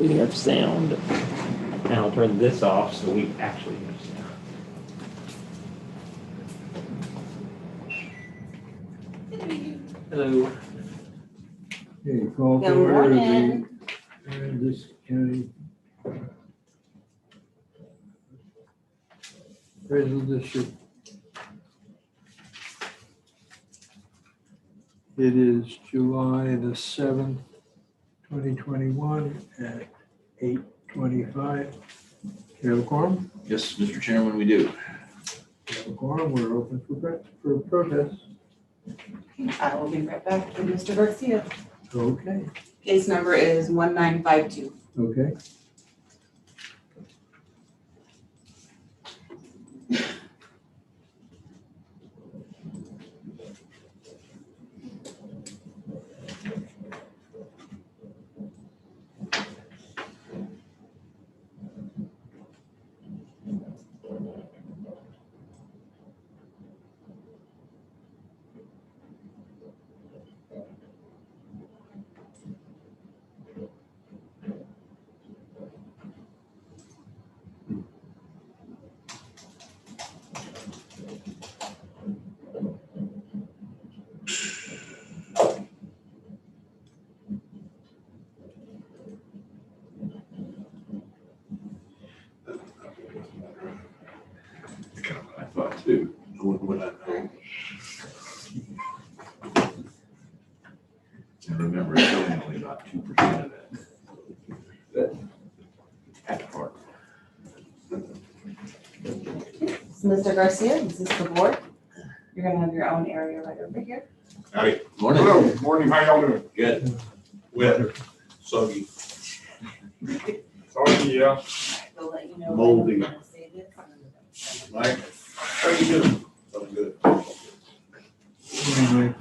We have sound. Now I'll turn this off so we actually have sound. Hello. Okay, call to Good order the morning. Aransas County Appraisal District. It is July the 7th, 2021 at 8:25. You have a quorum? Yes, Mr. Chairman, we do. You have a quorum, we're open for protests. I will be right back with Mr. Garcia. Okay, Case number is 1952. okay. I thought too. What I know. And remember, it's only about 2% of that. At heart. So Mr. Garcia, this is the board. You're gonna have your own area right over here. Howdy. Morning. Hello, morning, how y'all doing? Good. Wet, soggy. Soggy, yeah. They'll let you know. Moldy. when I'm gonna say this. Mike, how you doing? I'm good. Anyway.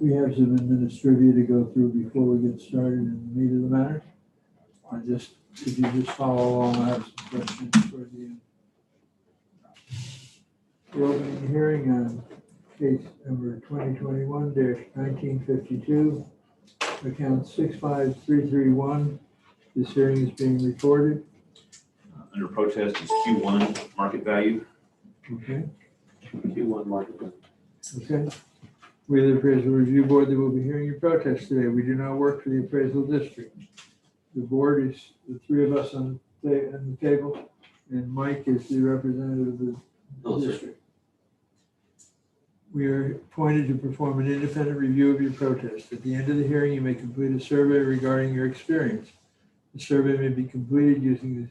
We have some administrative to go through before we get started in the meat of the matter. If you just follow along, I have some questions for you. We're opening the hearing on case number 2021-1952, account 65331. This hearing is being recorded. Under protest is Q1 market value. Okay, Q1 market value. okay. We, the appraisal review board, that will be hearing your protest today. We do not work for the appraisal district. The board is the three of us on the table, and Mike is the representative of the district. We are appointed to perform an independent review of your protest. At the end of the hearing, you may complete a survey regarding your experience. The survey may be completed using the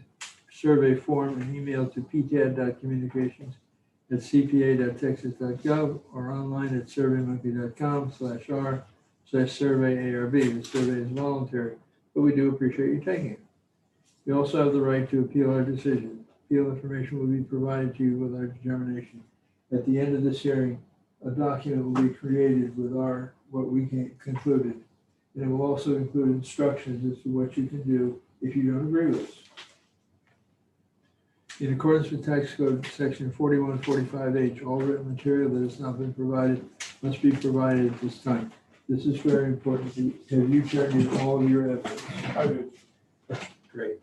survey form and emailed to pcad.communications@cpa.texas.gov or online at surveymonkey.com/r/survey-ARB. The survey is voluntary, but we do appreciate you taking it. You also have the right to appeal our decision. Appeal information will be provided to you with our determination. At the end of this hearing, a document will be created with what we concluded. And it will also include instructions as to what you can do if you don't agree with us. In accordance with Tax Code Section 4145H, all written material that has not been provided must be provided at this time. This is very important. Have you turned in all of your evidence? I did. Great.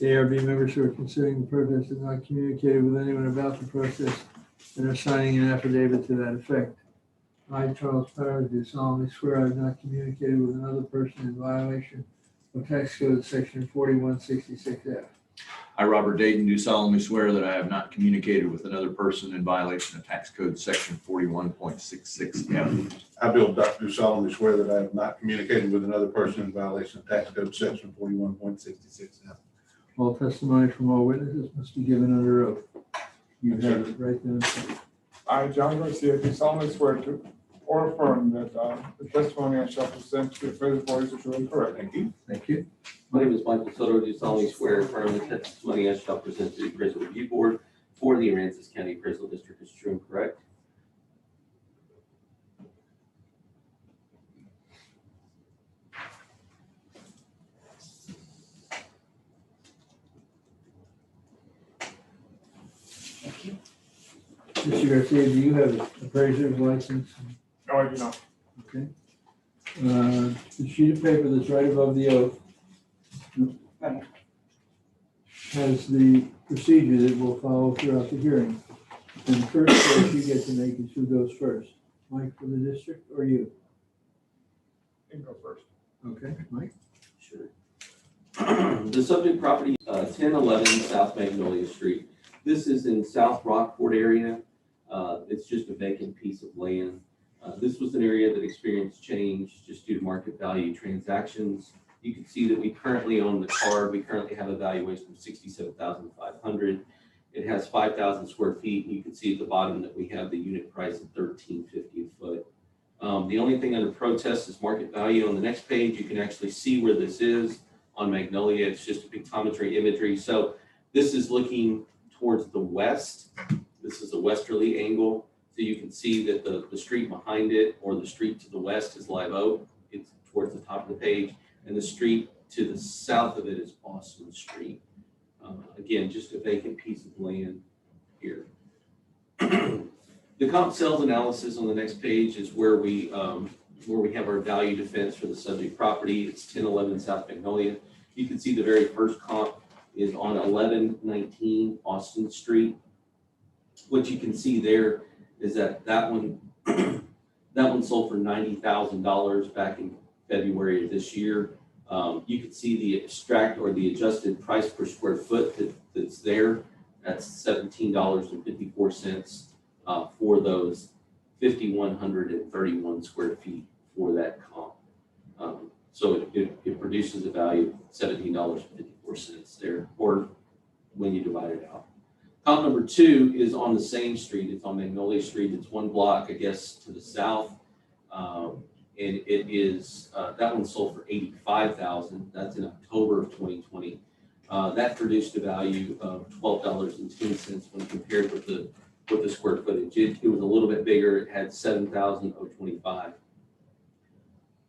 The ARB members who are considering the protest have not communicated with anyone about the protest and are signing an affidavit to that effect. I, Charles Powers, do solemnly swear I have not communicated with another person in violation of Tax Code Section 4166F. I, Robert Dayton, do solemnly swear that I have not communicated with another person in violation of Tax Code Section 41.66F. I, Bill Duck, do solemnly swear that I have not communicated with another person in violation of tax code section 41.66F. All testimony from all witnesses must be given under oath. You Yes, have it right there. I, John Garcia, do solemnly swear to or affirm that the testimony I shall present to the appraisal board is true and correct. Thank you. Thank you. My name is Michael Soto. Do solemnly swear and affirm the testimony I shall present to the appraisal review board for the Aransas County Appraisal District is true and correct. Mr. Garcia, do you have an appraiser's license? No, I do not. Okay. The sheet of paper that's right above the oath Right. has the procedure that we'll follow throughout the hearing. And the first choice you get to make is who goes first, Mike for the district or you? You can go first. Okay, Mike? Sure. The subject property, 1011 South Magnolia Street. This is in South Rockport area. It's just a vacant piece of land. This was an area that experienced change just due to market value transactions. You can see that we currently own the card. We currently have a valuation of $67,500. It has 5,000 square feet. You can see at the bottom that we have the unit price of $13.50 a foot. The only thing under protest is market value. On the next page, you can actually see where this is on Magnolia. It's just a pictometry imagery. So this is looking towards the west. This is a westerly angle. So you can see that the street behind it, or the street to the west, is Live Oak. It's towards the top of the page. And the street to the south of it is Austin Street. Again, just a vacant piece of land here. The comp sales analysis on the next page is where we have our value defense for the subject property. It's 1011 South Magnolia. You can see the very first comp is on 1119 Austin Street. What you can see there is that one sold for $90,000 back in February of this year. You can see the extract or the adjusted price per square foot that's there. That's $17.54 for those 5,131 square feet for that comp. So it produces a value of $17.54 there, or when you divide it out. Comp number 2 is on the same street. It's on Magnolia Street. It's one block, I guess, to the south. And it is, that one sold for $85,000. That's in October of 2020. That produced a value of $12.10 when compared with the square footage. It was a little bit bigger. It had 7,025.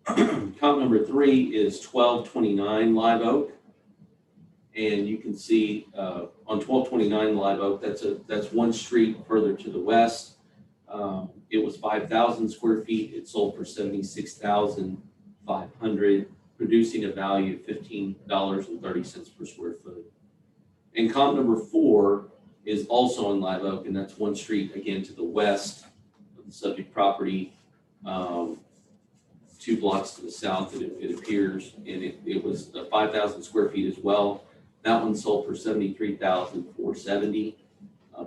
Comp number 3 is 1229 Live Oak. And you can see on 1229 Live Oak, that's one street further to the west. It was 5,000 square feet. It sold for $76,500, producing a value of $15.30 per square foot. And comp number 4 is also in Live Oak, and that's one street again to the west of the subject property, 2 blocks to the south. It appears, and it was 5,000 square feet as well. That one sold for $73,470.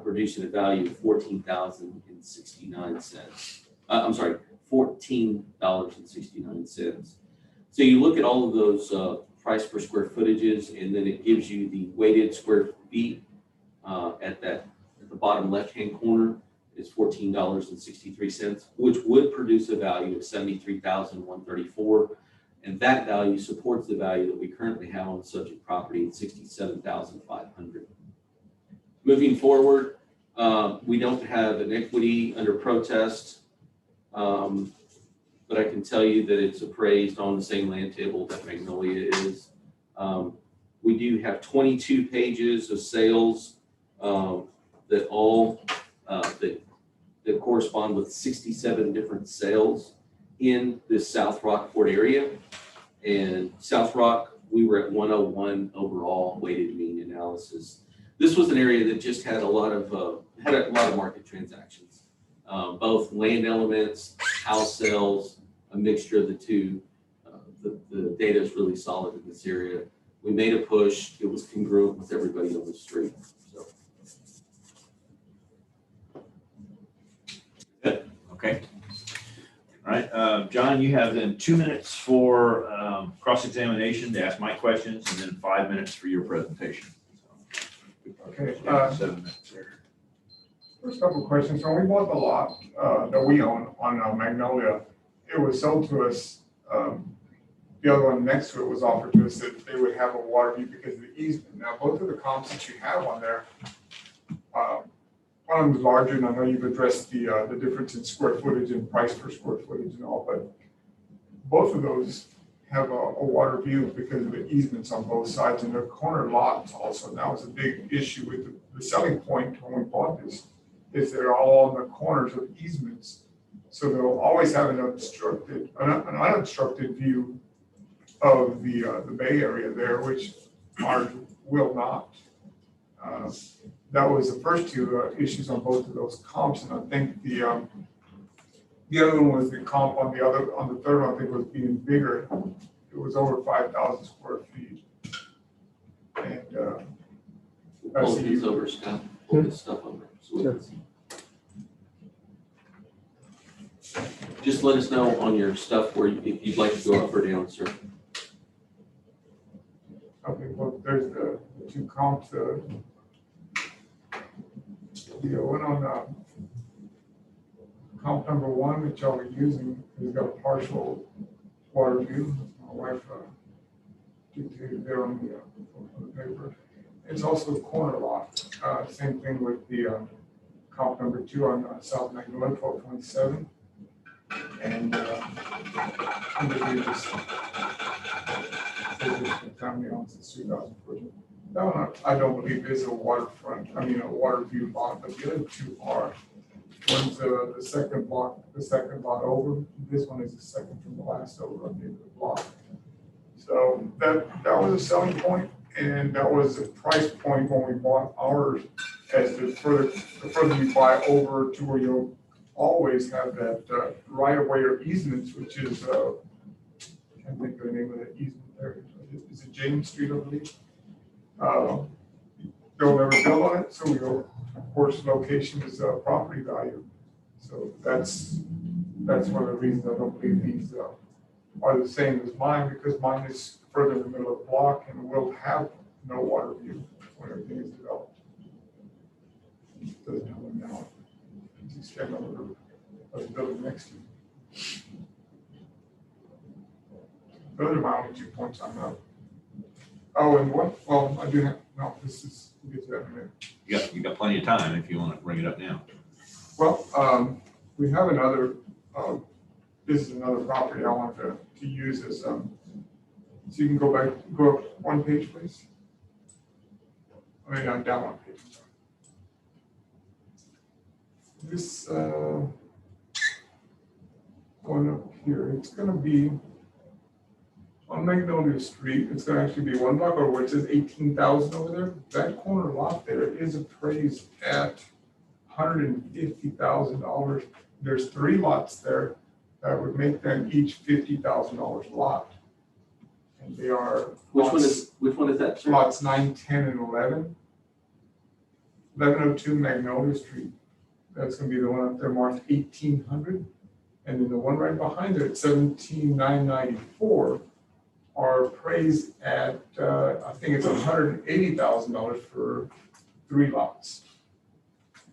Producing a value of $14.69. I'm sorry, $14.69. So you look at all of those price per square footages, and then it gives you the weighted square feet at the bottom left-hand corner is $14.63, which would produce a value of $73,134. And that value supports the value that we currently have on the subject property at $67,500. Moving forward, we don't have an equity under protest, but I can tell you that it's appraised on the same land table that Magnolia is. We do have 22 pages of sales that correspond with 67 different sales in this South Rockport area. And South Rock, we were at 101 overall weighted mean analysis. This was an area that just had a lot of market transactions, both land elements, house sales, a mixture of the two. The data is really solid in this area. We made a push. It was congruent with everybody on the street. So. Good. Okay. All right, John, you have then 2 minutes for cross-examination to ask my questions, and then 5 minutes for your presentation. Okay, 7 minutes there. first couple of questions. When we bought the lot that we own on Magnolia, it was sold to us, the other one next to it was offered to us that they would have a water view because of the easement. Now, both of the comps that you have on there, one of them is larger, and I know you've addressed the difference in square footage and price per square footage and all, but both of those have a water view because of the easements on both sides, and the corner lots also. That was a big issue with the selling point when we bought this, is they're all on the corners of easements So they'll always have an unobstructed view of the bay area there, which ours will not. That was the first two issues on both of those comps, and I think the other one was the comp on the third one, I think was being bigger. It was over 5,000 square feet. And I Pull see these you. over, Scott, pull this stuff over. So we can see. Just let us know on your stuff where if you'd like to go up or down, sir. Okay, well, there's the two comps, the one on comp number one, which I'll be using, has got a partial water view. My wife dictated there on the paper. It's also a corner lot. Same thing with the comp number two on South Magnolia, 1227. And under just family owns this 2,000 That one I don't believe is a waterfront, a water view lot, but the other two are. One's the second lot over. This one is the second from the last over on the end of the block. So that was a selling point, and that was a price point when we bought ours. As the further you buy over to where you'll always have that right of way or easements, which is I can't think of the name of that easement there. Is it James Street, I believe? They'll never build on it, so we go. Of course, location is property value. So that's one of the reasons I don't believe these are the same as mine, because mine is further in the middle of the block and will have no water view when everything is developed. Doesn't have one now. It's extended over the building next to you. Those are my only 2 points on that. Oh, and one, well, I do have, no, this is, we'll get to that in a minute. You got plenty of time if you want to bring it up now. Well, we have another, this is another property I want to use as, so you can go up one page, please. I mean, down one page. This, going up here, it's going to be on Magnolia Street. It's going to actually be one block over where it says 18,000 over there. That corner lot there is appraised at $150,000. There's 3 lots there that would make them each $50,000 lot. And they are Which one is that, sir? lots 9, 10, and 11. 1102 Magnolia Street. That's going to be the one up there marked 1,800. And then the one right behind it, 17,994, are appraised at, I think it's $180,000 for 3 lots.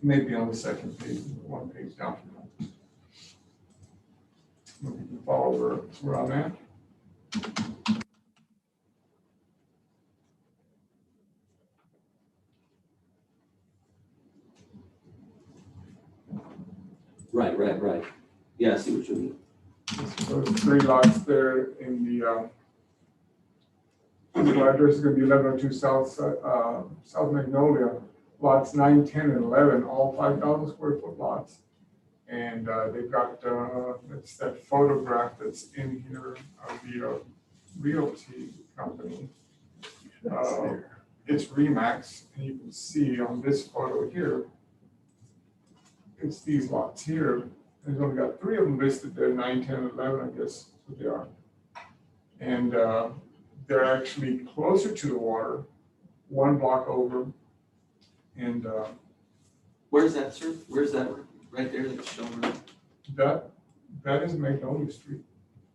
Maybe on the second page, one page down from that. You can follow where I'm at. Right. Yeah, I see what you mean. So there's 3 lots there in the physical address is going to be 1102 South Magnolia, lots 9, 10, and 11, all 5,000 square foot lots. And they've got it's that photograph that's in here of the realty company. It's Remax, and you can see on this photo here, it's these lots here. There's only got 3 of them listed there, 9, 10, and 11, I guess is what they are. And they're actually closer to the water, 1 block over. And Where's that, sir? Where's that right there that's shown? that is Magnolia Street.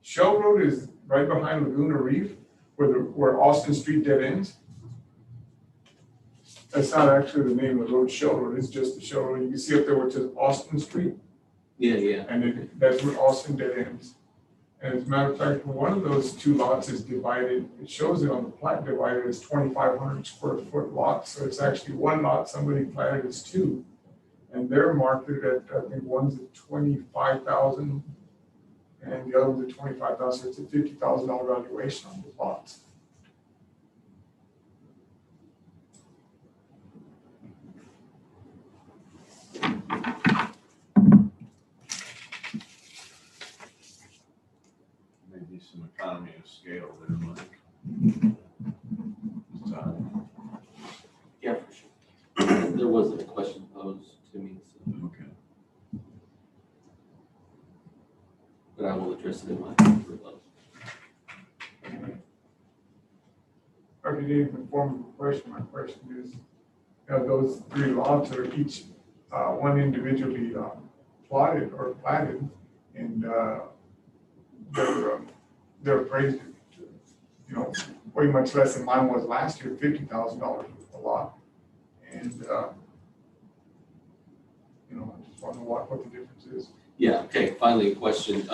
Shell Road is right behind Laguna Reef, where Austin Street dead ends. That's not actually the name of the road, Shell Road. It's just the Shell Road. You can see up there where it says Austin Street. Yeah. And that's where Austin dead ends. And as a matter of fact, one of those 2 lots is divided, it shows it on the plat divided as 2,500 square foot lots. So it's actually 1 lot, somebody platted as 2. And they're marketed at, I think one's at 25,000 and the other one's at 25,000. So it's a $50,000 valuation on those lots. scale there, Mike. Yeah, for sure. There wasn't a question posed to me, so, Okay. but I will address it in my rebuttal. If you didn't conform the question, my question is, those 3 lots are each, one individually, plotted or platted, and, they're appraised, way much less than mine was last year, $50,000 a lot. And, I just wonder what the difference is. Yeah, okay, finally a question,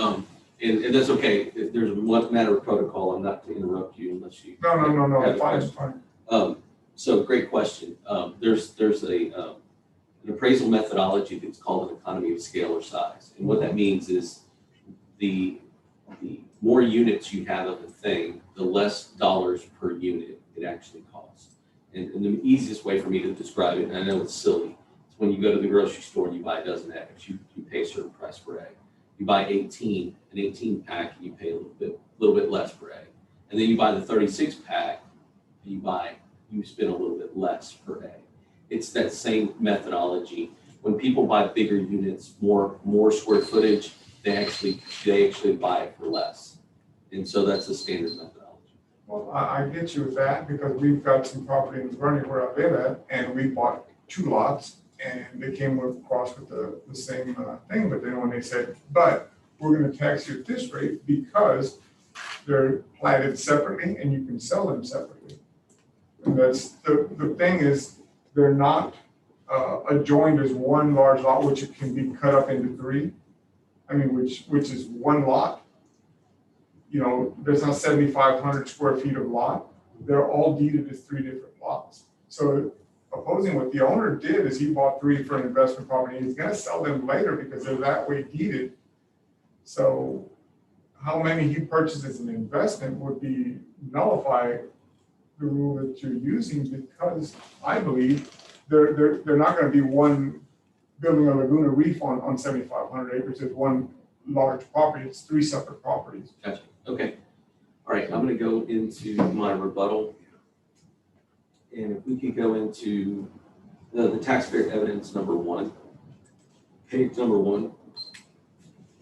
and that's okay, if there's one matter of protocol, I'm not to interrupt you unless you. No, have a fine, question. fine. So great question. There's an appraisal methodology that's called an economy of scale or size. And what that means is the more units you have of a thing, the less dollars per unit it actually costs. And the easiest way for me to describe it, and I know it's silly, is when you go to the grocery store and you buy a dozen eggs, you pay a certain price per egg. You buy an 18 pack, and you pay a little bit less per egg. And then you buy the 36 pack, and you spend a little bit less per egg. It's that same methodology. When people buy bigger units, more square footage, they actually buy it for less. And so that's the standard methodology. Well, I get you with that, because we've got some property in Vernon where I live at, and we bought 2 lots, and they came across with the same thing, but then when they said, but we're gonna tax you at this rate because they're platted separately and you can sell them separately. And that's, the thing is, they're not adjoined as one large lot, which it can be cut up into 3. I mean, which is one lot. There's not 7,500 square feet of lot. They're all deeded as 3 different lots. So opposing what the owner did is he bought 3 for an investment property. He's gonna sell them later because they're that way deeded. So how many he purchased as an investment would be nullify the rule that you're using, because I believe they're not gonna be one building a Laguna Reef on 7,500 acres. It's one large property. It's 3 separate properties. Gotcha. Okay. All right, I'm going to go into my rebuttal. And if we could go into the taxpayer evidence number 1, page number 1.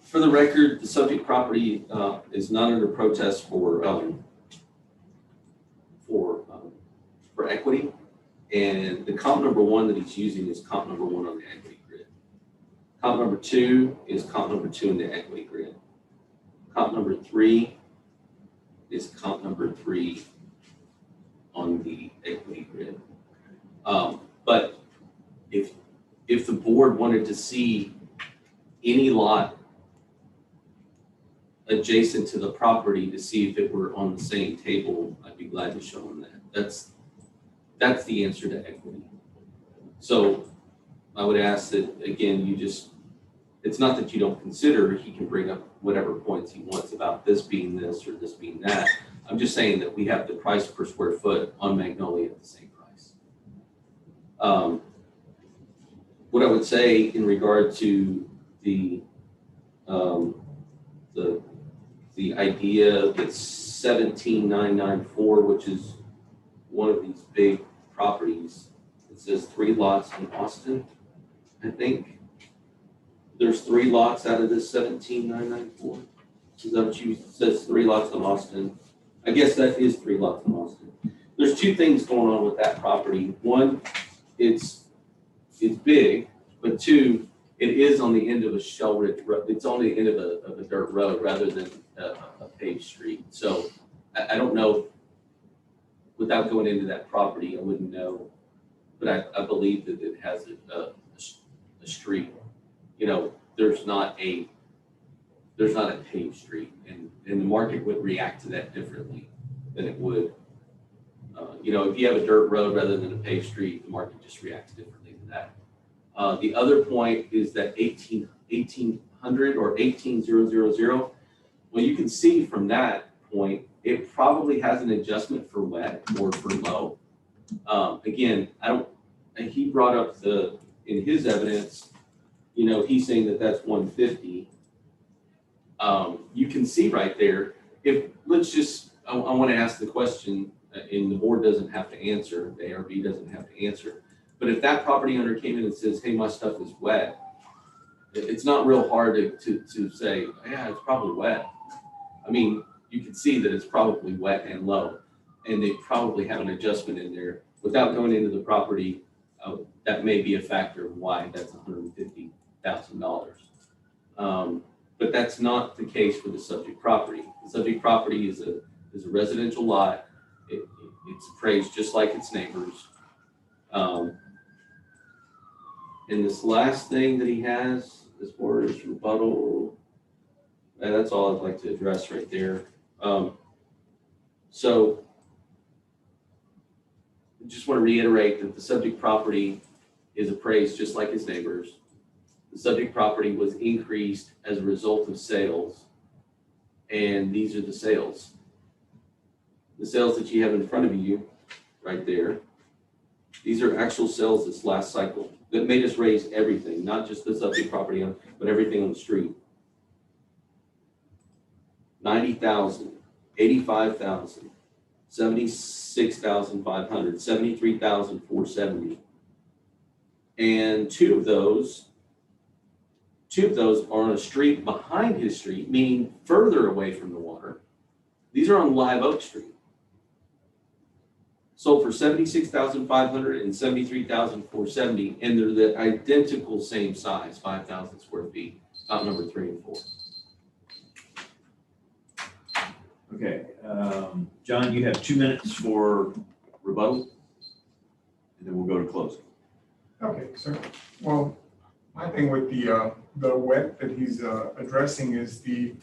For the record, the subject property is not under protest for equity, and the comp number 1 that he's using is comp number 1 on the equity grid. Comp number 2 is comp number 2 in the equity grid. Comp number 3 is comp number 3 on the equity grid. But if the board wanted to see any lot adjacent to the property to see if it were on the same table, I'd be glad to show them that. That's the answer to equity. So I would ask that, again, it's not that you don't consider, he can bring up whatever points he wants about this being this or this being that. I'm just saying that we have the price per square foot on Magnolia at the same price. What I would say in regard to the idea that 17994, which is one of these big properties, it says 3 lots in Austin, I think. There's 3 lots out of this 17994. Is that what you says 3 lots in Austin? I guess that is 3 lots in Austin. There's 2 things going on with that property. One, it's big, but 2, it is on the end of a shell-rich road. It's on the end of a dirt road rather than a paved street. So I don't know, without going into that property, I wouldn't know, but I believe that it has a street. There's not a paved street, and the market would react to that differently than it would. If you have a dirt road rather than a paved street, the market just reacts differently to that. The other point is that 1800 or 18000. Well, you can see from that point, it probably has an adjustment for wet or for low. Again, he brought up in his evidence, he's saying that that's 150. You can see right there, let's just I want to ask the question, and the board doesn't have to answer, the ARB doesn't have to answer. But if that property owner came in and says, hey, my stuff is wet, it's not real hard to say, yeah, it's probably wet. I mean, you can see that it's probably wet and low, and they probably have an adjustment in there without going into the property. That may be a factor of why that's $150,000. But that's not the case for the subject property. The subject property is a residential lot. It's appraised just like its neighbors. And this last thing that he has, as far as rebuttal, that's all I'd like to address right there. So I just want to reiterate that the subject property is appraised just like its neighbors. The subject property was increased as a result of sales, and these are the sales. The sales that you have in front of you, right there, these are actual sales this last cycle that made us raise everything, not just the subject property, but everything on the street. 90,000, 85,000, 76,500, 73,470. And two of those are on a street behind his street, meaning further away from the water. These are on Live Oak Street. Sold for 76,500 and 73,470, and they're the identical same size, 5,000 square feet, about number 3 and 4. Okay, John, you have 2 minutes for rebuttal, and then we'll go to closing. Okay, sir. Well, my thing with the wet that he's addressing is the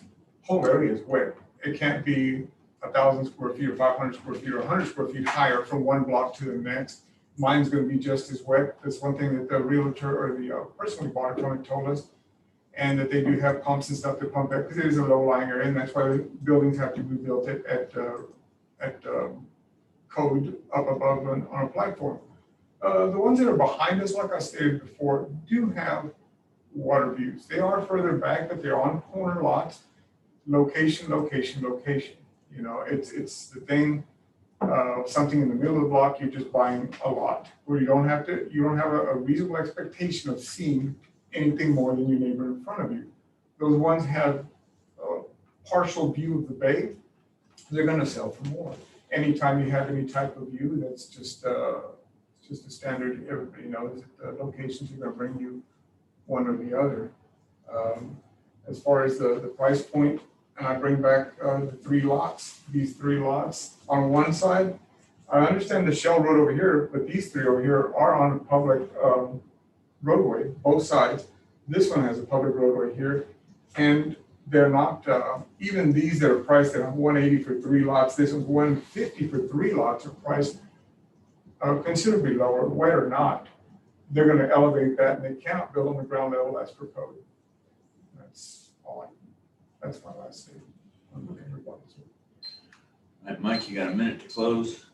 whole area is wet. It can't be 1,000 square feet or 500 square feet or 100 square feet higher from one block to the next. Mine's going to be just as wet. That's one thing that the realtor or the person we bought it from told us. And that they do have pumps and stuff to pump that because it is a low-lying area, and that's why buildings have to be built at code up above on a platform. The ones that are behind us, like I stated before, do have water views. They are further back, but they're on corner lots. Location, location, location. You know, it's the thing. Something in the middle of the block, you're just buying a lot where you don't have a reasonable expectation of seeing anything more than your neighbor in front of you. Those ones have a partial view of the bay, they're going to sell for more. Anytime you have any type of view, that's just a standard. Everybody knows that the locations are going to bring you one or the other. As far as the price point, and I bring back the 3 lots, these 3 lots on one side. I understand the Shell Road over here, but these 3 over here are on a public roadway, both sides. This one has a public roadway here, and they're not, even these that are priced at 180 for 3 lots, this is 150 for 3 lots are priced considerably lower, wet or not. They're going to elevate that, and they cannot build on the ground level as per code. That's my last statement. All right, Mike, you got a minute to close.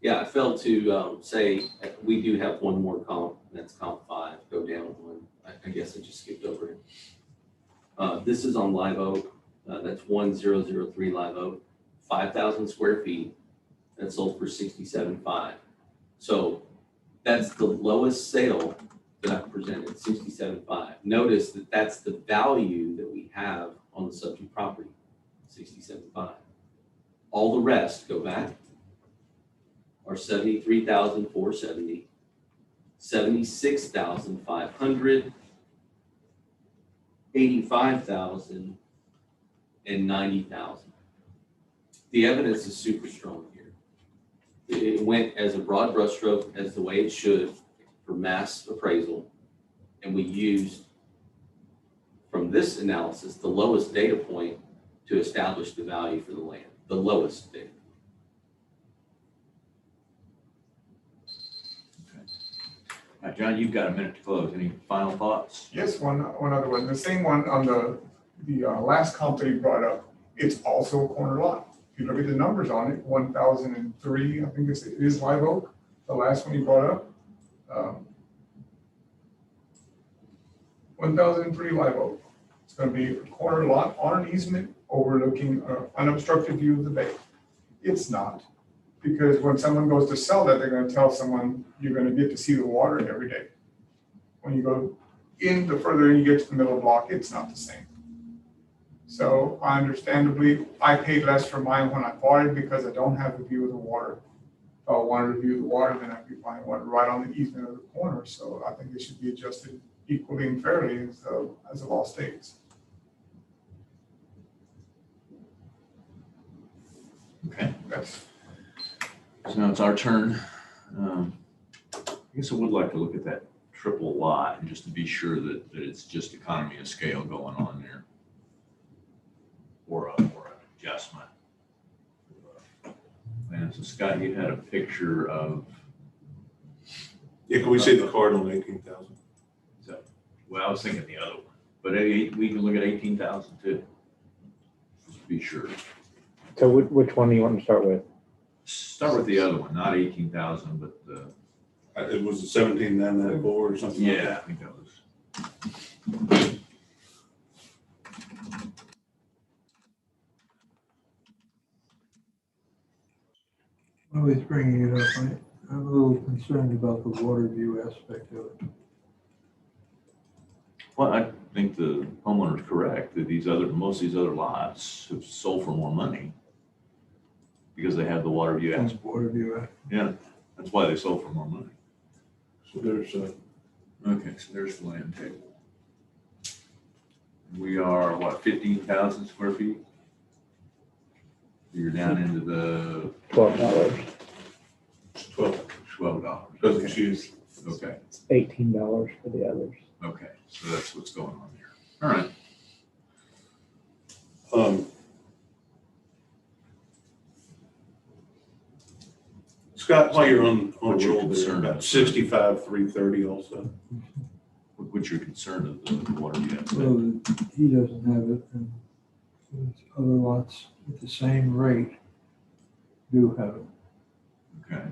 Yeah, I failed to say we do have one more comp, and that's comp 5. Go down one. I guess I just skipped over it. This is on Live Oak. That's 1003 Live Oak, 5,000 square feet. That sold for $67,500. So that's the lowest sale that I've presented, $67,500. Notice that that's the value that we have on the subject property, $67,500. All the rest, go back, are $73,470, $76,500, $85,000, and $90,000. The evidence is super strong here. It went as a broad brushstroke as the way it should for mass appraisal, and we used from this analysis the lowest data point to establish the value for the land, the lowest data. All right, John, you've got a minute to close. Any final thoughts? Yes, one other one. The same one on the last comp that he brought up, it's also a corner lot. If you look at the numbers on it, 1,003, I think it is Live Oak, the last one he brought up. 1,003 Live Oak. It's going to be a corner lot on an easement overlooking an unobstructed view of the bay. It's not. Because when someone goes to sell that, they're gonna tell someone, you're gonna get to see the water every day. When you go in, the further you get to the middle block, it's not the same. So understandably, I paid less for mine when I bought it because I don't have the view of the water. If I wanted to view the water, then I'd be buying one right on the easement of the corner. So I think it should be adjusted equally and fairly as the law states. Okay, That's, so now it's our turn. I guess I would like to look at that triple lot and just to be sure that it's just economy of scale going on there. Or an adjustment. And so Scott, you had a picture of, Yeah, can we see the card on 18,000? well, I was thinking the other one, but we can look at 18,000 too. Just to be sure. So which one do you want to start with? Start with the other one, not 18,000, but the, It was a 17,994 or something like yeah, I that. think that was. Always bringing it up, I'm a little concerned about the water view aspect of it. Well, I think the homeowner's correct, that most of these other lots have sold for more money because they have the water view aspect. Water view. Yeah, that's why they sold for more money. So there's Okay, so there's the land table. We are, what, 15,000 square feet? You're down into the $12. 12. doesn't Okay. choose. Okay, $18 for the others. okay, so that's what's going on there. All right. Scott, while you're on What's your roll there, concern? about 65,330 also. What's your concern of the water view aspect? Well, he doesn't have it, and other lots at the same rate do have it, Okay,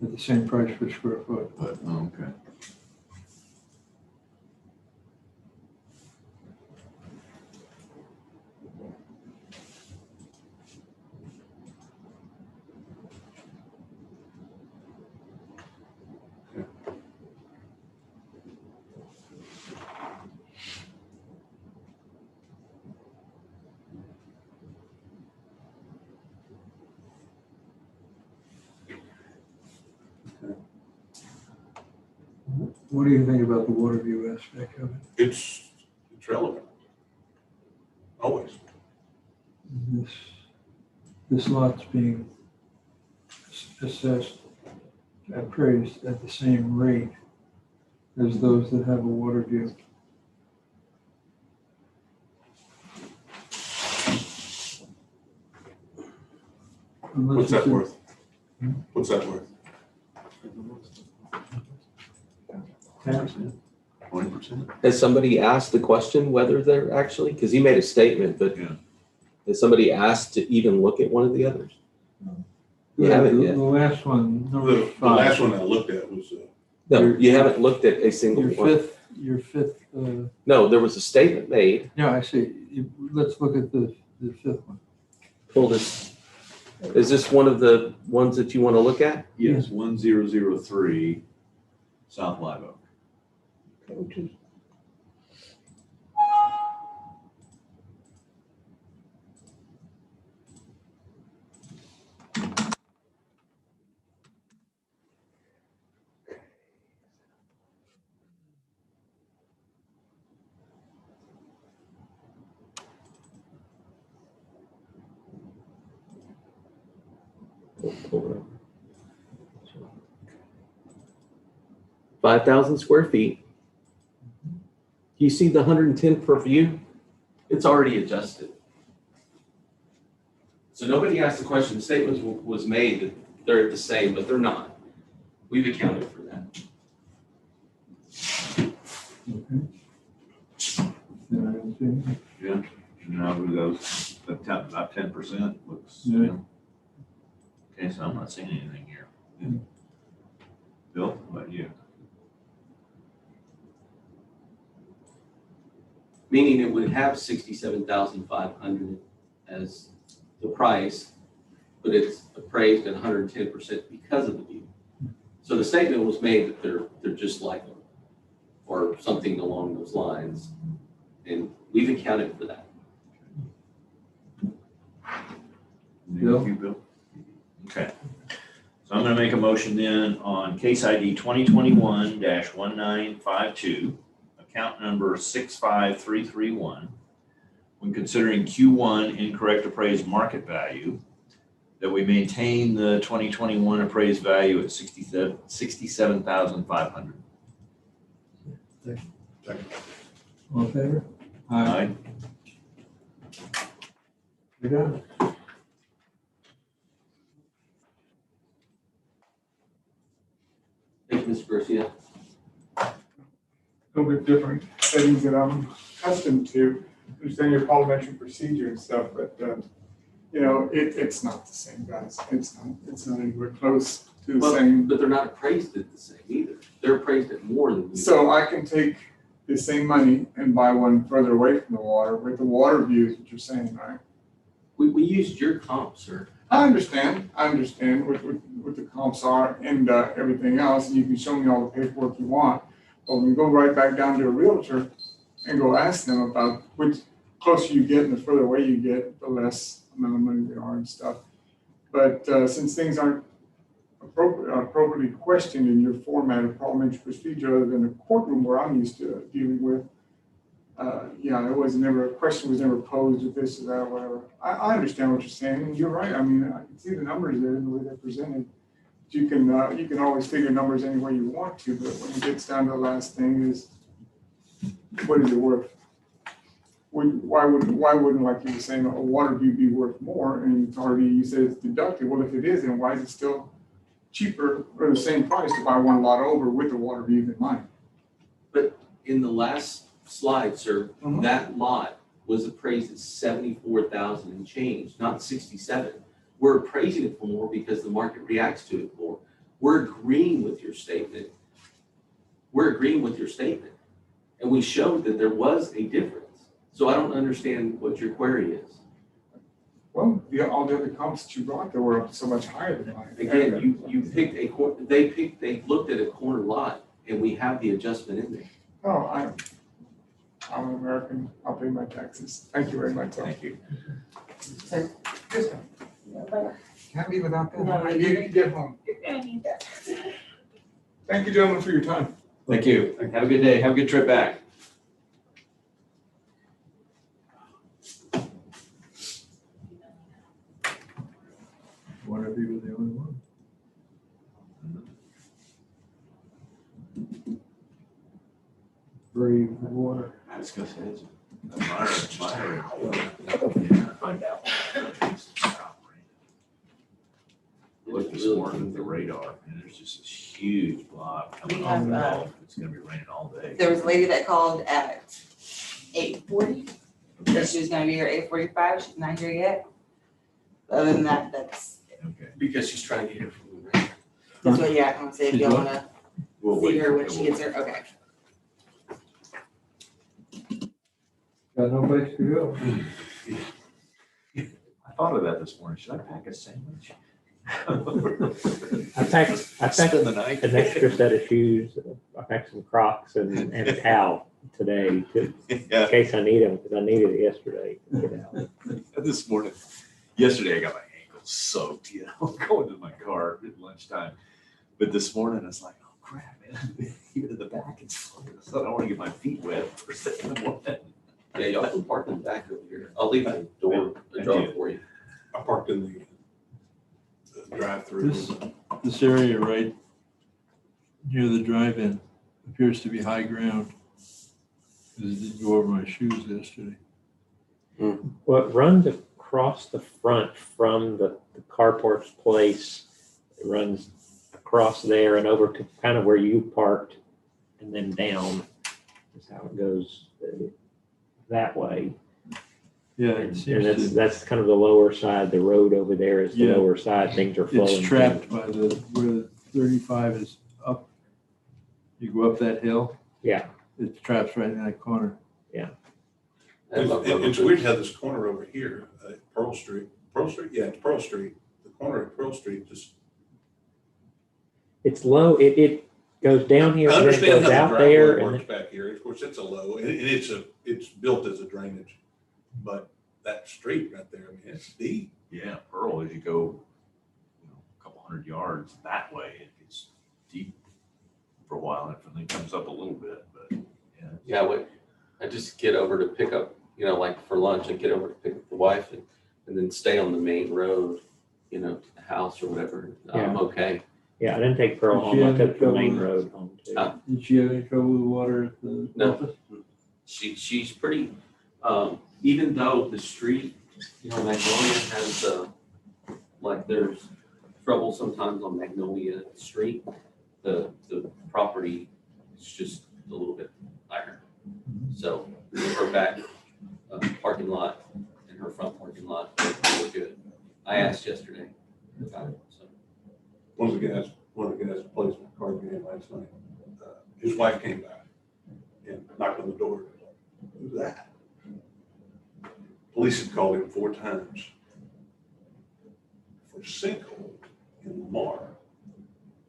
at the same price per square foot. but, okay. What do you think about the water view aspect of it? It's relevant. Always. This lot's being assessed, appraised at the same rate as those that have a water view. Unless What's that it's a- worth? What's that worth? 10%, 20%? Has somebody asked the question whether they're actually, because he made a statement, but Yeah. has somebody asked to even look at one of the others? You haven't The yet. last one, number The five. last one I looked at was, No, you haven't looked at a single Your one. fifth, No, there was a statement made. yeah, I see. Let's look at the fifth one. Pull this. Is this one of the ones that you want to look at? Yes, 1003 South Live Oak. Which is Pull it up. 5,000 square feet. You see the 110 per view? It's already adjusted. So nobody asked the question. The statement was made that they're the same, but they're not. We've accounted for that. Okay. Then I don't see anything. Yeah, now those, about 10% looks, Yeah. Okay, so I'm not seeing anything here. Bill, what about you? Meaning it would have 67,500 as the price, but it's appraised at 110% because of the view. So the statement was made that they're just like them, or something along those lines, and we've accounted for that. Bill? Thank you, Bill. Okay. So I'm gonna make a motion then on case ID 2021-1952, account number 65331. When considering Q1 incorrect appraised market value, that we maintain the 2021 appraised value at 67,500. All in favor? Aye. We got it. Thank you, Mr. Garcia. A little bit different settings that I'm accustomed to, understand your parliamentary procedure and stuff, but, you know, it's not the same, guys. It's not anywhere close to the Well, same. but they're not appraised at the same either. They're appraised at more than we. So I can take the same money and buy one further away from the water with the water view is what you're saying, right? We used your comp, sir. I understand what the comps are and everything else, and you can show me all the paperwork you want. But when you go right back down to a realtor and go ask them about which closer you get and the further away you get, the less amount of money they are and stuff. But since things aren't appropriately questioned in your format of parliamentary procedure other than a courtroom where I'm used to dealing with, yeah, it was never, a question was never posed with this or that or whatever. I understand what you're saying, and you're right. I mean, I can see the numbers there and the way they're presented. You can always figure numbers any way you want to, but when it gets down to the last thing is, what is it worth? Why wouldn't, like you were saying, a water view be worth more? And it's already, you said it's deducted. Well, if it is, then why is it still cheaper or the same price to buy one lot over with the water view than mine? But in the last slide, sir, Mhm. that lot was appraised at 74,000 and change, not 67. We're appraising it for more because the market reacts to it more. We're agreeing with your statement. And we showed that there was a difference. So I don't understand what your query is. Well, all the other comps that you brought, they were so much higher than mine. Again, you picked they looked at a corner lot and we have the adjustment in there. Oh, I'm an American. I'll pay my taxes. Thank you very much. Thank you. Sir. Yes, ma'am. Can't leave without that. No, I need to get home. You're gonna need that. Thank you, gentlemen, for your time. Thank you. Have a good day. Have a good trip back. Wonder if he was the only one. Brave water. I was gonna say, it's find out. Look this morning at the radar, and there's just this huge blob coming We off have, the Gulf. It's gonna be raining all day. There was a lady that called at 8:40. Said she was gonna be here at 8:45. She's not here yet. Other than that, that's Okay. Because she's trying to get it from the. what, yeah, I'm gonna say if She's y'all what? wanna We'll see wait. her when she gets here, okay. Got no place to go. I thought of that this morning. Should I pack a sandwich? I packed Spend the night. an extra set of shoes. I packed some Crocs and a towel today in case I need them, because I needed it yesterday to get out. This morning, yesterday I got my ankles soaked, going to my car at lunchtime. But this morning I was like, oh crap, man, even in the back it's flooded. So I don't want to get my feet wet first thing in the morning. Yeah, y'all can park in the back over here. I'll leave the door ajar for you. I parked in the drive-through. This area right near the drive-in appears to be high ground. 'Cause it didn't go over my shoes yesterday. Well, it runs across the front from the carport's place. It runs across there and over to kind of where you parked and then down. That's how it goes that way. Yeah, And it seems that's, to, that's kind of the lower side. The road over there is the Yeah. lower side. Things are flowing. it's trapped by where the 35 is up. You go up that hill. Yeah. It traps right in that corner. It's weird to have this corner over here, Pearl Street. Yeah, it's Pearl Street. The corner of Pearl Street, just. It's low, it goes down here I and then it understand goes how out the there driveway and works back here. Of course, it's a low, and it's built as a drainage. But that street right there, I mean, it's deep. Yeah, Pearl, as you go, a couple hundred yards that way, it gets deep for a while, and then comes up a little bit, but yeah. Yeah, I just get over to pick up, like for lunch, I get over to pick up the wife and then stay on the main road, to the house or whatever. I'm okay. yeah, I didn't take Pearl home, I took the main road home too. Did she have any trouble with water at the No. office? She's pretty, even though the street, Magnolia has, there's trouble sometimes on Magnolia Street, the property is just a little bit higher. So her back parking lot and her front parking lot were good. I asked yesterday about it, so. One of the guys that plays my card game last night, his wife came back and knocked on the door. Who's that? Police had called him 4 times for a sinkhole in Lamar,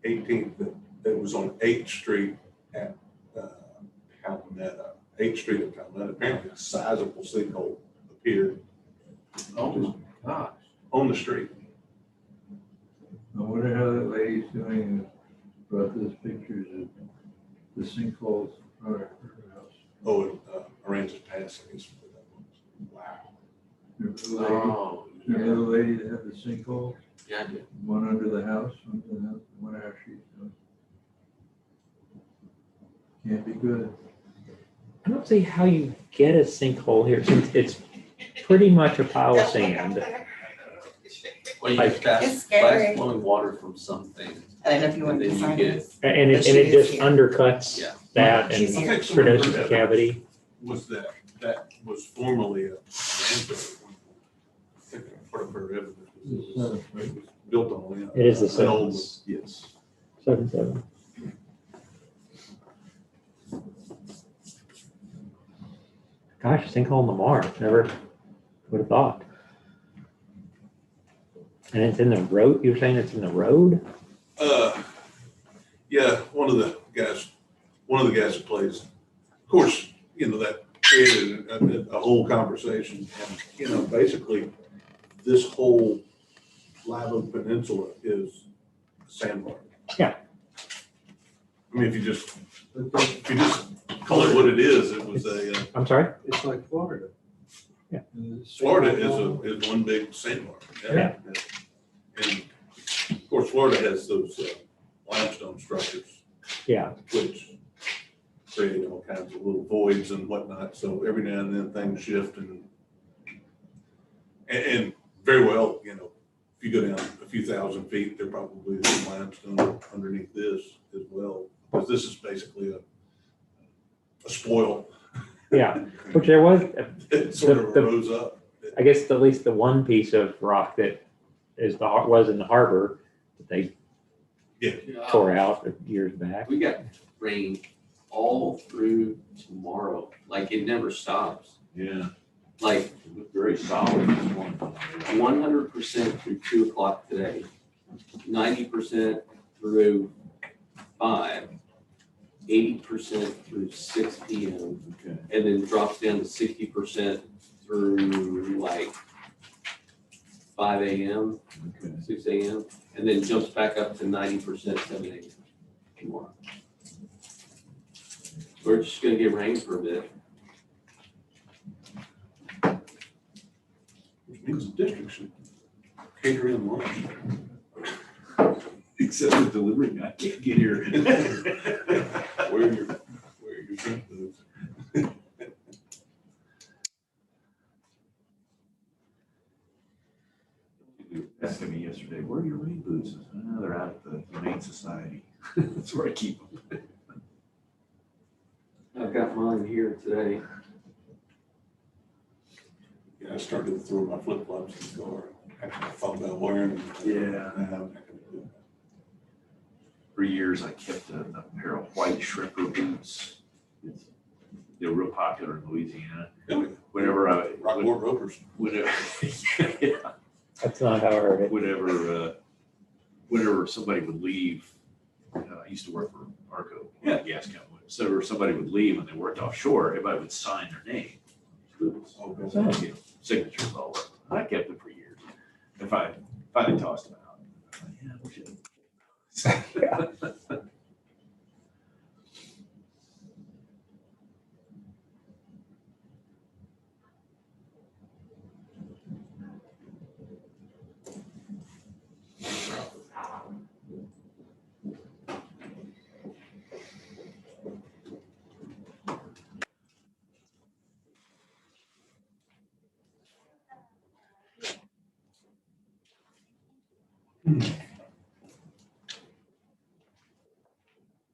18th, that was on 8th Street at Palmetto. 8th Street at Palmetto. Apparently a sizable sinkhole appeared. Oh my gosh. On the street. I wonder how that lady's doing who brought those pictures of the sinkholes in front of her house. Oh, Aransas Pass, I guess. Wow. Remember the lady, Oh, remember the lady that had the sinkhole? yeah, I did. One under the house, one out she's doing. Can't be good. I don't see how you get a sinkhole here, since it's pretty much a pile of sand. Well, you Like- get It's scary. fast flowing water from something. I don't know if you want And to then you sign get- this. And But it she is just here. undercuts Yeah. that She's and here. produces a cavity. Was that was formerly a landfill. I think part of her evidence was it was built on land. It is the An old one. sentence. Yes. 7-7. Gosh, sinkhole in Lamar, never would have thought. And it's in the road, you're saying it's in the road? Yeah, one of the guys that plays, of course, that created a whole conversation. And, basically, this whole Lavo Peninsula is a sandbar. Yeah. I mean, if you just call it what it is, it was I'm sorry? It's like Florida. Yeah. Florida is one big sandbar. Yeah. And of course, Florida has those limestone structures, Yeah, which create all kinds of little voids and whatnot. So every now and then things shift and very well, if you go down a few thousand feet, there probably is some limestone underneath this as well. Because this is basically a spoil. yeah, which there was, It sort of rose up. I guess at least the one piece of rock that was in the harbor that they tore out years back. We got rain all through tomorrow. Like it never stops. Yeah, Like it looked very solid this morning. 100% through 2 o'clock today, 90% through 5, 80% through 6 p.m. Okay. and then drops down to 60% through like 5 a.m., Okay. 6 a.m., and then jumps back up to 90% 7 a.m. tomorrow. We're just gonna get rain for a bit. Which means the district should cater in lunch. Except the delivery guy can't get here. Wear your drink boots. You were asking me yesterday, where are your rain boots? I said, "Oh, they're out at the Humane Society." That's where I keep them. I've got mine here today. Yeah, I started to throw my flip flops in the car. I thought about wearing them. Yeah. Nah, I'm not gonna do that. For years, I kept a pair of white shrimper boots. They were real popular in Louisiana. Yeah, Whenever Rockport Rovers. whenever, yeah. That's not how I heard it. Whenever somebody would leave, I used to work for Arco, gas company. So if somebody would leave and they worked offshore, everybody would sign their name. Okay. Signatures all over. I kept it for years. If I finally tossed them out. Yeah, we should.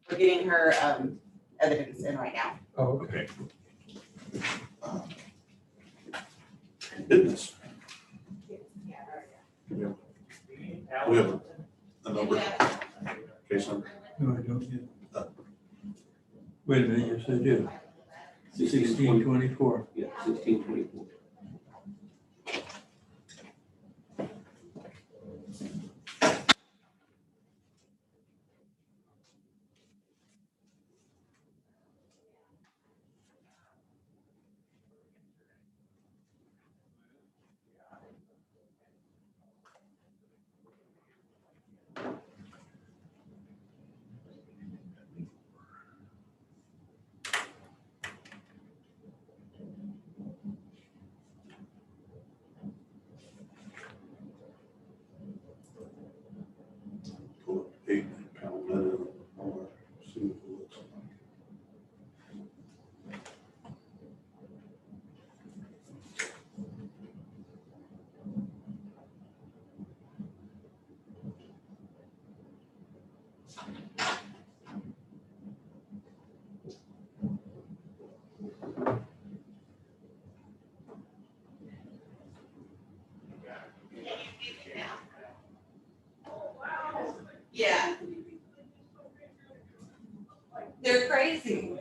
We're getting her evidence in right now. Oh, Okay. Business. We have a number, case number. no, I don't yet. Wait a minute, yes, I do. 1624. Yeah, 1624. Pull up 8-pound letter. See what it looks like. Yeah. They're crazy.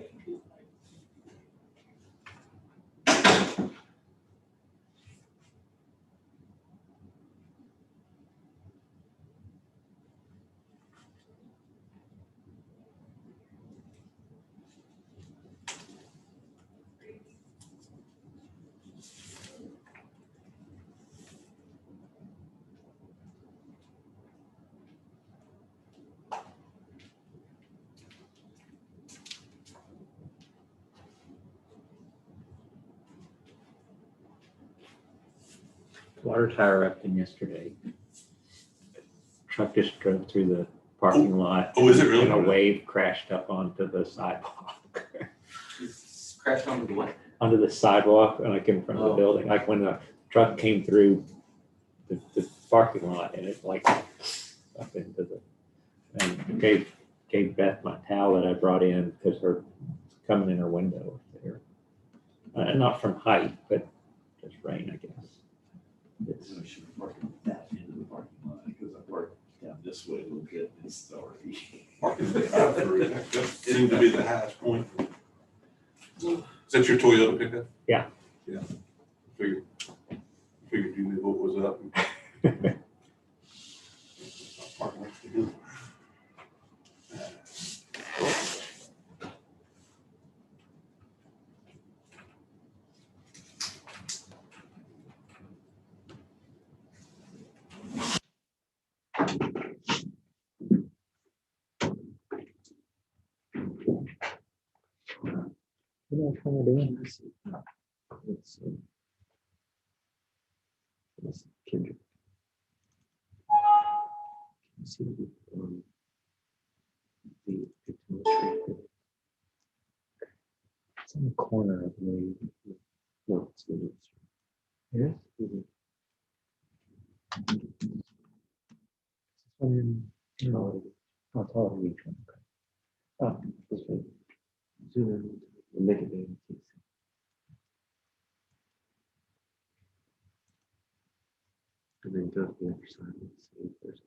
Water tower up in yesterday. Truck just drove through the parking lot. Oh, is it really? And a wave crashed up onto the sidewalk. It's crashed onto the what? Onto the sidewalk, like in front of the Oh. building, like when the truck came through the parking lot and it like up into the, and gave Beth my towel that I brought in because her coming in her window there. Not from height, but just rain, I guess. It's, I should park at that end of the parking lot because I parked down this way a little bit. It's already. Marking the drive-through. That seemed to be the highest point. Is that your Toyota pickup? Yeah. Yeah. Figured you knew what was up. Parking lot's good. what am I trying to do? Let's Kendrick. See it's on the corner, I believe. No, it's the next. Yes. No, I'll tell you which one. Oh, this way. Zoom in and make it big. And then go to the other side and see if there's.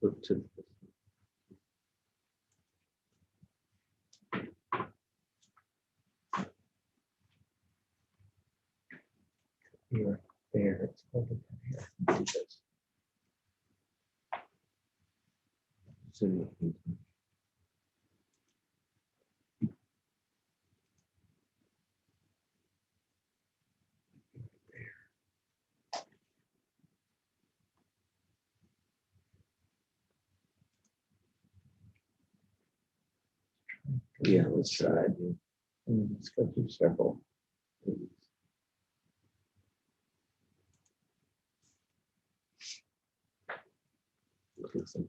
Look to the. You're there. It's over here. Do this. So, yeah, let's try. Let's go through several. Look at some.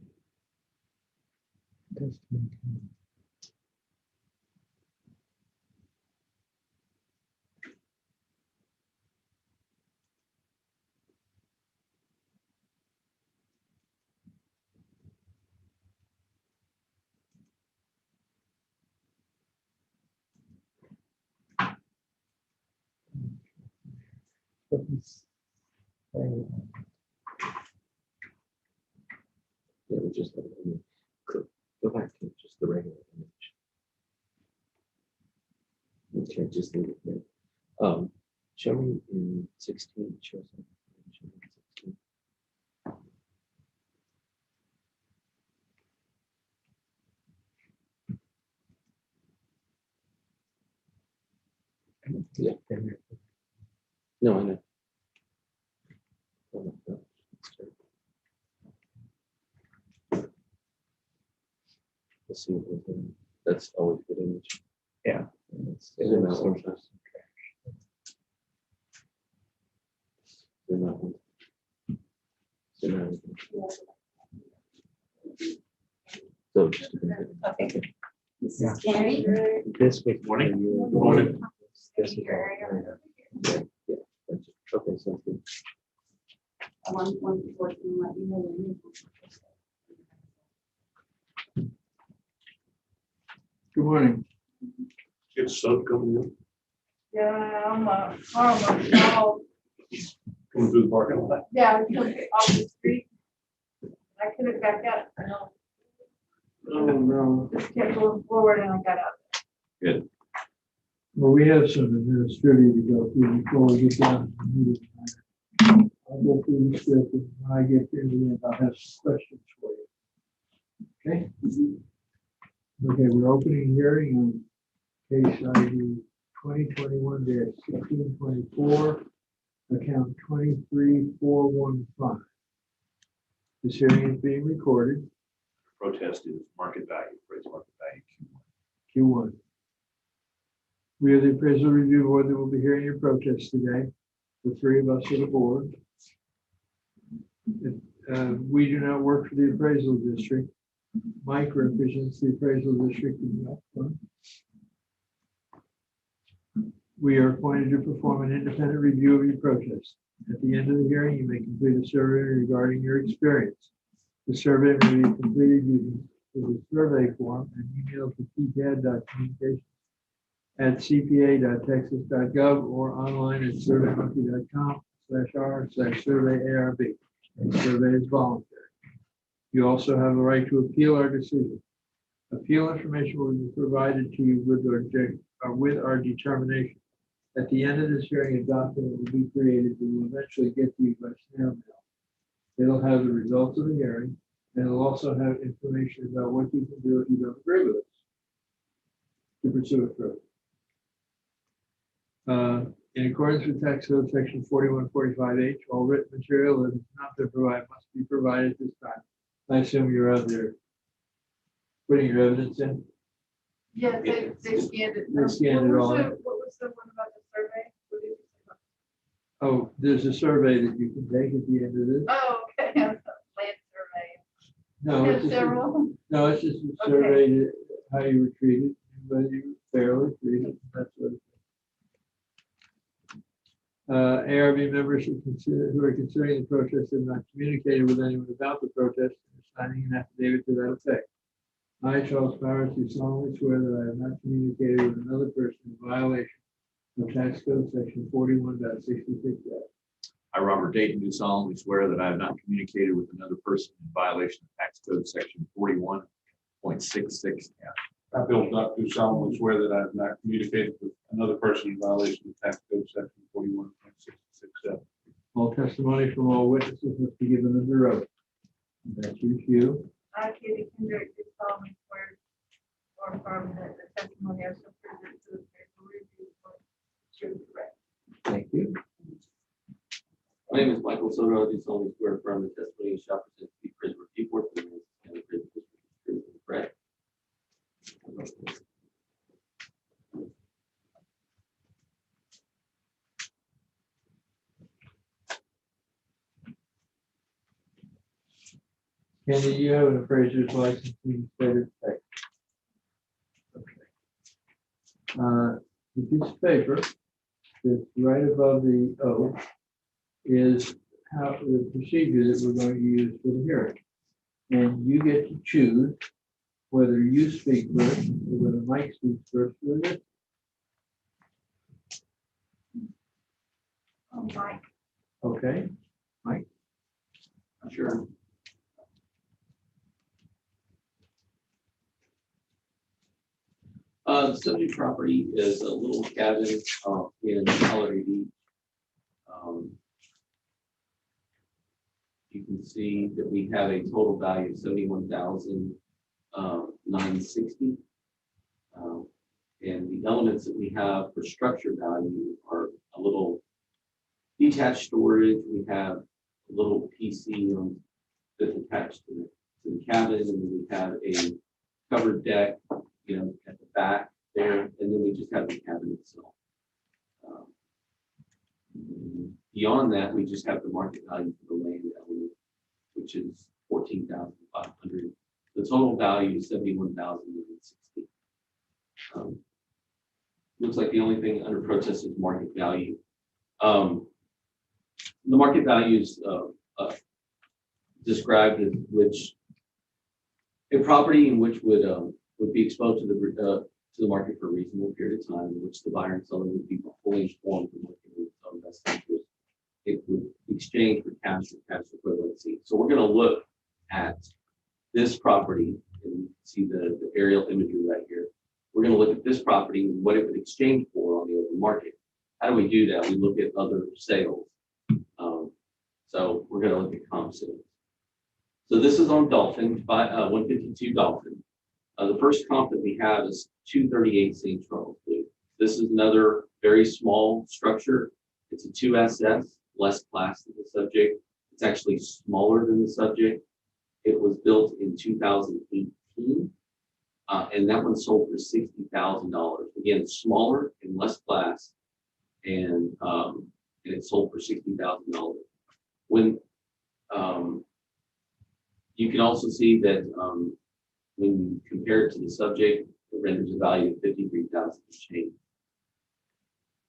Yeah, we just go back to just the regular image. Okay, just leave it there. Show me in 16. Show something. Show me in 16. Yeah. No, I know. Oh, no. Let's see what we're doing. That's always a good image. Yeah. Zoom out one time. Zoom out one. Zoom out one. So just a bit. Okay. This Yeah. is Gary. This week. Morning. Morning. This week. Yeah. That's it. Okay, sounds good. 1.14, let me know when you. Good morning. It's sun coming in, Yeah, I'm oh, coming through the parking lot. yeah, I took it off the street. I couldn't back out. I know. Oh, no. Just kept going forward and I got out. Well, we have some administrative to go through before we get down to the meeting. I'll go through the script, and when I get there, then I'll have some questions for you. Okay? Okay, we're opening hearing on case ID 2021-1624, account 23415. This hearing is being recorded, Protest is market value, appraised market value. Q1. We are the appraisal review board that will be hearing your protest today. The three of us are the board. We do not work for the appraisal district. Mike represents the appraisal district in that one. We are appointed to perform an independent review of your protest. At the end of the hearing, you may complete a survey regarding your experience. The survey may be completed using the survey form and emailed to cpad.communications@cpa.texas.gov or online at surveymonkey.com/r/survey-ARB. The survey is voluntary. You also have the right to appeal our decision. Appeal information will be provided to you with our determination. At the end of this hearing, a document will be created that will eventually get to you by snail mail. It'll have the results of the hearing, and it'll also have information about what you can do if you don't agree with us to pursue it further. In accordance with tax code section 4145H, all written material that has not been provided must be provided at this time. I assume you're out there putting your evidence in? Yeah, they scanned it. They scanned it all in. What was the one about the survey? What did you say about- Oh, there's a survey that you can take at the end of this. Oh, okay, land survey. No, There's it's just, several. no, it's just a survey that how you were treated, whether you were fairly treated, that sort of thing. ARB members who are considering the protest have not communicated with anyone about the protest and are signing an affidavit to that effect. I, Charles Powers, do solemnly swear that I have not communicated with another person in violation of tax code section 41.66. I, Robert Dayton, do solemnly swear that I have not communicated with another person in violation of tax code section 41.66F. I built up to solemnly swear that I have not communicated with another person in violation of tax code section 41.667. All testimony from all witnesses must be given under oath. That's you. I, Katie Kendrick, do solemnly swear or affirm that the testimony I shall present to the faithful review will be true and correct. Thank you. My name is Michael Soto. I do solemnly swear affirm the testimony you shall present to be prison report for the Aransas County Prison District is true and correct. Candy, you have an appraiser's license in the state of Texas. Okay. The piece of paper that's right above the O is how the procedure that we're going to use for the hearing. And you get to choose whether you speak first or whether Mike speaks first or this. Oh, Mike. Okay, Sure. The subject property is a little cabin in Colorado Beach. You can see that we have a total value of $71,960. And the elements that we have for structure value are a little detached storage. We have a little PC that's attached to the cabin, and then we have a covered deck, at the back there, and then we just have the cabin itself. Beyond that, we just have the market value for the land element, which is $14,500. The total value is $71,960. Looks like the only thing under protest is market value. The market value is described as which a property in which would be exposed to the market for a reasonable period of time, in which the buyer and seller would be fully informed of what they would best interest. It would exchange for cash or cash equivalency. So we're going to look at this property, and you can see the aerial imagery right here. We're going to look at this property and what it would exchange for on the open market. How do we do that? We look at other sales. So we're going to look at comp sales. So this is on Dolphin, 152 Dolphin. The first comp that we have is 238 St. Charles Blue. This is another very small structure. It's a 2SS, less class than the subject. It's actually smaller than the subject. It was built in 2018, and that one sold for $60,000. Again, smaller and less class, and it sold for $60,000. When you can also see that when you compare it to the subject, it renders a value of $53,000 change.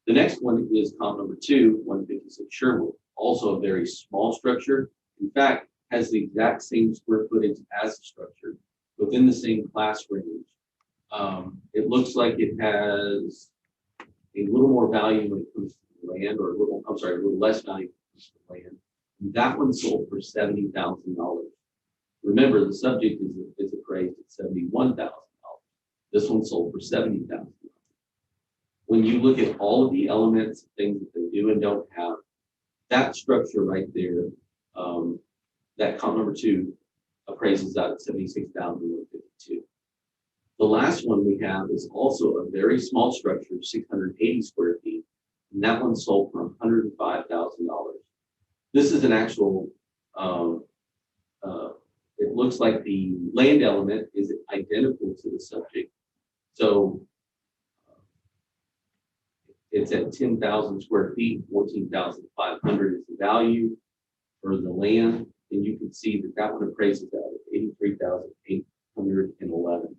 The next one is comp number 2, 156 Sherwood, also a very small structure. In fact, has the exact same square footage as the structure within the same class range. It looks like it has a little more value when it comes to the land, or a little less value when it comes to the land. That one sold for $70,000. Remember, the subject is appraised at $71,000. This one sold for $70,000. When you look at all of the elements, things that they do and don't have, that structure right there, that comp number 2 appraises out at $76,152. The last one we have is also a very small structure, 680 square feet, and that one sold for $105,000. This is an actual, it looks like the land element is identical to the subject. So it's at 10,000 square feet, 14,500 is the value for the land. And you can see that that one appraises out at $83,811.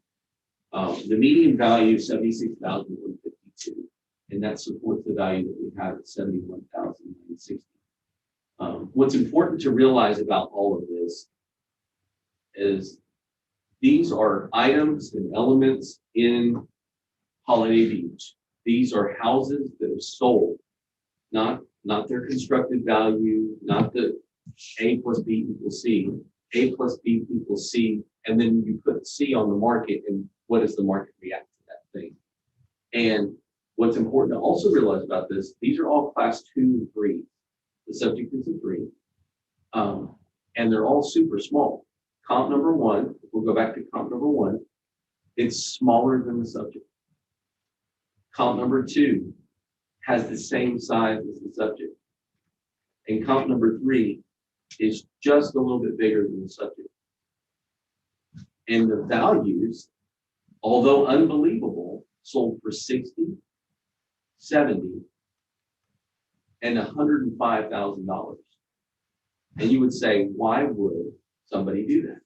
The median value is $76,152, and that supports the value that we have at $71,960. What's important to realize about all of this is these are items and elements in Holiday Beach. These are houses that are sold, not their constructed value, not the A plus B equals C. A plus B equals C, and then you put C on the market, and what does the market react to that thing? And what's important to also realize about this, these are all class 2 and 3. The subject is a 3. And they're all super small. Comp number 1, we'll go back to comp number 1, it's smaller than the subject. Comp number 2 has the same size as the subject. And comp number 3 is just a little bit bigger than the subject. And the values, although unbelievable, sold for $60,000, $70,000, and $105,000. And you would say, why would somebody do that?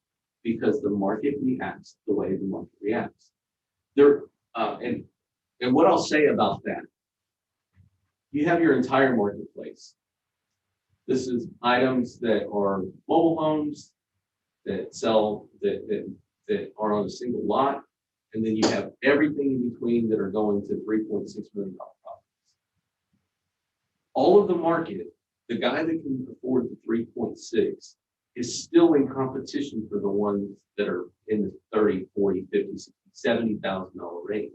Because the market reacts the way the market reacts. And what I'll say about that, you have your entire marketplace. This is items that are mobile homes that sell, that are on a single lot. And then you have everything in between that are going to $3.6 million properties. All of the market, the guy that can afford the 3.6 is still in competition for the ones that are in the 30, 40, 50, 60, $70,000 range.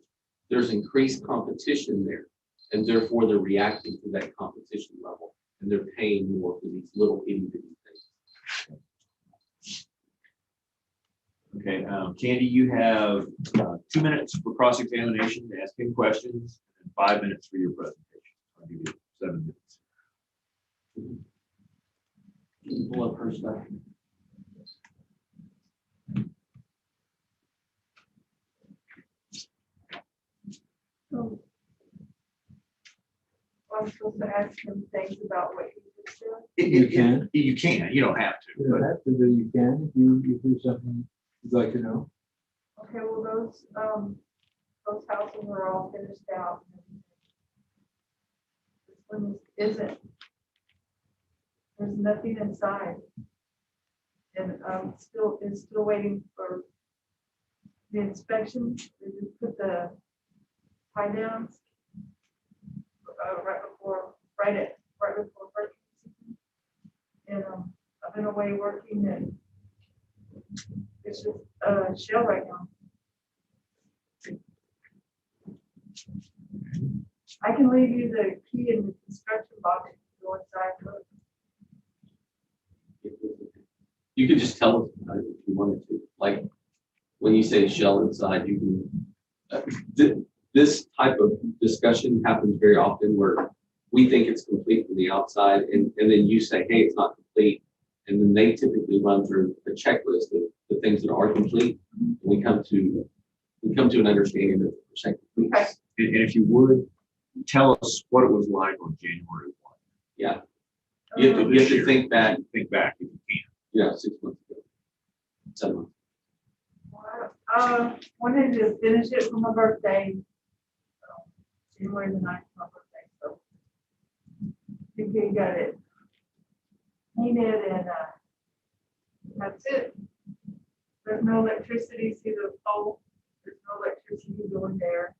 There's increased competition there, and therefore they're reacting to that competition level, and they're paying more for these little itty bitty things. Okay, Candy, you have 2 minutes for cross-examination to ask him questions, and 5 minutes for your presentation. I'll give you 7 minutes. Pull up her stuff. So, I'm supposed to ask him things about what he just said. You can. You can. You don't have to. You don't have to, but you can if there's something you'd like to know. Okay, well, those houses are all finished out. This one isn't. There's nothing inside. And still waiting for the inspection. They just put the tie downs right before working season. And I've been away working, and it's just a shell right now. I can leave you the key in the construction box if you go inside and look. You could just tell us about it if you wanted to. Like when you say shell inside, you can. This type of discussion happens very often where we think it's complete from the outside, and then you say, hey, it's not complete. And then they typically run through a checklist of the things that are complete. And we come to an understanding that percent complete. Okay. And if you would, tell us what it was like on January 1. Yeah. You have to think back. Think back if you can. Yeah, 6 months ago. 7 months. Wanted to finish it for my birthday. January the 9th, my birthday. So I think we got it painted, and that's it. There's no electricity through the pole. There's no electricity going there.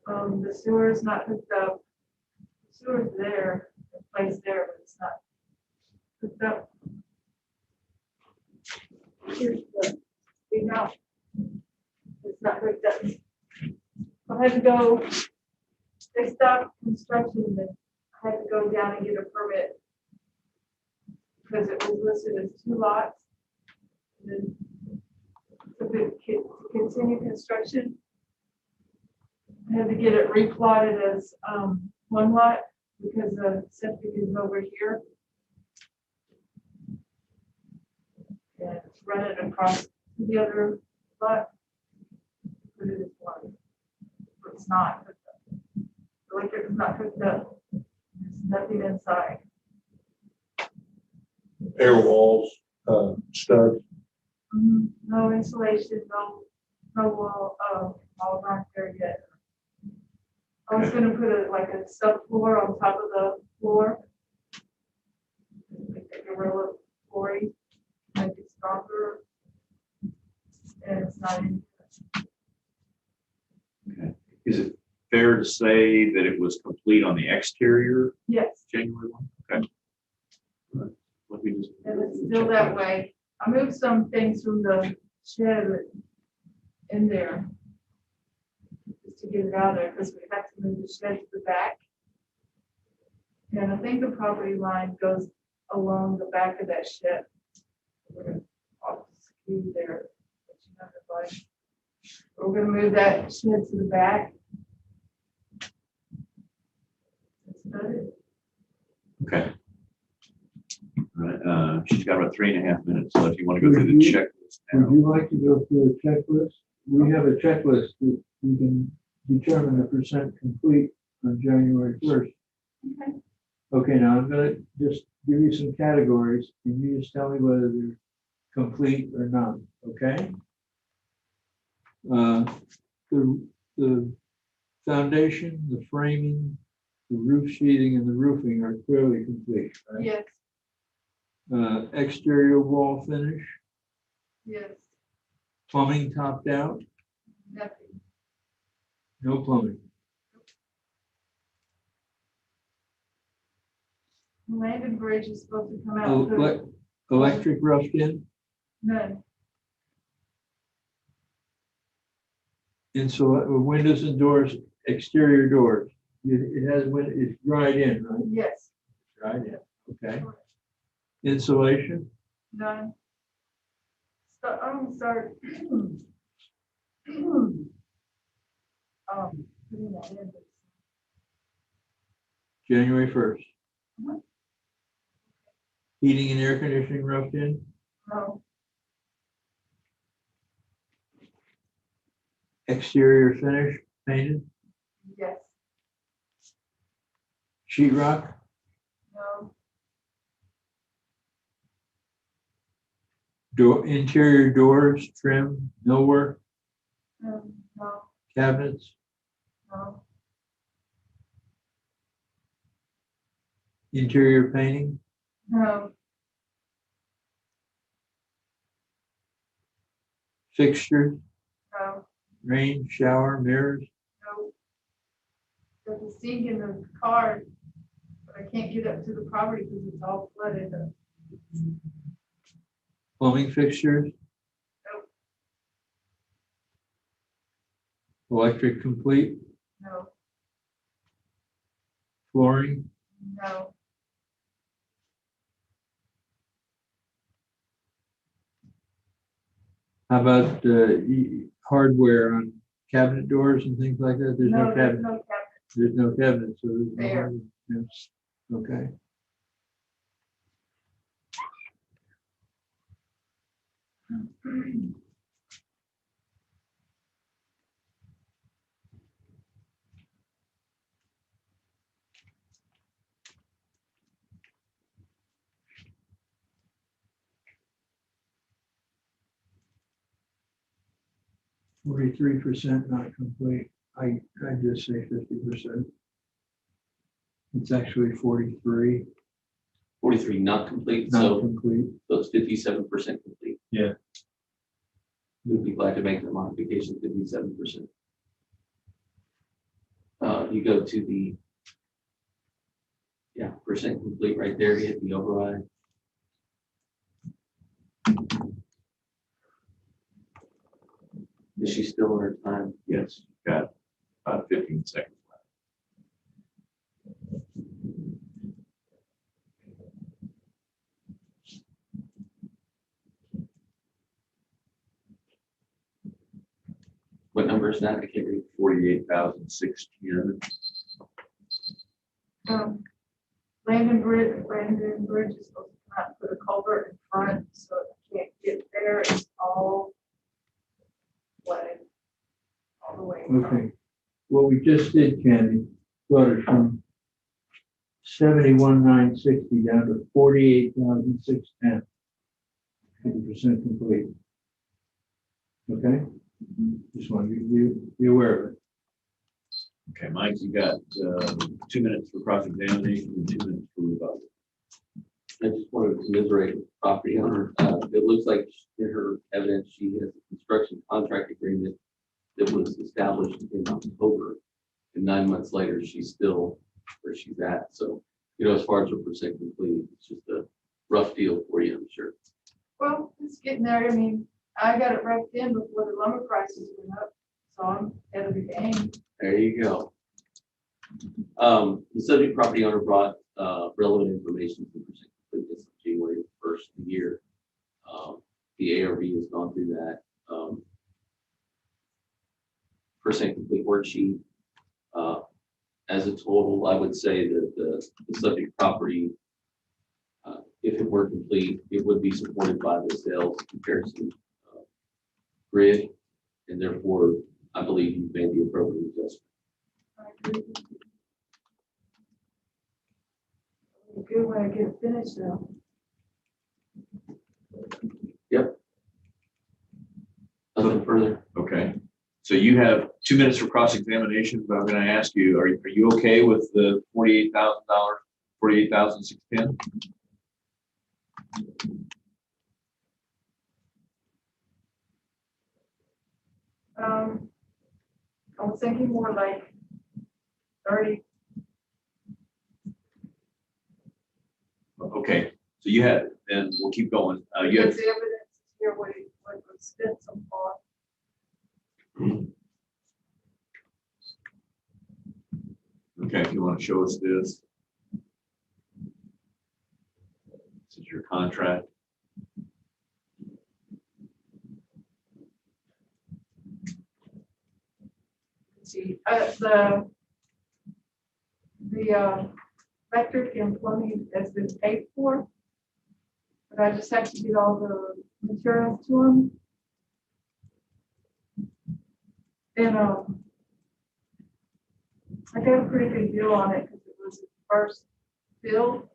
The sewer is not hooked up. The sewer is there, placed there, but it's not hooked up. Here's the big house. It's not hooked up. I had to go, they stopped construction, and I had to go down and get a permit because it was listed as 2 lots. And then to continue construction, I had to get it replotted as 1 lot because the septic is over here. And it's running across to the other lot. But it is 1. But it's not hooked up. The electric is not hooked up. There's nothing inside. Air walls, studs. No insulation, no wall back there yet. I was gonna put a subfloor on top of the floor. Like a gorilla flooring, make it stronger. And it's not in. Okay. Is it fair to say that it was complete on the exterior Yes, January 1? Okay. All right. Let me just. and it's still that way. I moved some things from the shed, but in there. Just to get it out of there, because we have to move the shed to the back. And I think the property line goes along the back of that shed. We're gonna off skew there. But you know the line. We're gonna move that shed to the back. That's about it. Okay. All right, she's got about 3.5 minutes, so if you want to go through the checklist Would now. you like to go through a checklist? We have a checklist that you can determine the percent complete on January 1st. Okay. Okay, now I'm gonna just give you some categories, and you just tell me whether they're complete or not, okay? The foundation, the framing, the roof sheathing, and the roofing are clearly complete, right? Yes, Exterior wall finish, yes, plumbing topped out, nothing. no plumbing. Landing bridge is supposed to come out. Electric roughed in, None. windows and doors, exterior doors. It has, it's dried in, right? Yes, Dried in, okay. Insulation, none. So, sorry. Putting that in. January 1st. Mhm. Heating and air conditioning roughed in, No, exterior finish painted, yes, sheet rock, no, interior doors, trim, millwork, no, cabinets, no, interior painting, no, fixtures, no, range, shower, mirrors, no. There's a sink in the car, but I can't get up to the property because it's all flooded. plumbing fixtures. Nope. Electric complete, No, flooring, no, how about hardware on cabinet doors and things like that? There's no no, there's cabinet, no cabinet. there's no cabinet, so there's no There. hardware. Yes. Okay. %, not complete. I just say 50%. It's actually 43, 43 not complete, not so complete. it's 57% complete. Yeah. We'd be glad to make the modification 57%. You go to the percent complete right there, you hit the override. Is she still in her time? Yes, got about 15 seconds left. What number is that? I can't read. 48,600. Landon Bridge is supposed to come out, put a culvert in front, so it can't get there, it's all flooded. All the way. Okay. What we just did, Candy, brought it from 71,960 down to 48,610. 50% complete. Okay? Just want you to be aware of it. Okay, Mike, you got 2 minutes for cross-examination and 2 minutes for rebuttal. I just wanted to commiserate with the property owner. It looks like in her evidence, she has a construction contract agreement that was established in October. And 9 months later, she's still where she's at. So, as far as her percent complete, it's just a rough deal for you, I'm sure. Well, it's getting there, I mean, I got it wrecked in before the lumber prices went up, so I'm ahead of the game. There you go. The subject property owner brought relevant information to present completeness of January 1st of the year. The ARB has gone through that. Percent complete worksheet. As a total, I would say that the subject property, if it were complete, it would be supported by the sales comparison grid, and therefore, I believe you've made the appropriate adjustment. I agree. Good when I get it finished though. Nothing further. Okay, so you have 2 minutes for cross-examination, but I'm gonna ask you, are you okay with the $48,000, $48,610? I was thinking more like 30. Okay, so you have, and we'll keep going. You Because have, the evidence is here what was spent so far. okay, if you want to show us this. This is your contract. See, the electric and plumbing has been paid for, but I just have to get all the materials to them. And I got a pretty good deal on it because it was the first bill.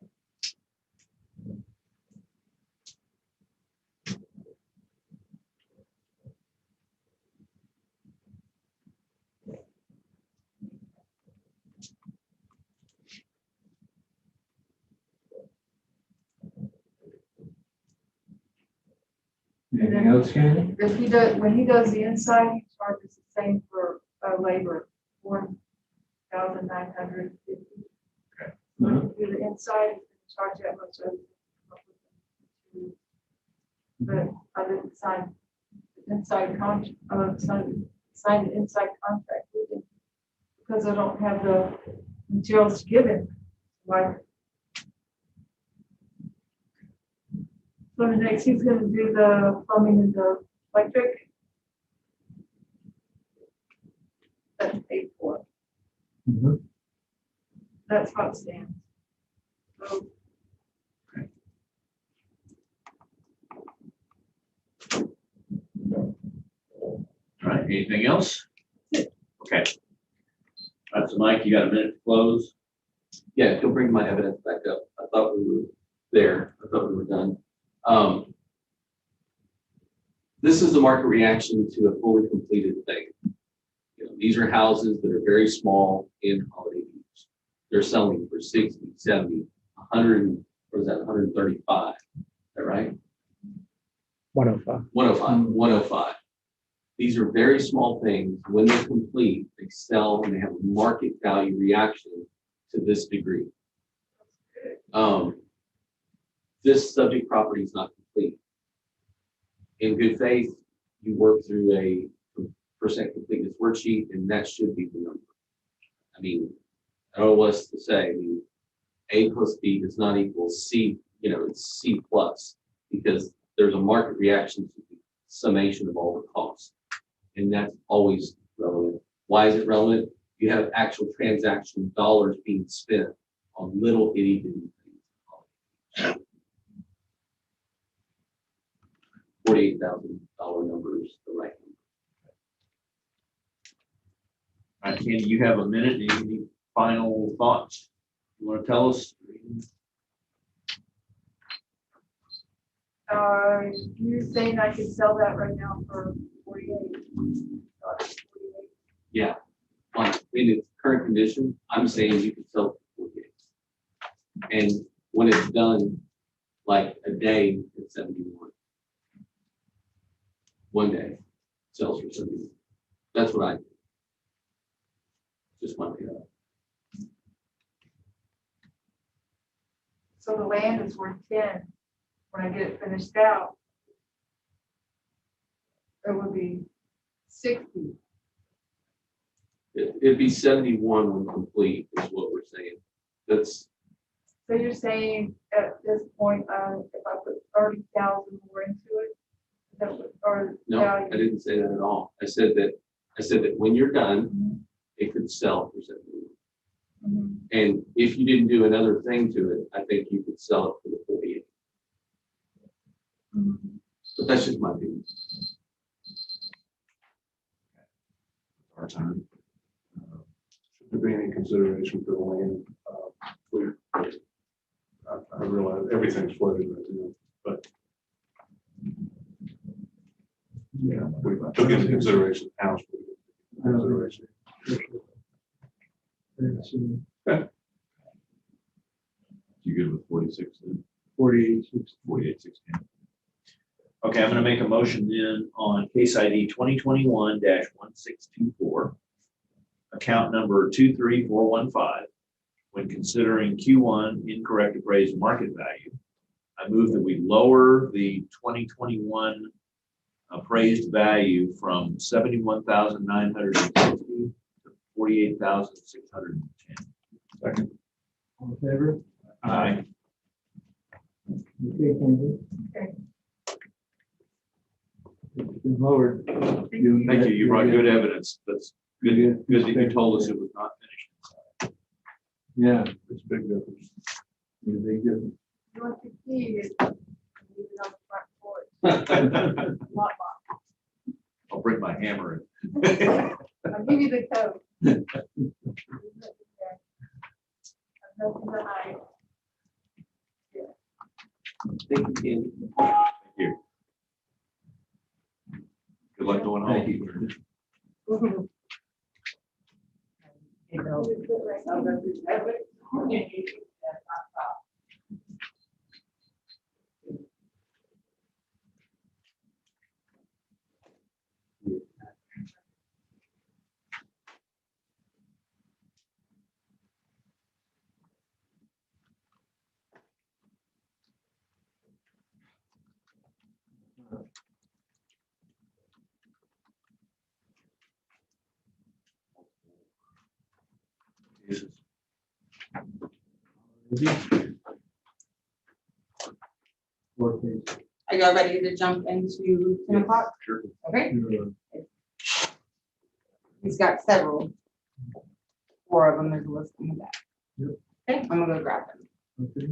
Anything else, Candy? If he does, when he does the inside, he charges the same for labor, $1,950. When you do the inside, he's gonna charge that much. But I didn't sign the inside contract, sign the inside contract with him because I don't have the materials to give him. Like, so the next, he's gonna do the plumbing and the electric. That's paid for. Mhm. That's how it stands. So, All right, anything else? Okay. That's Mike, you got a minute to close? Yeah, he'll bring my evidence back up. I thought we were there. I thought we were done. This is the market reaction to a fully completed thing. You know, these are houses that are very small in holiday use. They're selling for 60, 70, 100, or is that 135? Is that right? 105. 105, 105. These are very small things. When they're complete, they sell and they have a market value reaction to this degree. This subject property is not complete. In good faith, you work through a percent completeness worksheet, and that should be the number. I mean, I don't know what else to say. I mean, A plus B does not equal C, you know, it's C plus, because there's a market reaction to the summation of all the costs. And that's always relevant. Why is it relevant? You have actual transaction dollars being spent on little itty bitty things. $48,000 number is the right number. All right, Candy, you have a minute. Any final thoughts you want to tell us? You're saying I could sell that right now for 48? Yeah, in its current condition, I'm saying you can sell it for 48. And when it's done, like a day, it's 71. One day sells for 71. That's what I do. Just one day. So the land is worth 10 when I get it finished out. it would be 60. It'd be 71 when complete is what we're saying. That's, So you're saying at this point, if I put 30,000 more into it, that would, or no, I didn't say that at all. I said that when you're done, it could sell for 71. Mhm. And if you didn't do another thing to it, I think you could sell it for the 48. Mhm. But that's just my opinion. Our time. Should there be any consideration for the land? I realize everything's flooded right now, but. Yeah, we took into consideration the house. Consideration. You good with 46 then? 48, 48, 16. Okay, I'm gonna make a motion then on case ID 2021-1624, account number 23415. When considering Q1 incorrect appraised market value, I move that we lower the 2021 appraised value from 71,960 to 48,610. Second. all in favor? Aye. Okay, Candy. Okay. It's been lowered. Thank Thank you. You brought good evidence. That's good. Good that you told us it was not finished. Yeah, It's a big difference. it's a big difference. You want the key, is leave it on the front porch. Lot box. I'll bring my hammer in. I'll give you the code. I've nothing to hide. Thank you, Candy. Thank you. Good luck going home. Are y'all ready to jump into 10 o'clock? Sure. Okay, he's got several. 4 of them, there's a list in the back. Yep. Okay, I'm gonna go grab them. Okay.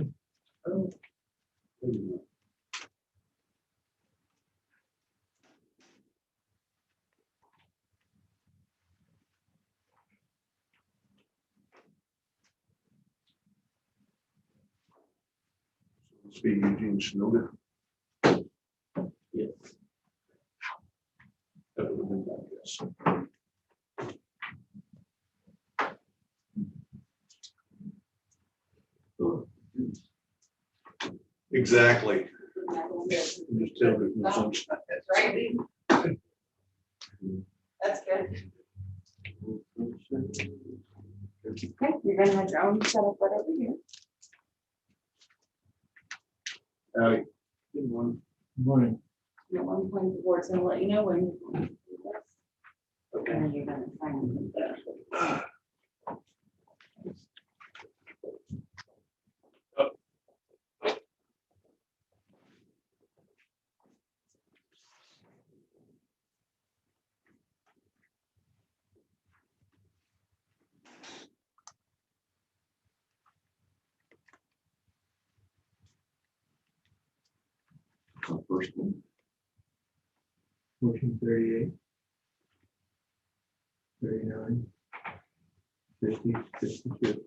Let's be Eugene Snowden. Yes. That would have been my guess. Exactly. Just tell me no sunshine. That's right. That's good. Okay, you're gonna have your own setup right over here. Good morning. Morning. At one point, the board's gonna let you know when you're going to do this. And then you're gonna sign it. First one. 1438. 39. 50, 52.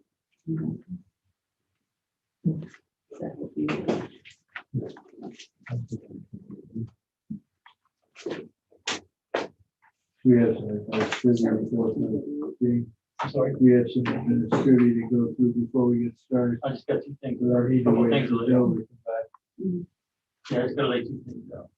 We have some administrative to go through. Sorry. We have some administrative to go through before we get started. I just got 2 things. With our heater wait Thanks, for Lily. Bill to come back. Yeah, I just gotta let 2 things go.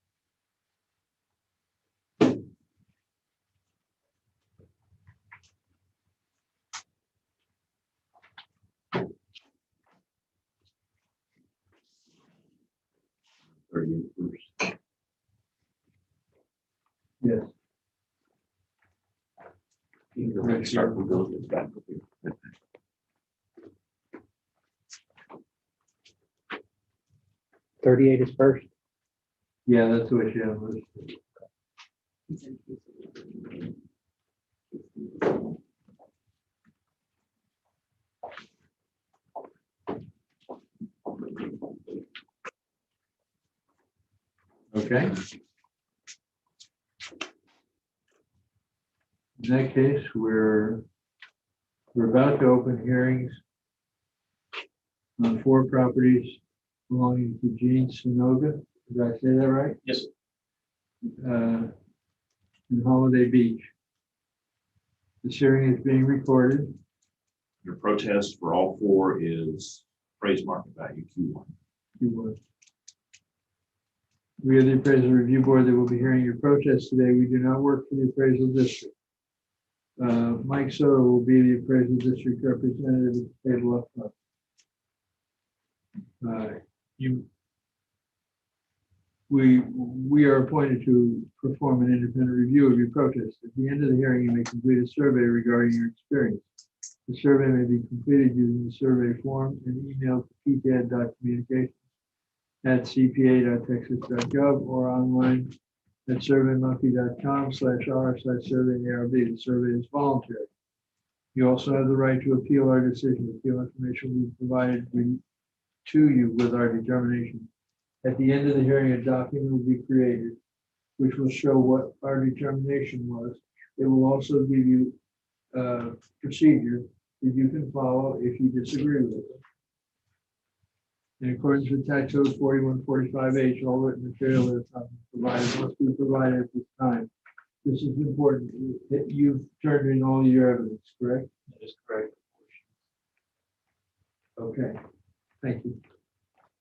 Start with those back up here. 38 is first. Yeah, that's what you have listed. Okay. In that case, we're about to open hearings on 4 properties belonging to Gene Sinoga. Did I say that right? Yes. In Holiday Beach. This hearing is being recorded. Your protest for all 4 is appraised market value Q1. We are the appraisal review board that will be hearing your protest today. We do not work for the appraisal district. Mike Soto will be the appraisal district representative at the table up front. We are appointed to perform an independent review of your protest. At the end of the hearing, you may complete a survey regarding your experience. The survey may be completed using the survey form and emailed to pcad.communications@cpa.texas.gov or online at surveymonkey.com/r/survey-ARB. The survey is voluntary. You also have the right to appeal our decision. Appeal information will be provided to you with our determination. At the end of the hearing, a document will be created which will show what our determination was. It will also give you a procedure that you can follow if you disagree with it. In accordance with Tax Code 4145H, all written material that is not provided must be provided at this time. This is important that you've turned in all your evidence, correct? That is correct. Okay, thank you.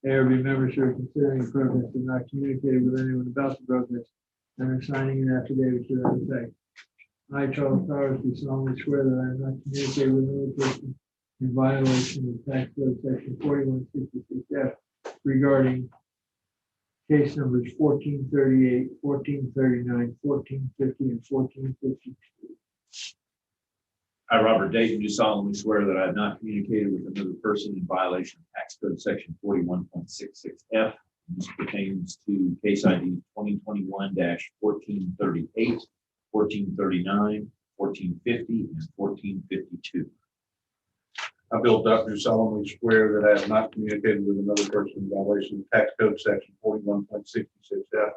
ARB members who are considering a protest have not communicated with anyone about the protest and are signing an affidavit to that effect. I, Charles Powers, do solemnly swear that I have not communicated with another person in violation of Tax Code Section 4166F regarding case numbers 1438, 1439, 1450, and 1452. I, Robert Dayton, do solemnly swear that I have not communicated with another person in violation of Tax Code Section 41.66F. This pertains to case ID 2021-1438, 1439, 1450, and 1452. I, Bill Duffy, solemnly swear that I have not communicated with another person in violation of Tax Code Section 41.66F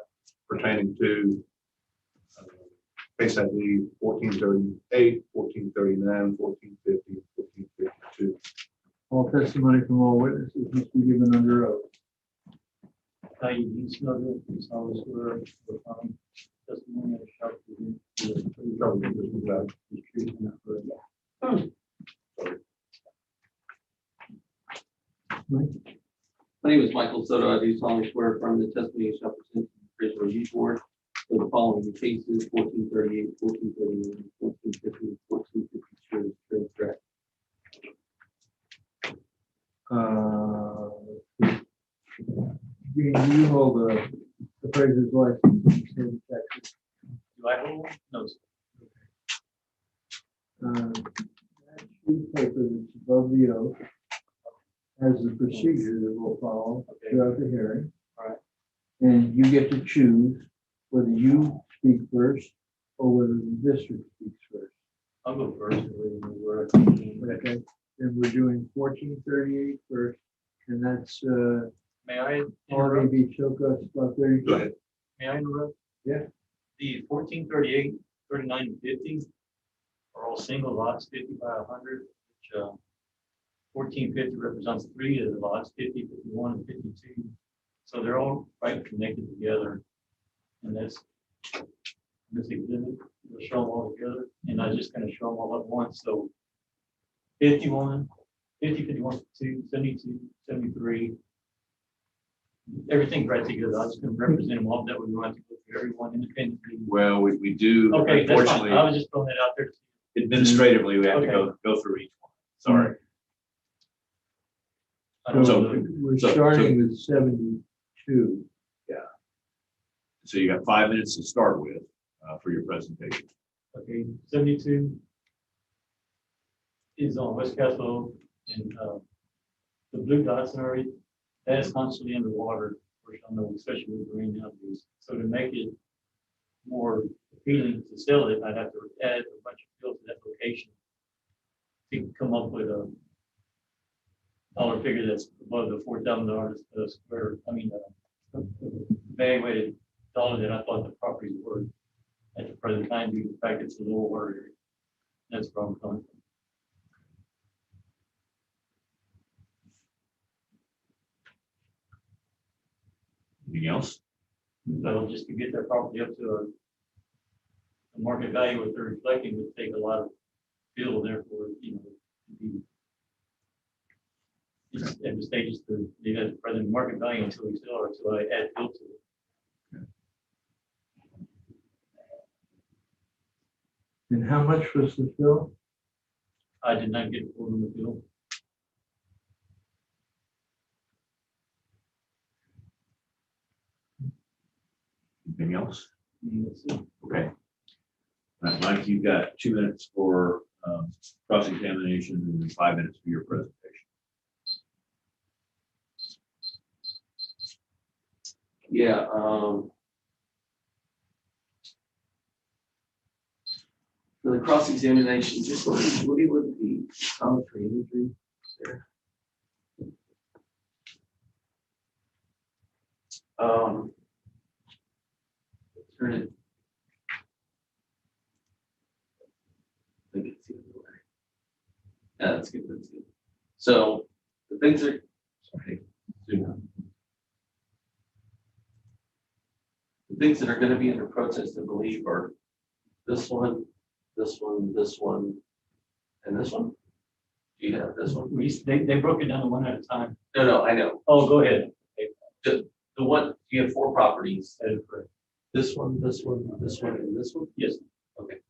pertaining to case ID 1438, 1439, 1450, and 1452. All testimony from all witnesses must be given under oath. You do smuggle, you always were, testimony of sharp. My name is Michael Soto. I do solemnly swear from the testimony you shall present to the appraisal review board for the following cases: 1438, 1439, 1450, and 1452. Correct. Do you hold the appraiser's license in the state of Texas? Do I hold one? No, sir. That sheet of paper that's above the oath has the procedure that will follow throughout the hearing. All right. And you get to choose whether you speak first or whether the district speaks first. I'll go first. Okay, and we're doing 1438 first, and that's May I Holiday interrupt? Beach, Chilcotts, about 30. Go ahead. May I interrupt? Yeah. The 1438, 39, and 50 are all single lots, 50 by 100, which 1450 represents 3 of the lots, 50, 51, and 52. So they're all right connected together. And that's this exhibit. We'll show them all together. And I'm just going to show them all at once. So 51, 50, 51, 52, 72, 73. Everything's right together. I'm just going to represent them all. That way we want to go through everyone independently. Well, we do, Okay, that's fine. unfortunately, I was just throwing that out there. administratively, we have to Okay. go through each one. Sorry. I don't So know. we're so- starting with 72. So you got 5 minutes to start with for your presentation. Okay, 72, is on West Castle and, the blue dots and everything, that is constantly underwater, for some of them, especially with marine nowadays. So to make it more appealing to sell it, I'd have to add a bunch of fields to that location to come up with a dollar figure that's above the $4,000 a square, evaluated dollar that I thought the property was worth at the present time, due to the fact it's a lower water area. That's where I'm coming from. Anything else? So just to get their property up to a market value, what they're reflecting would take a lot of field, therefore, to be just at the stages to leave at the present market value until we sell or until I add field to it. And how much was the fill? I did not get full on the field. Anything else? That's it. Okay. Mike, you've got 2 minutes for cross-examination and then 5 minutes for your presentation. Yeah, for the cross-examination, just look at the geometry imagery there. Turn it. I think it's the other way. Yeah, that's good, that's good. So the things are, sorry, zoom out. The things that are going to be under protest, I believe, are this one, this one, this one, and this one. Do you have this one? They broke it down to one at a time. No, I know. Oh, go ahead. The one, you have 4 properties. That is correct. This one, this one, this one, and this one? Yes. Okay.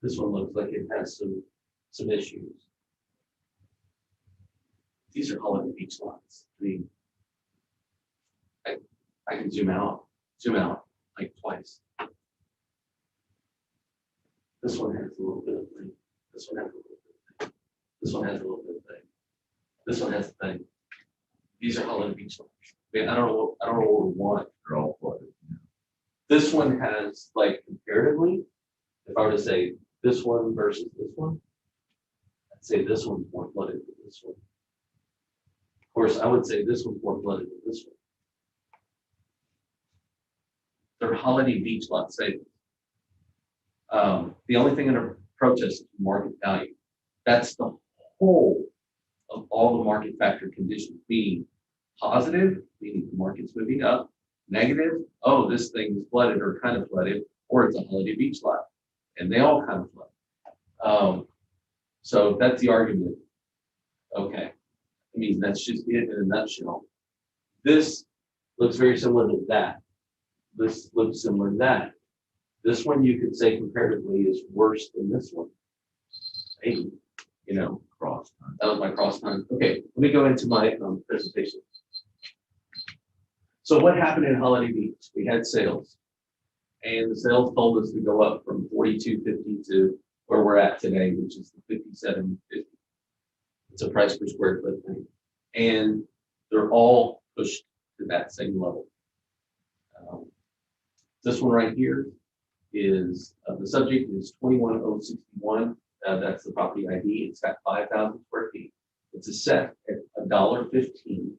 This one looks like it has some issues. These are Holiday Beach lots. I can zoom out like twice. This one has a little bit of thing. This one has a little bit of thing. This one has a little bit of thing. This one has a thing. These are Holiday Beach lots. I don't know what we want. They're all flooded. This one has, like, comparatively, if I were to say this one versus this one, I'd say this one's more flooded than this one. Of course, I would say this one's more flooded than this one. They're Holiday Beach lot savings. The only thing under protest is market value. That's the whole of all the market factor conditions being positive, meaning the market's moving up, negative, oh, this thing is flooded or kind of flooded, or it's a Holiday Beach lot, and they all kind of flood. So that's the argument. Okay, I mean, that's just it in a nutshell. This looks very similar to that. This looks similar to that. This one you could say comparatively is worse than this one. Maybe, cross time. That was my cross time. Okay, let me go into my presentation. So what happened in Holiday Beach? We had sales, and the sales told us to go up from 42.50 to where we're at today, which is the 57.50. It's a price per square foot thing, and they're all pushed to that same level. This one right here is the subject is 21061. That's the property ID. It's got 5,000 square feet. It's a set at $1.15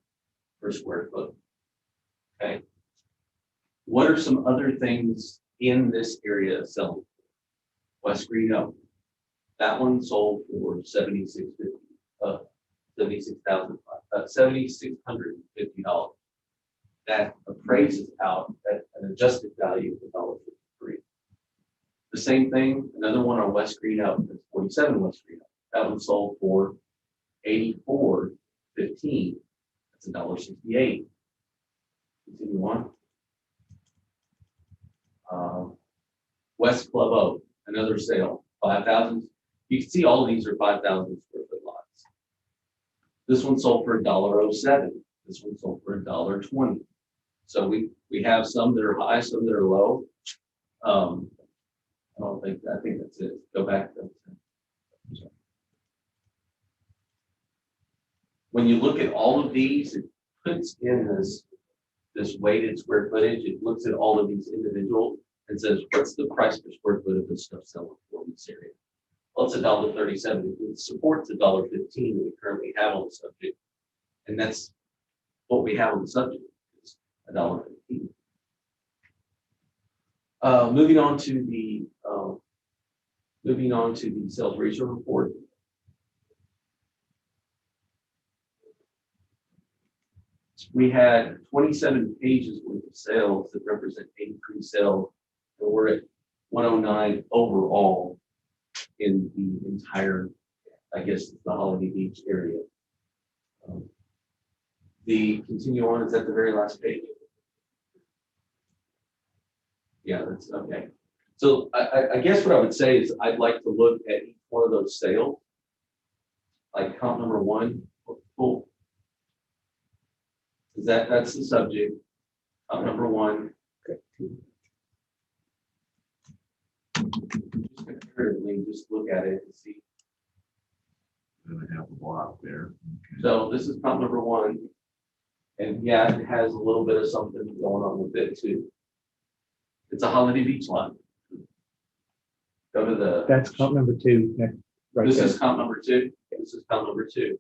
per square foot. Okay. What are some other things in this area selling? West Green Oak. That one sold for $7,650. $7,650. That appraises out at an adjusted value of $1.53. The same thing, another one on West Green Oak, that's 47 West Green Oak. That one sold for $84.15. That's $1.68. Continue on. West Club Oak, another sale, 5,000. You can see all of these are 5,000 square foot lots. This one sold for $1.07. This one sold for $1.20. So we have some that are high, some that are low. I think that's it. Go back to that. When you look at all of these, it puts in this weighted square footage. It looks at all of these individual and says, what's the price per square foot of this stuff selling for in this area? Well, it's $1.37. It supports $1.15 that we currently have on the subject. And that's what we have on the subject, is $1.15. Moving on to the sales ratio report. We had 27 pages worth of sales that represent 83 sales, and we're at 109 overall in the entire, I guess, the Holiday Beach area. The continue on is at the very last page. Yeah, that's okay. So I guess what I would say is I'd like to look at each one of those sales, like comp number 1, full. That's the subject. Number 1. Just comparatively, just look at it and see. Then I have a block there. So this is comp number 1, and yeah, it has a little bit of something going on with it too. It's a Holiday Beach lot. Go to the. That's comp number 2. Next, right This there. is comp number 2. This is comp number 2.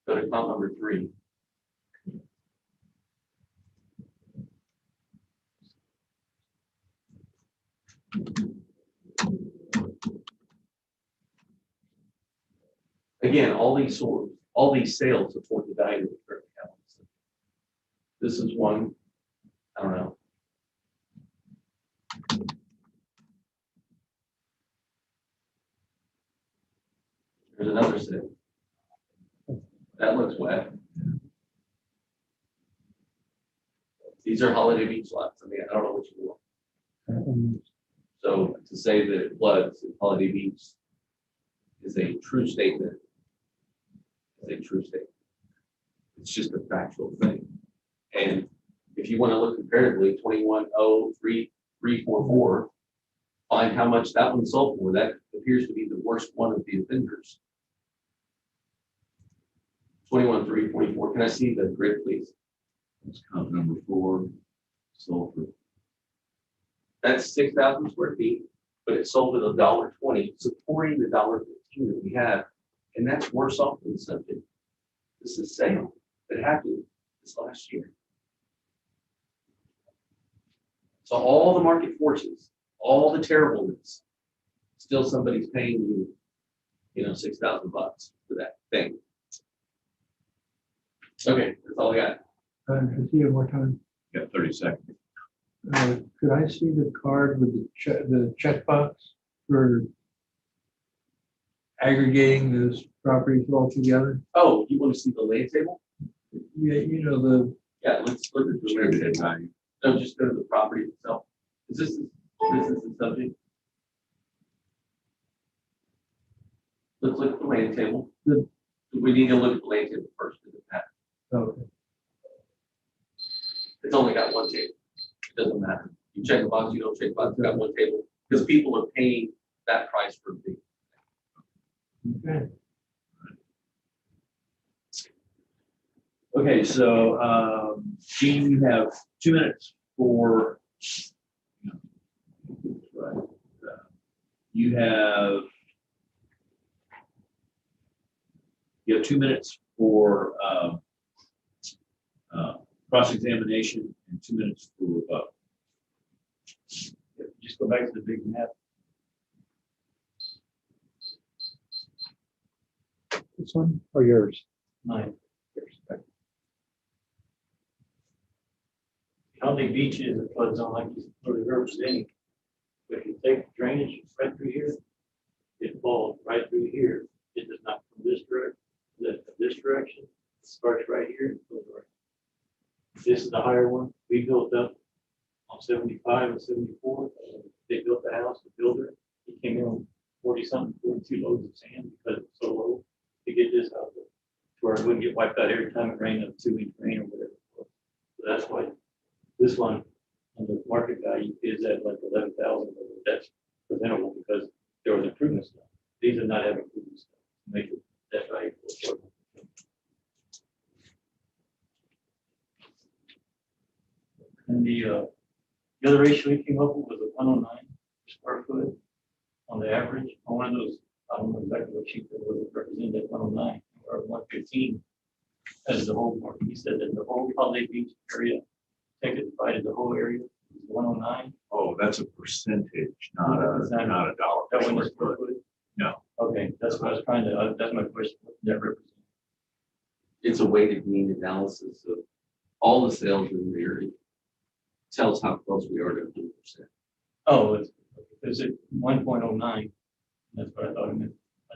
Go to comp number 3. Again, all these sales support the value of the current account. This is one, I don't know. There's another sale. That looks wet. These are Holiday Beach lots. I mean, I don't know what you want. So to say that it floods in Holiday Beach is a true statement. It's a true statement. It's just a factual thing. And if you want to look comparatively, 21,03344, find how much that one sold for. That appears to be the worst one of the offenders. 21,344. Can I see the grid, please? That's comp number 4, sold for. That's 6,000 square feet, but it sold at $1.20, supporting the $1.15 that we have. And that's worse off than the subject. This is sale that happened this last year. So all the market forces, all the terribleness, still somebody's paying you, $6,000 for that thing. Okay, that's all I got. Could you one more time? You got 30 seconds. Could I see the card with the checkbox for aggregating those properties all together? Oh, you want to see the land table? Yeah, Yeah, let's look at the land table. No, just go to the property itself. This is the subject. Let's look at the land table. We need to look at the land table first. okay. It's only got one table. It doesn't matter. You check a box, you don't check a box, it's got one table. Because people are paying that price for the. Okay. Okay, so Gene, you have 2 minutes for. You have 2 minutes for cross-examination and 2 minutes for rebuttal. Just go back to the big map. This one or yours? Mine. Holiday Beach is a flood zone like you're representing. But if you take drainage right through here, it falls right through here. It does not from this direction. It starts right here and goes right. This is the higher one. We built up on 75 and 74. They built the house, the builder. He came in on 40-something, 42 loads of sand because it's so low to get this out there. To where it wouldn't get wiped out every time it rained, a 2-inch rain or whatever. So that's why this one on the market value is at like 11,000. That's preventable ratio he came up with was a 109 square foot on the average. On one of those, I don't know exactly what sheet that was represented at 109 or 115 as the whole market. He said that the whole Holiday Beach area, take it divided the whole area, was 109. Oh, that's a percentage, not a dollar. That one was square foot? No. Okay, that's what I was trying to, that's my question. What did that represent? It's a weighted mean analysis of all the sales in the area. Tells how close we are to 100%. Oh, it's at 1.09. That's what I thought it meant.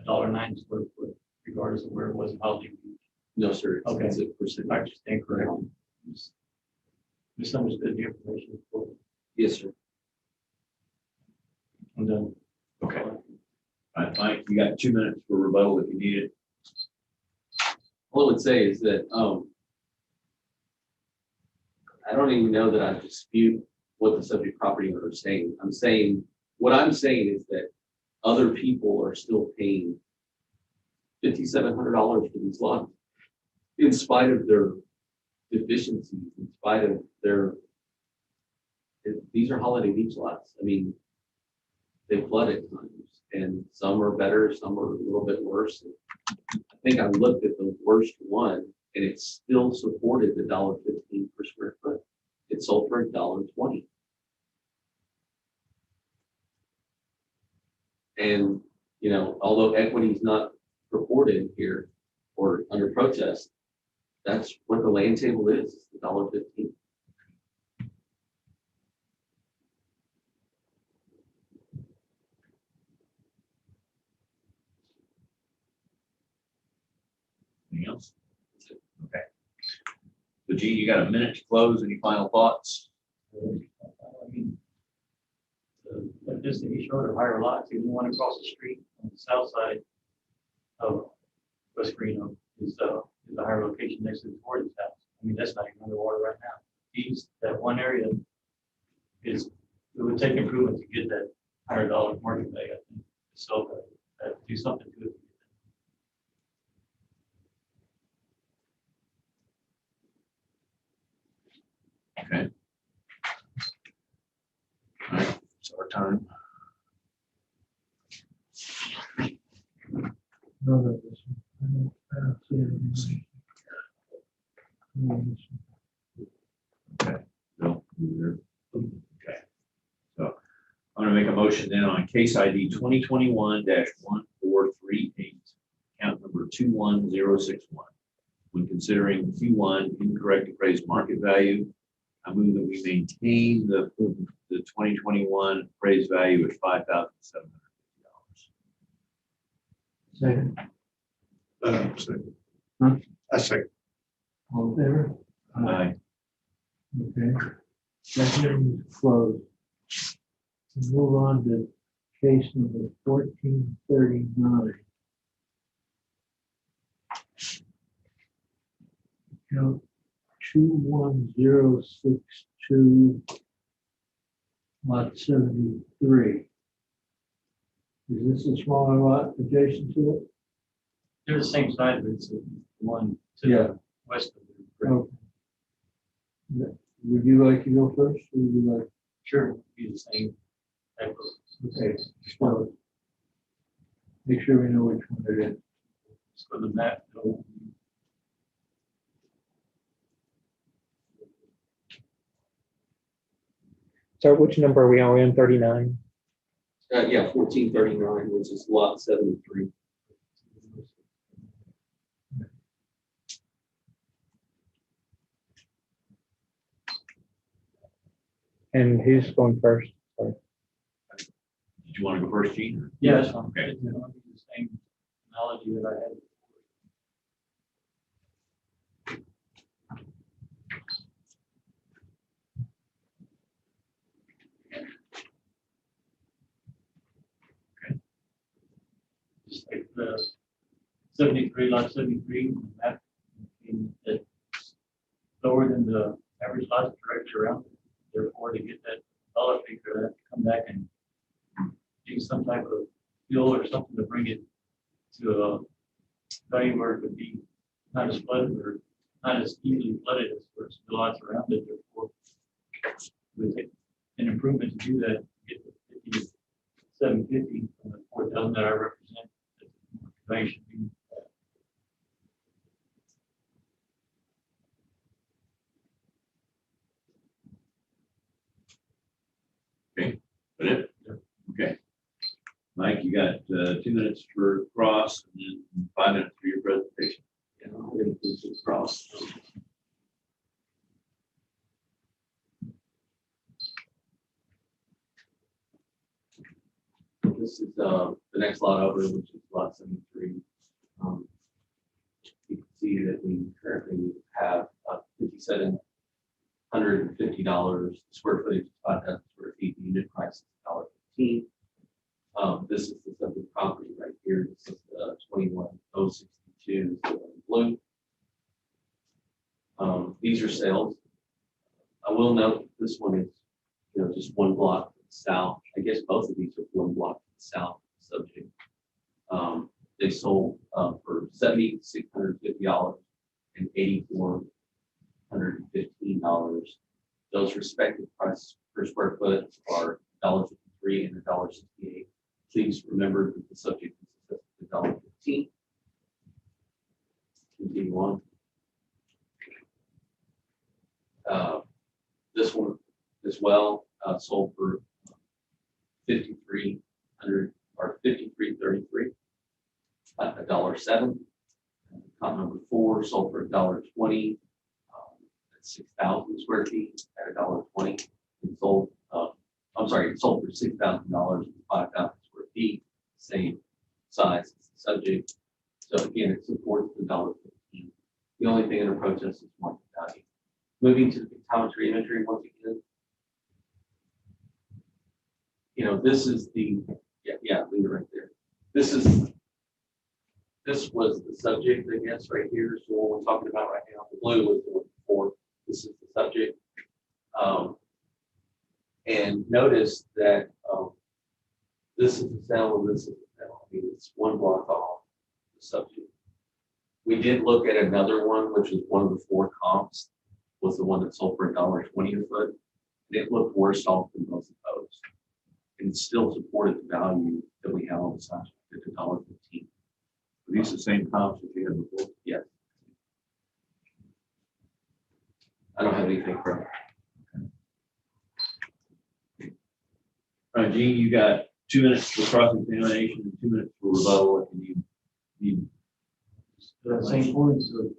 $1.09 square foot, regardless of where it was in Holiday Beach. No, sir. Okay. It's a percentage. I just incorrect. Misunderstood the information before. Yes, sir. I'm done. Okay. All right, Mike, you got 2 minutes for rebuttal if you need it. All I would say is that I don't even know that I dispute what the subject property owner is saying. What I'm saying is that other people are still paying $5,700 for these lots, in spite of their deficiencies, in spite of these are Holiday Beach lots. I mean, they flood at times, and some are better, some are a little bit worse. I think I looked at the worst one, and it still supported the $1.15 per square foot. It sold for $1.20. And, you know, although equity is not purported here or under protest, that's what the land table is, it's $1.15. Anything else? Okay. So Gene, you got a minute to close. Any final thoughts? I mean, just he showed a higher lot, even the one across the street on the south side of West Reno is a higher location next to the Torrance house. I mean, that's not even underwater right now. That one area it would take improvement to get that $100 market value, I think. So do something to it. Okay. All right, it's our time. No, that was, I don't see anything. Okay. No, you're- okay. So I'm gonna make a motion then on case ID 2021-1438, account number 21061. When considering Q1 incorrect appraised market value, I move that we maintain the 2021 appraised value at $5,750. Second, Second. Huh? I second. all in favor? Aye. Okay. That hearing is closed. We move on to case number 1439. Account 21062, lot 73. Is this a smaller lot adjacent to it? They're the same size, but it's the one to Yeah. the west of the. Okay. Would you like to go first, or would you like? Sure, be the same type of. Okay, so make sure we know which one it is. Let's go to the map. So which number are we on? Are we on 39? Yeah, 1439, which is lot 73. And who's going first? Sorry. Did you want to go first, Gene? Yeah, that's fine. Okay. It's gonna be the same analogy that I had. Just like the 73, lot 73, on the map, it's lower than the average lot directly around. Therefore, to get that dollar figure, I have to come back and do some type of fuel or something to bring it to a value where it would be not as flooded or not as easily flooded as the lots around it. Therefore, we take an improvement to do that, get the 750 from the 4,000 that I represent. That should be. But it? Okay. Mike, you got 2 minutes for cross and then 5 minutes for your presentation. Yeah, I'm gonna do some cross. This is the next lot over, which is lot 73. You can see that we currently have $5,750 square footage, 5,000 square feet. The unit price is $1.15. This is the subject property right here. This is 21062 blue. These are sales. I will note this one is, just one block south. I guess both of these are one block south subject. They sold for $7,650 and $8,415. Those respective prices per square foot are $1.53 and $1.68. Please remember that the subject is $1.15. Continue on. This one as well sold for $5,300 or $53.33 at $1.07. Lot number 4 sold for $1.20 at 6,000 square feet at $1.20. It sold. It sold for $6,000 at 5,000 square feet, same size as the subject. So again, it supports the $1.15. The only thing under protest is market value. Moving to the pictometry imagery once again. This is the, leave it right there. This was the subject, I guess, right here. So what we're talking about right now, the blue was the one before. This is the subject. And notice that this is the cell and this is the cell. I mean, it's one block off the subject. We did look at another one, which is one of the 4 comps, was the one that sold for $1.20 a foot. And it looked worse off than both of those. And it still supported the value that we have on the side at $1.15. Are these the same comps that you had before? Yes. I don't have anything further. All right, Gene, you got 2 minutes for cross-examination and 2 minutes for rebuttal. What can you need? The same point, so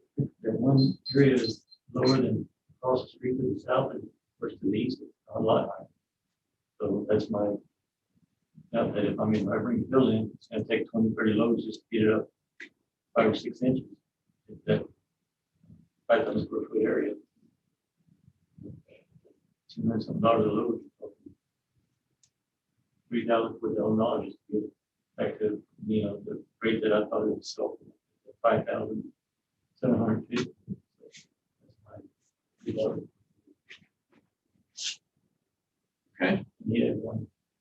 that one area is lower than across the street to the south and first to the east, a lot higher. So that's my, now that if I bring the building, it's gonna take 20, 30 loads just to get it up 5 or 6 inches. That 5,000 square foot area. $200 a load. $3,000 for the $1 just to get it back to, the rate that I thought it was sold, 5,750. Okay. Yeah,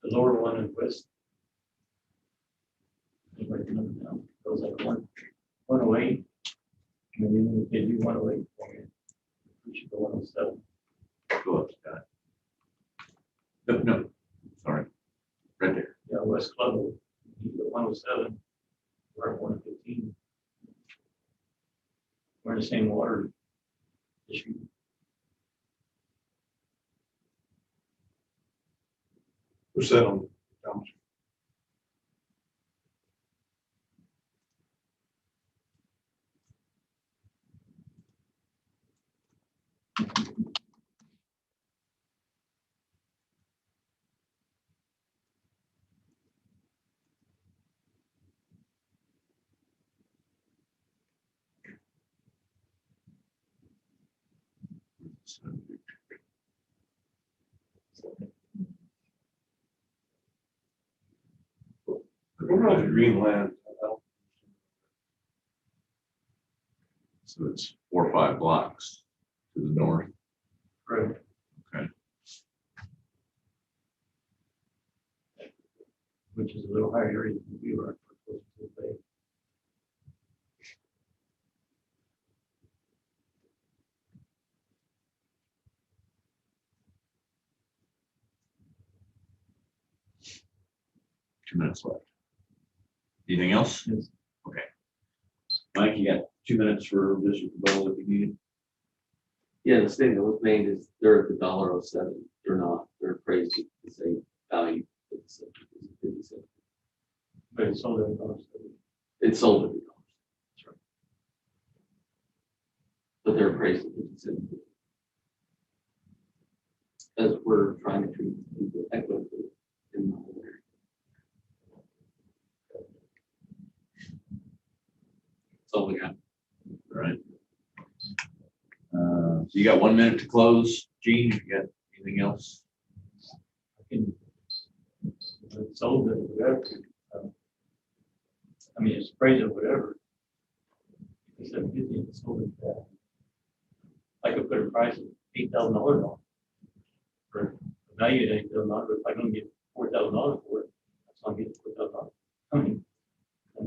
the lower one in west. Goes like 108. Maybe they do 108 for me. We should go 107. Go up, Scott. No, sorry. Right there. Yeah, West Club, 107. We're at 115. We're in the same water issue. What's that on? We're on the green land. So it's 4 or 5 blocks to the north. Right. Okay. Which is a little higher area than we were. 2 minutes left. Anything else? Yes. Okay. Mike, you got 2 minutes for Mr. Cabell if you need it. Yeah, the statement that was made is they're at the $1.07. They're not. They're appraised at the same value. It's 57. But it's sold at $1. It's sold at $1. That's right. But they're appraised at 57. As we're trying to treat people equitably in the whole area. That's all we got. All right. So you got 1 minute to close. Gene, you got anything else? I can, it's sold at whatever. I mean, it's appraised at whatever. It's $750, it's sold at that. I could put a price of $8,000 on. For value at $8,000, but if I don't get $4,000 for it, that's not getting $4,000. I mean, I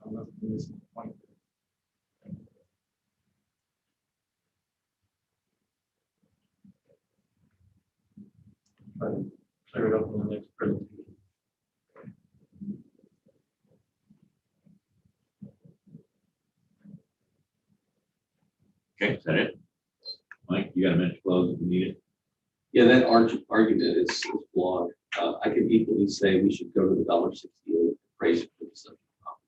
don't know if this is the point. Try to clear it up in the next presentation. Okay, is that it? Mike, you got a minute to close if you need it. Yeah, that argument is flawed. I can equally say we should go to the $1.68 appraisal for the subject property.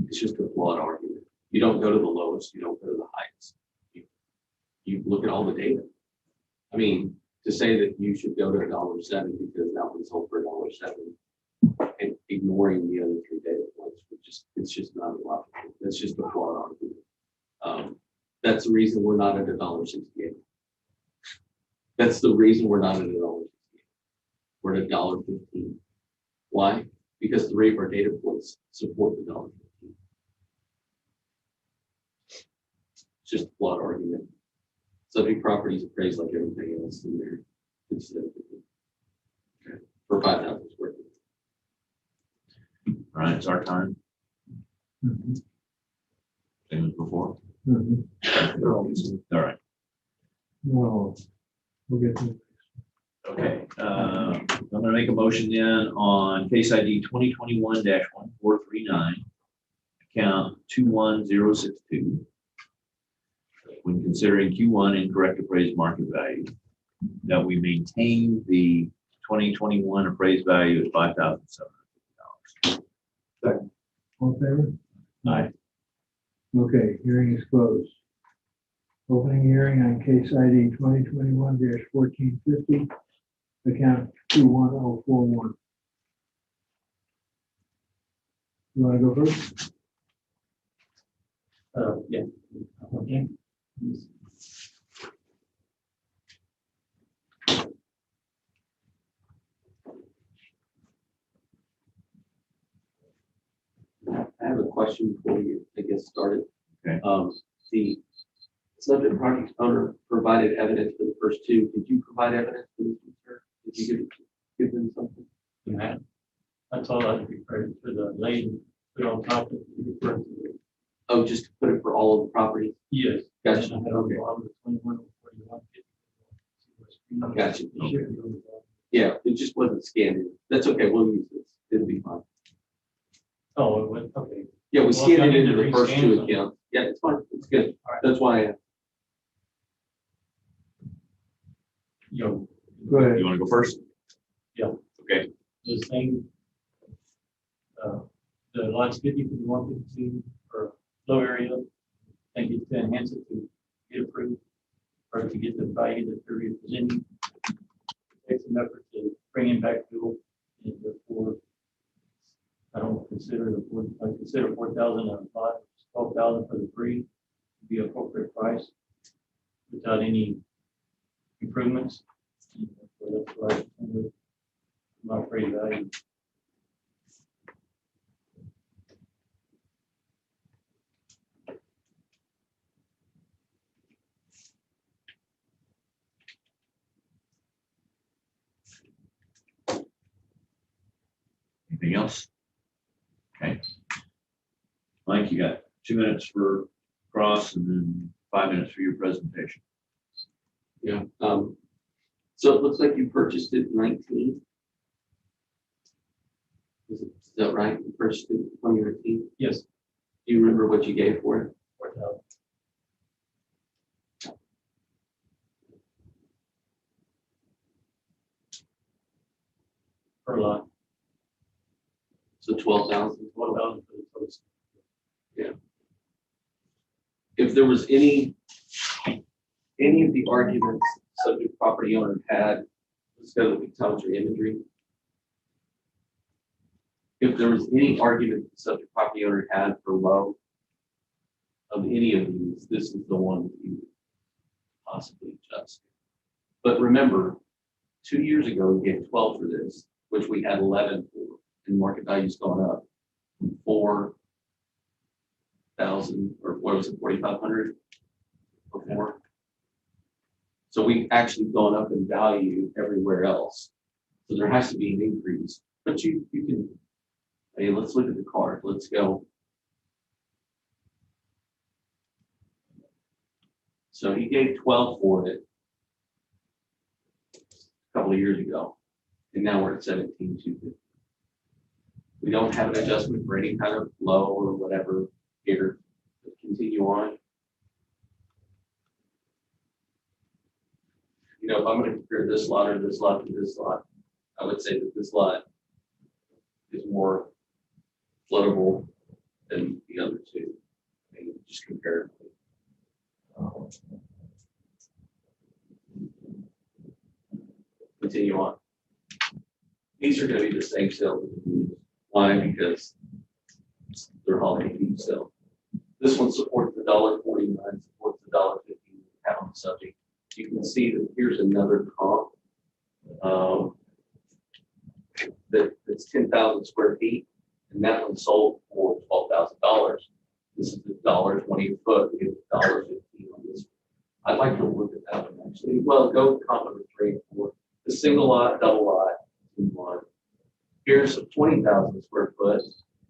It's just a flawed argument. You don't go to the lowest, you don't go to the highest. You look at all the data. I mean, to say that you should go to $1.07 because that one's sold for $1.07 and ignoring the other three data points, it's just not logical. That's just a flawed argument. That's the reason we're not at $1.68. That's the reason we're not at $1.68. We're at $1.15. Why? Because 3 of our data points support the $1.15. It's just a flawed argument. Subject property is appraised like everything else in there. Okay. For 5,000 square feet. All right, it's our time. Mhm. Same as before. Mhm. All right. No, we'll get to. Okay. I'm going to make a motion then on case ID 2021-1439, account 21062. When considering Q1 incorrect appraised market value, that we maintain the 2021 appraised value at $5,750. All in favor? Aye. Okay, hearing is closed. Opening hearing on case ID 2021-1450, account 21041. You want to go first? Yeah. Okay. I have a question before you, I guess, started. Okay. The subject project owner provided evidence for the first two. Did you provide evidence for this one, sir? Did you give them something? Yeah. That's all I referred to the lady put on top of it. Oh, just to put it for all of the properties? Yes. Gotcha. Okay. Gotcha. Yeah, it just wasn't scanned in. That's okay, we'll use this. It'll be fine. Oh, it went, okay. Yeah, we Well, scanned I it need into to the first rescan two something. accounts. Yeah, it's fine. It's good. All right. That's why You Go ahead. You want to go first? Yeah. Okay. the same, the lots 50, 51, 52 for low area, think it's to enhance it to get approved or to get the value that they're representing. Take some effort to bring in back fuel and therefore I don't consider I consider 4,000 a lot, 12,000 for the free to be appropriate price without any improvements. So that's why I'm not afraid of value. Anything else? Okay. Mike, you got 2 minutes for cross and then 5 minutes for your presentation. Yeah. So it looks like you purchased it in 19. Is that right? You purchased it in 2019? Yes. Do you remember what you gave for it? 4,000. Per lot. So 12,000. 12,000 for the post. If there was any of the arguments subject property owner had, let's go to the pictometry imagery. If there was any argument the subject property owner had for low of any of these, this is the one that you would possibly adjust. But remember, 2 years ago, we gave 12 for this, which we had 11 for, and market value's gone up from 4,000, or what was it, 4,500 before. So we've actually gone up in value everywhere else. So there has to be an increase, but you can, hey, let's look at the card. Let's go. So he gave 12 for it a couple of years ago, and now we're at 17,250. We don't have an adjustment for any kind of low or whatever here. Continue on. You know, if I'm going to compare this lot or this lot to this lot, I would say that this lot is more floatable than the other two. I mean, just comparatively. Continue on. These are going to be the same sale. Why? Because they're holiday theme sale. This one supports the $1.49, supports the $1.50 pound subject. You can see that here's another comp that's 10,000 square feet, and that one sold for $12,000. This is the $1.20 a foot. We get $1.15 on this one. I'd like to look at that one actually. Well, go with comp number 3 and 4. The single lot, double lot, one. Here's a 20,000 square foot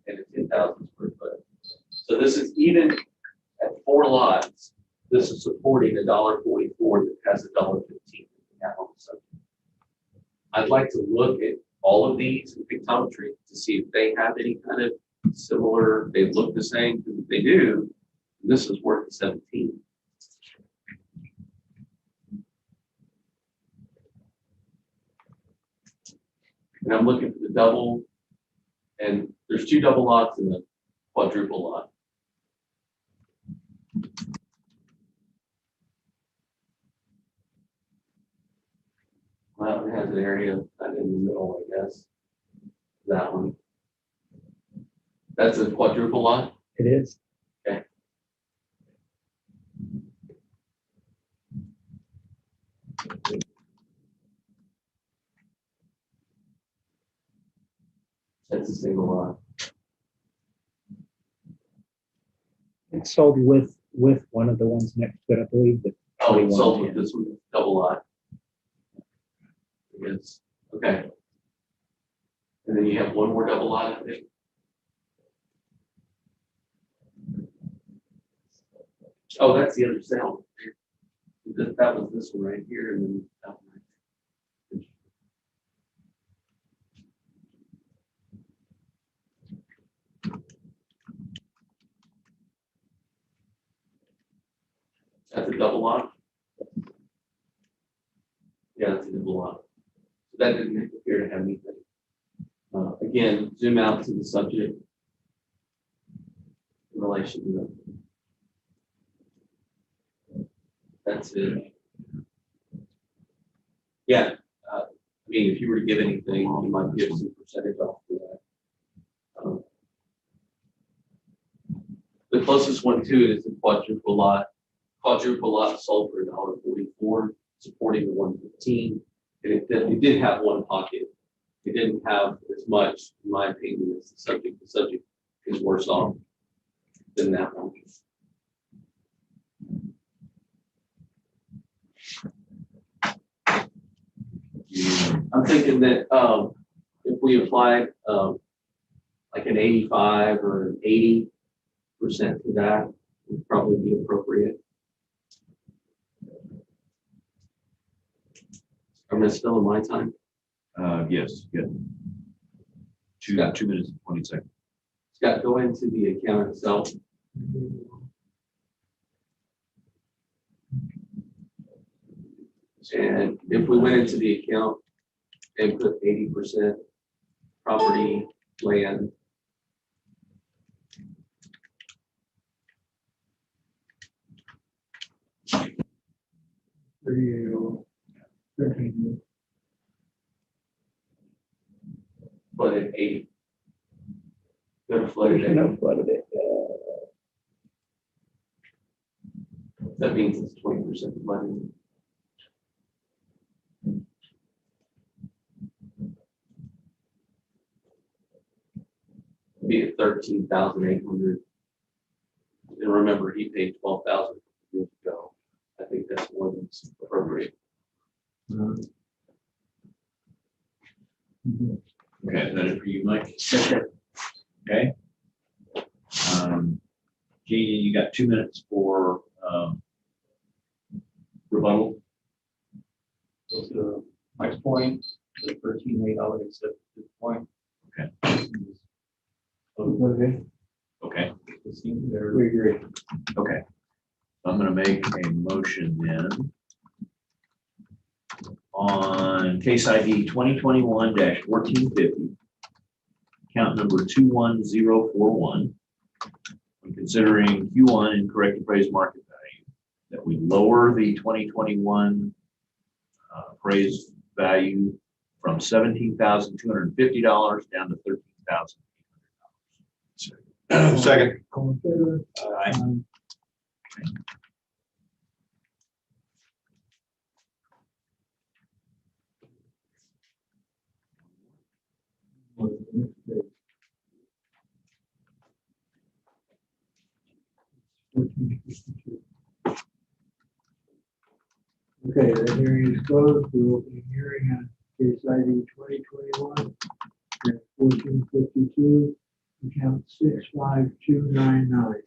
and a 10,000 square foot. So this is even at 4 lots. This is supporting a $1.44 that has a $1.15 on the subject. I'd like to look at all of these in pictometry to see if they have any kind of similar, they look the same, because if they do, this is worth 17. And I'm looking for the double, and there's 2 double lots and a quadruple lot. Well, it has an area kind of in the middle, I guess. That one. That's a quadruple lot? It is. Okay. That's a single lot. It's sold with one of the ones next to it, I believe. Oh, it's sold with this one, double lot. Yes. Okay. And then you have one more double lot, I think. Oh, that's the other sale. That was this one right here, and then that one right there. That's a double lot. Yeah, that's a double lot. So that didn't appear to have anything. Again, zoom out to the subject in relation to that's it. Yeah, I mean, if you were to give anything, you might give some percentage off for that. The closest one to it is the quadruple lot. Quadruple lot sold for $1.44, supporting the 115. And it did have one pocket. It didn't have as much, in my opinion, as the subject. The subject is worse off than that one. I'm thinking that if we applied like an 85 or an 80% to that, would probably be appropriate. I'm gonna still in my time. Yes, yeah. Scott. 2 minutes and 20 seconds. Scott, go into the account itself. And if we went into the account and put 80% property, land, flooded 80. Go to flooded 80. That means it's 20% flooding. Be at 13,800. And remember, he paid 12,000 years ago. I think that's more than appropriate. Okay, is that it for you, Mike? Okay. Jeannie, you got 2 minutes for rebuttal. So to Mike's point, the 13.8, I would accept this point. Okay. Okay, Okay. It seems they're we agree. Okay. I'm gonna make a motion then on case ID 2021-1450, count number 21041. When considering Q1 incorrect appraised market value, that we lower the 2021 appraised value from $17,250 down to $13,800. Second. All in favor? Aye. Okay, the hearing is closed. We're opening hearing on case ID 2021-1452, account 65299.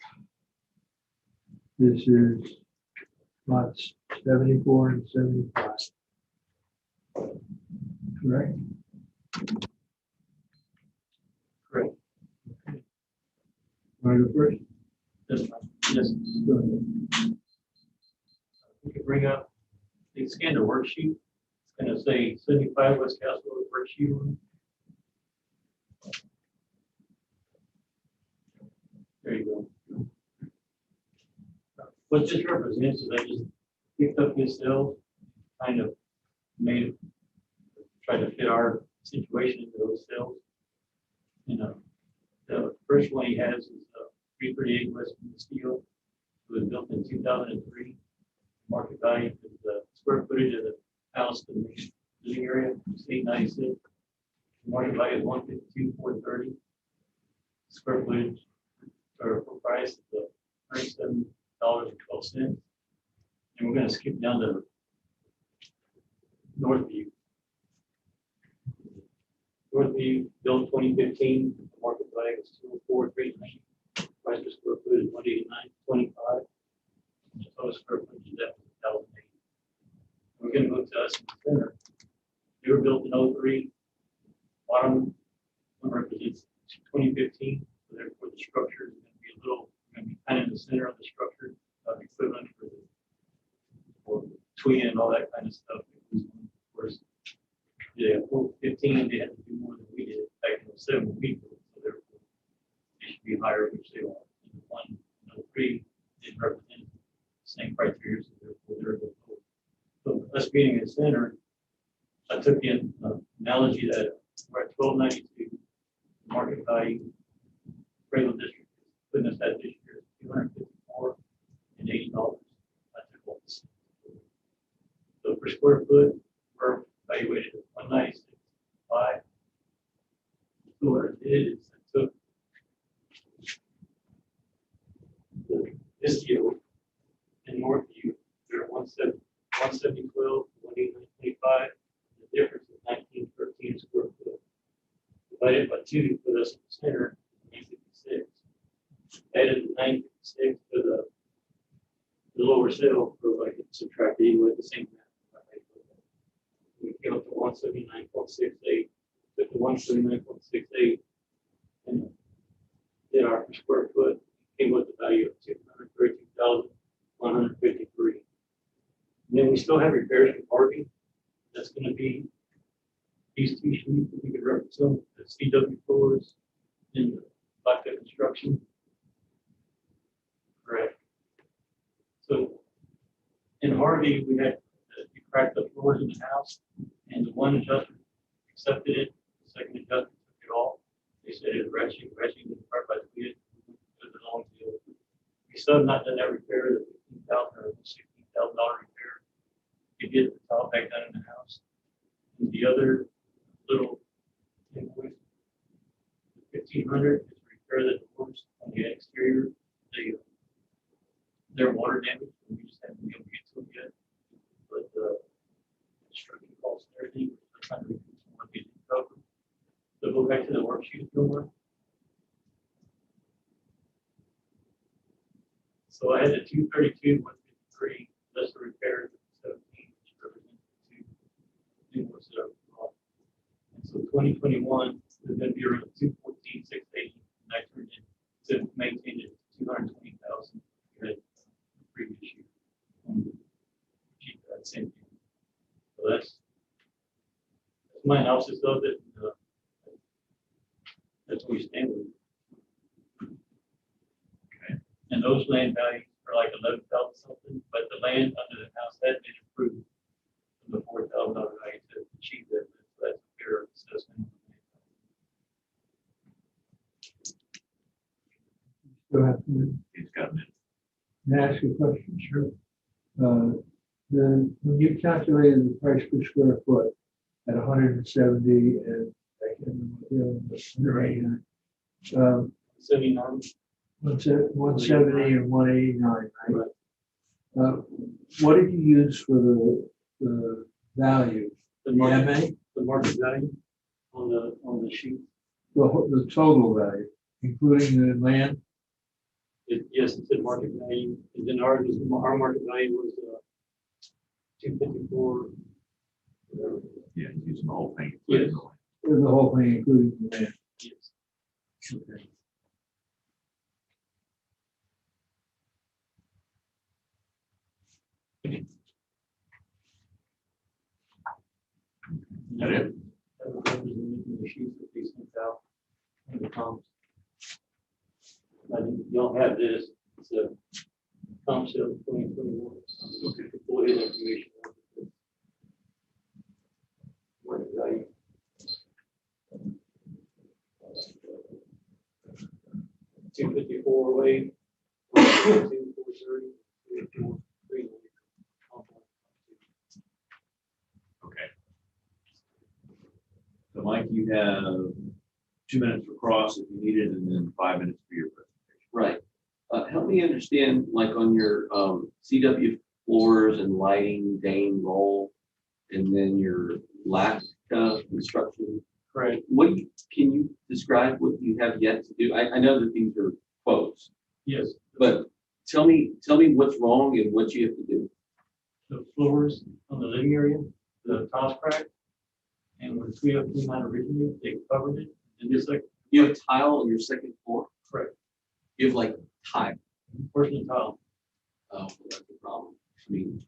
This is lots 74 and 75. Correct? correct. Want to go first? Yes, Go ahead. we can bring up the scan the worksheet. It's gonna say 75 West Castle Road worksheet. There you go. What this represents is I just picked up his sales, kind of tried to fit our situation into those sales. You know, the first one he has is 338 West Steel. It was built in 2003. Market value for the square footage of the house, the mixed living area, is 896. Market value is 152,430. Square footage or full price of $37.12. And we're going to skip down to Northview. Northview built 2015. The market value is 204,390. Price per square foot is 189.25. Total square footage is at 1,008. We're going to move to us in the center. They were built in 03. Bottom one represents 2015. So therefore, the structure is going to be kind of in the center of the structure, equivalent for tween and all that kind of stuff. Of course, yeah, 15, they had to do more than we did back in 07 when we built. So therefore, they should be higher, which they are. 3 didn't represent the same criteria, so therefore they're a bit lower. So us being in the center, I took the analogy that we're at 1292 market value. Appraisal district is putting us at this year $254 and $80. I took all this. So per square foot, we're evaluated at 196.5. So what it did is I took this deal in Northview, they're 170, 12, 189.25. The difference is 1913 square foot. Divided by 2 to put us in the center, 956. Added the 956 to the lower cell, so I can subtract it anyway at the same time. We 179.68, took the 179.68 and did our per square foot, came with the value of 232,153. Then we still have repairs from Harvey. That's going to be these two sheets that we could represent, the CW floors and the blacktop construction. Correct. So in Harvey, we had we cracked the floors in the house, and the one adjuster accepted it. The second adjuster took it off. They said it was retching the part by the bid. We still have not done that repair, the $15,000 or $16,000 repair to get the top back done in the house. And the other little invoice, $1,500 is to repair the doors on the exterior. They're water damaged, and we just haven't been able to get to them yet. But the construction costs and everything, we're trying to reduce what we can cover. So go back to the worksheet if you want. So I had the 232, 153, less the repairs of 17, which represents the two invoices that are wrong. And so 2021 is going to be around 214, 680, and I turned it to maintain it 220,000 the previous year. Keep that same thing. So that's my analysis of it. That's what we stand with. And those land values are like 11,000 something, but the land under the house had been improved from the $4,000 value to achieve that. So that's a fair assessment. Go ahead. He's got a minute. May I ask you a question? Sure. When you calculated the price per square foot at 170 and I can't remember what the other was, 189. 79. 170 and 189, right? What did you use for the value? The The market, MA? the market value on the sheet. The total value, including the land? Yes, it's the market value. And then our market value was 254. Yeah, he's using the whole thing. Yes. The whole thing, including the land. Yes. Okay. That it? That was the sheets that they sent out in the comps. You don't have this. It's a comp sale 2021. Okay. Full information. Market value. $254 away. 240. Okay. So Mike, you have 2 minutes for cross if you need it, and then 5 minutes for your presentation. Right. Help me understand, like on your CW floors and lighting, Dane roll, and then your LAC construction. Right. Can you describe what you have yet to do? I know that these are quotes, Yes. but tell me what's wrong and what you have to do. The floors on the living area, the tiles cracked, and when we have came out originally, they covered it, and just like You have tile on your second floor? correct You have like tile. portion of tile. Oh, well, that's the problem. I mean,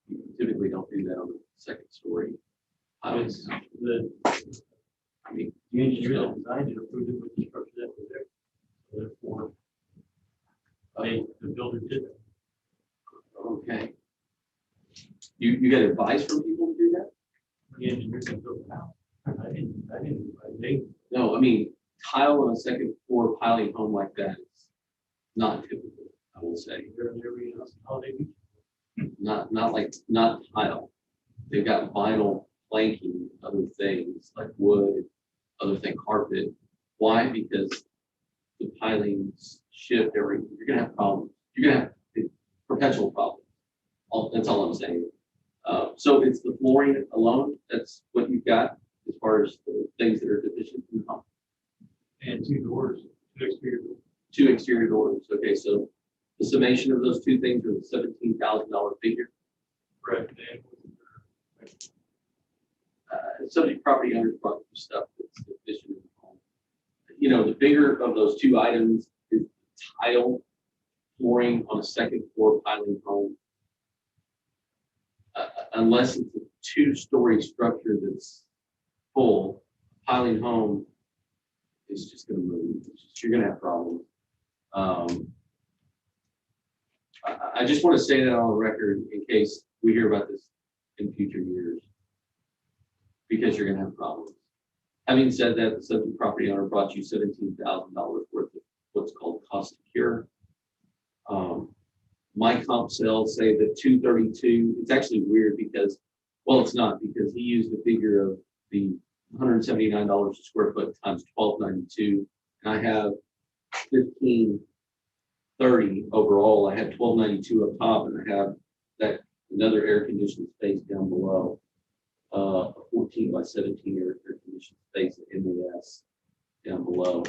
you typically don't do that on the second story. It's the I mean, engineer that designed it approved it with the structure that was there. So therefore, the builder did that. okay. You get advice from people to do that? The engineer that built the house. They No, I mean, tile on a second floor piling home like that is not typical, I will say. they're in every house, how they do. Not tile. They've got vinyl planking, other things like wood, other thing, carpet. Why? Because the pilings shift you're gonna have problems. You're gonna have perpetual problems. That's all I'm saying. So it's the flooring alone. That's what you've got as far as the things that are deficient in the home. And two doors, two exterior doors. Two exterior doors. Okay, so the summation of those two things are the $17,000 figure. Correct. subject property owners brought some stuff that's deficient in the home. You know, the bigger of those two items is tile flooring on a second floor piling home. Unless it's a two-story structure that's full, piling home is just gonna move. You're gonna have problems. I just want to say that on the record in case we hear about this in future years, because you're gonna have problems. Having said that, the subject property owner brought you $17,000 worth of what's called cost to cure. My comp sales say that 232, it's actually weird because, well, it's not, because he used the figure of the $179 a square foot times 1292, and I have 1530 overall. I have 1292 up top, and I have that another air conditioned space down below, a 14 by 17 air conditioned space at MAS down below.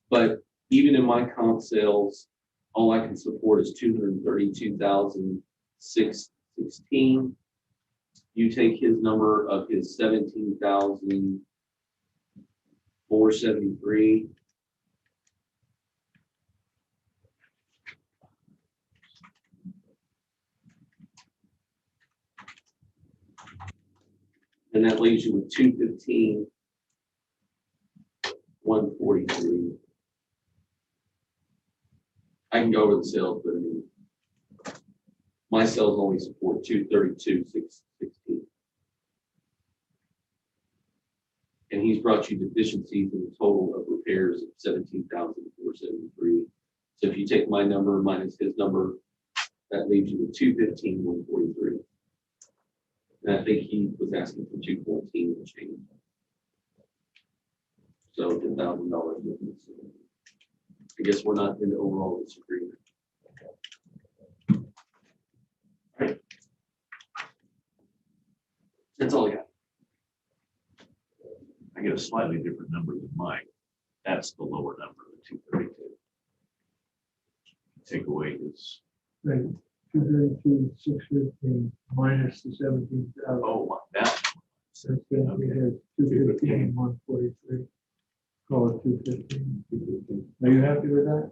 But even in my comp sales, all I can support is 232,616. You take his number of his 17,473. And that leaves you with 215,143. I can go over the sales, but I mean, my sales only support 232,616. And he's brought you deficiencies in the total of repairs of 17,473. So if you take my number minus his number, that leaves you with 215,143. And I think he was asking for 214 and change. So $10,000 difference. I guess we're not in the overall disagreement. Right. That's all I got. I get a slightly different number than mine. That's the lower number, the 232. Take away his. Right, 232,615 minus the 17,000. Oh, that. So then we have 215,143. Call it 215. Are you happy with that?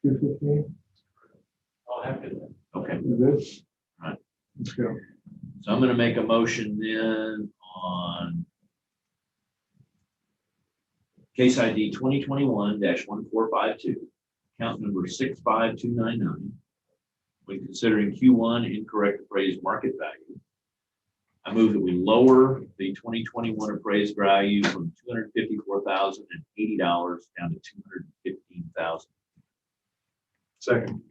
215? I'll have to. Okay. You good? Right. Let's go. So I'm going to make a motion then on case ID 2021-1452, count number 65299. When considering Q1 incorrect appraised market value, I move that we lower the 2021 appraised value from $254,080 down to $215,000. Second.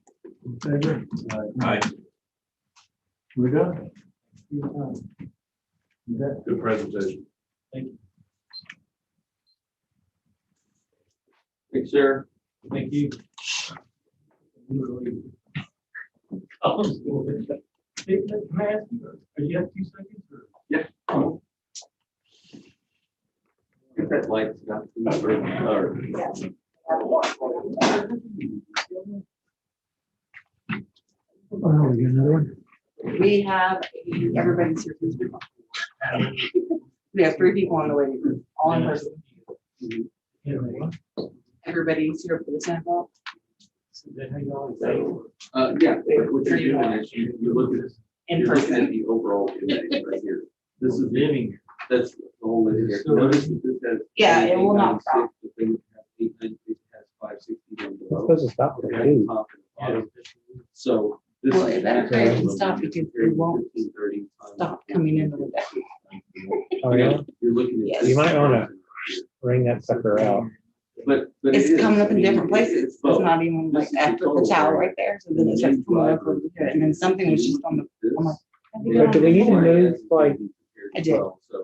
In favor? Aye. We're done. You're done. You bet. Good presentation. Thanks, sir. Thank you. Hey, can I ask you, are you have 2 seconds? Or? Yeah. Get that light. Oh, we got another one? We have everybody's here. We have 3 people on the waiting room, all in person. Everybody's here for the 10 o'clock. Yeah, what you're doing is you look at this. In You're looking at person. the overall image right here. This is living. That's the whole image here. Notice that this has. Yeah, it will not stop. The thing has 896, it has 560 down below. supposed to stop Okay, for food. top and bottom. So. this Well, is it better actually hurry and stop because it won't 1530 Stop coming into the back. Oh, yeah? You're looking at. Yes. You might wanna Bring that sucker out. But. It's it is. coming up in I mean, different places. It's both. not even like This is after the total towel right? right there. So then it starts coming up over here. And then something was just on the, I'm like, I think So do we need to move, like, I did.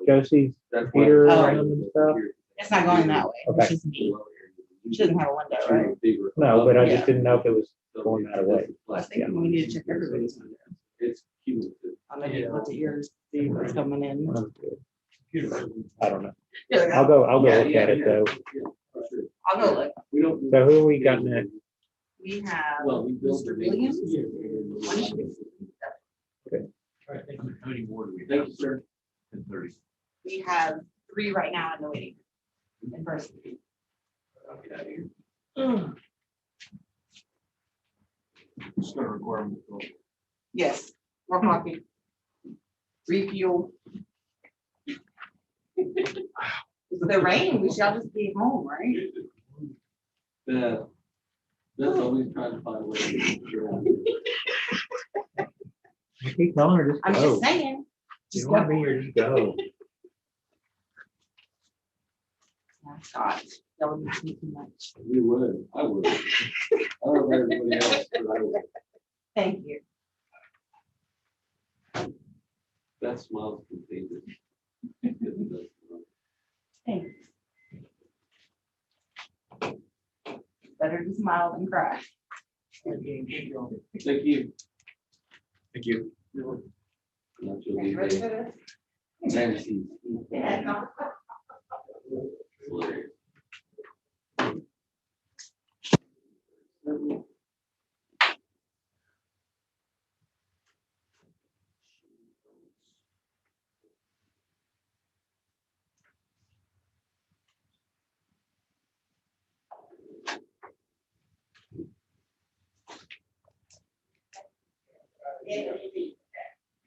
Josie's That's why- computer Oh. and stuff? It's not going that way, which Okay. is neat. She doesn't have a window, right? No, but I Yeah. just didn't know if it was going that way. I was thinking we need to check everybody's window. It's cumulative. I know you looked at yours, see what's coming in. I'm good. I don't know. You're like, I'll go look Yeah, at it yeah, though. yeah, for sure. I'll go look. We don't. So who we got next? We have Well, we built Mr. the Williams. vacancy. All right, thank you. How many more do we have? Thank you, sir. 10:30. We have 3 right now in the waiting in person. I'll get out of here. It's gonna require them to go. Yes, more coffee. Refuel. It's the rain, we shall just be home, right? Yeah. That's always trying to find a way to get around. I keep telling her, just I'm go. just saying. You Just want go. to be here, just go. Oh, God, that would be too much. We would, I would. I don't know about everybody else, but I would. Thank you. That smile's contagious. Thanks. Better to smile than cry. Thank you. Thank you. Not your Ready lead for day. this? Nancy. Yeah, no. Hilarious.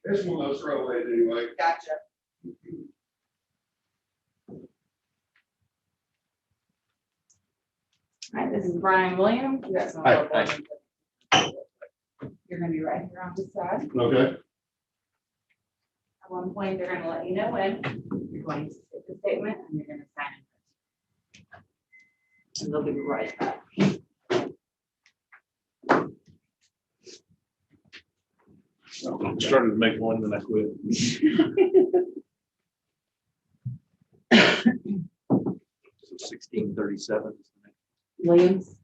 This one was throwaway anyway. Gotcha. All right, this is Brian Williams. You got some. Hi, You're gonna be right here on this side. Okay. At one point, they're gonna let you know when you're going to take the statement and you're gonna sign it. And they'll give you right back. Started to make one, then I quit. So 1637. Williams.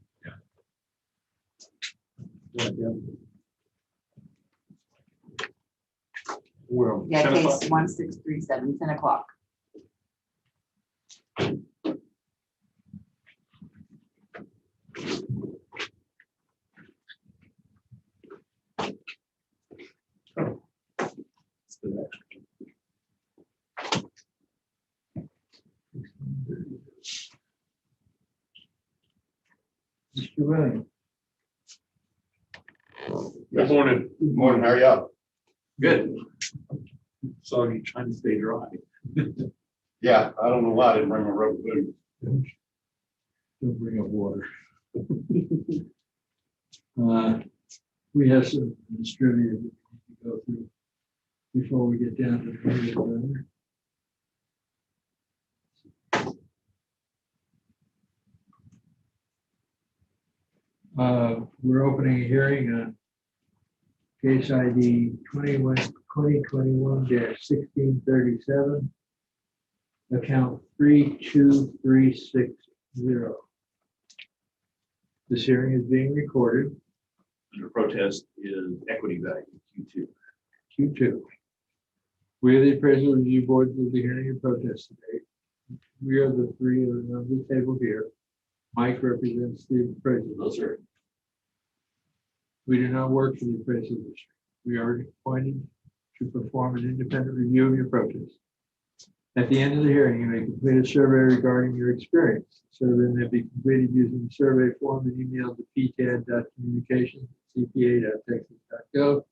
Well, Yeah, 10 case o'clock. 1637, 10 o'clock. Mr. Williams. Good morning. Morning, how are y'all? Good. So you're trying to stay dry. Yeah, I don't know why I didn't bring my rubber boots. Don't bring up water. We have some trivia that we need to go through before we get down to the meat of the matter. We're opening a hearing on case ID 2021-1637, account 32360. This hearing is being recorded. Under protest is equity value, Q2. Q2. We are the appraisal review board will be hearing your protest today. We are the 3 of the members of the table here. Mike represents the appraisal. No, sir. We do not work for the appraisal district. We are appointed to perform an independent review of your protest. At the end of the hearing, you may complete a survey regarding your experience. The survey may be completed using the survey form and emailed to pcad.communications@cpa.texas.gov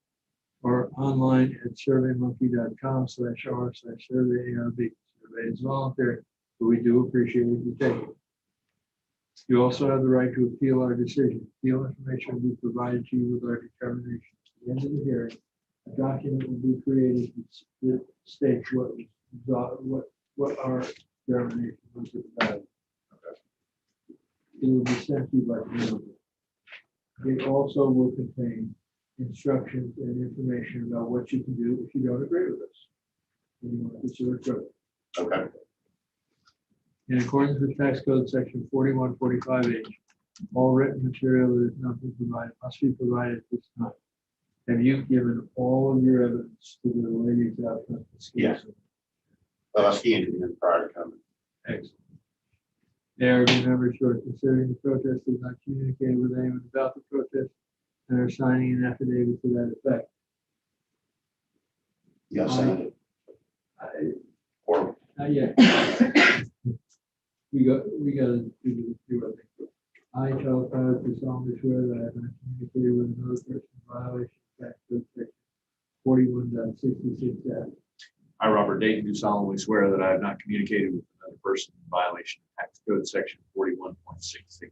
or online at surveymonkey.com/r/survey-ARB. Survey is voluntary, but we do appreciate you taking it. You also have the right to appeal our decision. Appeal information will be provided to you with our determination. At the end of the hearing, a document will be created that states what our determination was about. It will be sent to you by mail. It also will contain instructions and information about what you can do if you don't agree with us. And you want to pursue a code. Okay. In accordance with tax code section 4145H, all written material that is not been provided must be provided at this time. Have you given all of your evidence to the ladies out front? Yes. Well, I scanned it in prior to coming. Excellent. ARB members who are considering the protest have not communicated with anyone about the protest and are signing an affidavit to that effect. Yes, I did. Or Yeah. We gotta do what they do. I, Charles Tyler, do solemnly swear that I have not communicated with another person in violation of tax code section 41.66F. I, Robert Dayton, do solemnly swear that I have not communicated with another person in violation of tax code section 41.66.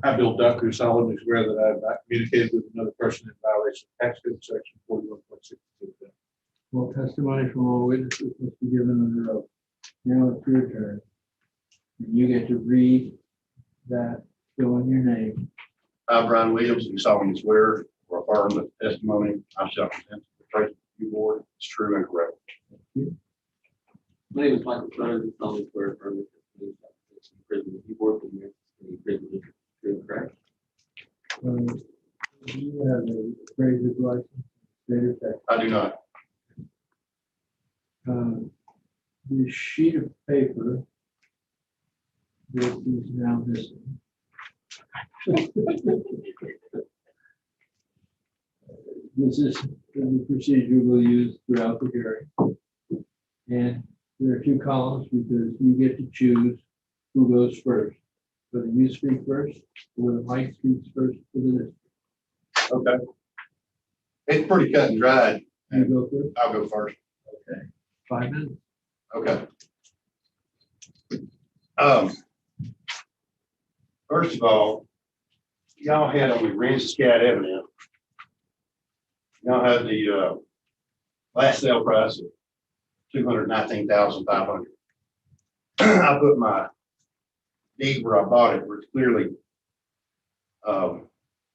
I, Bill Duck, do solemnly swear that I have not communicated with another person in violation of tax code section 41.66. Well, testimony from all witnesses must be given under oath. Now it's your turn. And you get to read that, fill in your name. I, Brian Williams, do solemnly swear or affirm that the testimony I shall present to the Appraisal Review Board is true and correct. My name is Michael Cronin, and solemnly swear affirm that the prison review board for the prison is true and correct. Do you have a appraiser's license? State of Texas? I do not. The sheet of paper that is now missing. This is the procedure we'll use throughout the hearing. And there are two columns because you get to choose who goes first. Whether you speak first, or whether Mike speaks first for the district. Okay. It's pretty cut and dried. You go first? I'll go first. Okay. 5 minutes. Okay. First of all, y'all had on the Aransas CAD Avenue. Y'all had the last sale price of $219,500. I put my deed where I bought it, where it's clearly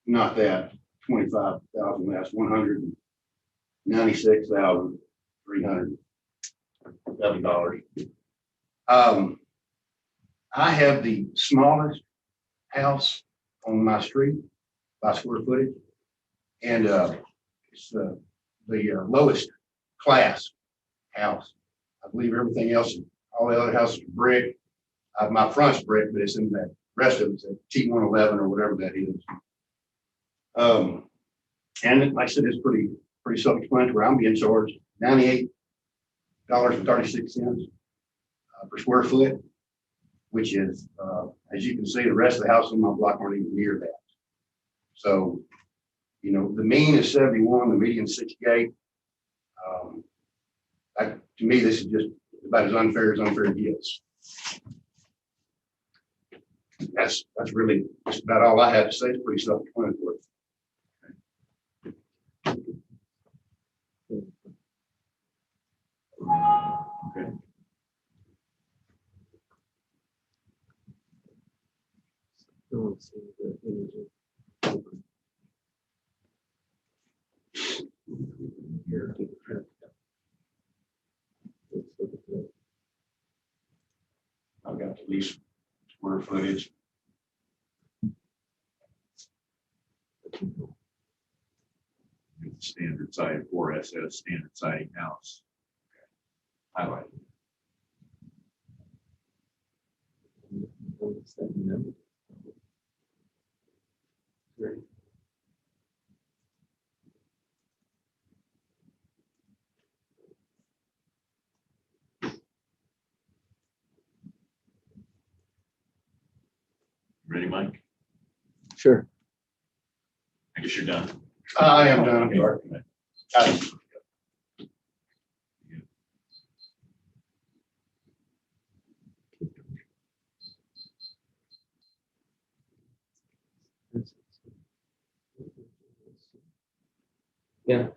not that 25,000. That's $196,307. I have the smallest house on my street by square footage, and it's the lowest class house. I believe everything else, all the other houses are brick. My front's brick, but it's in that rest of it's a T111 or whatever that is. And like I said, it's pretty self-explanatory. I'm being charged $98.36 per square foot, which is, as you can see, the rest of the house on my block aren't even near that. So, you know, the mean is 71, the median 68. To me, this is just about as unfair gets. That's really just about all I have to say. It's pretty self-explanatory. Okay. I've got the least square footage. Standard side 4SS, standard siding house. Highlight. Great. Ready, Mike? Sure. I guess you're done. I am done. I'm sorry. Yeah.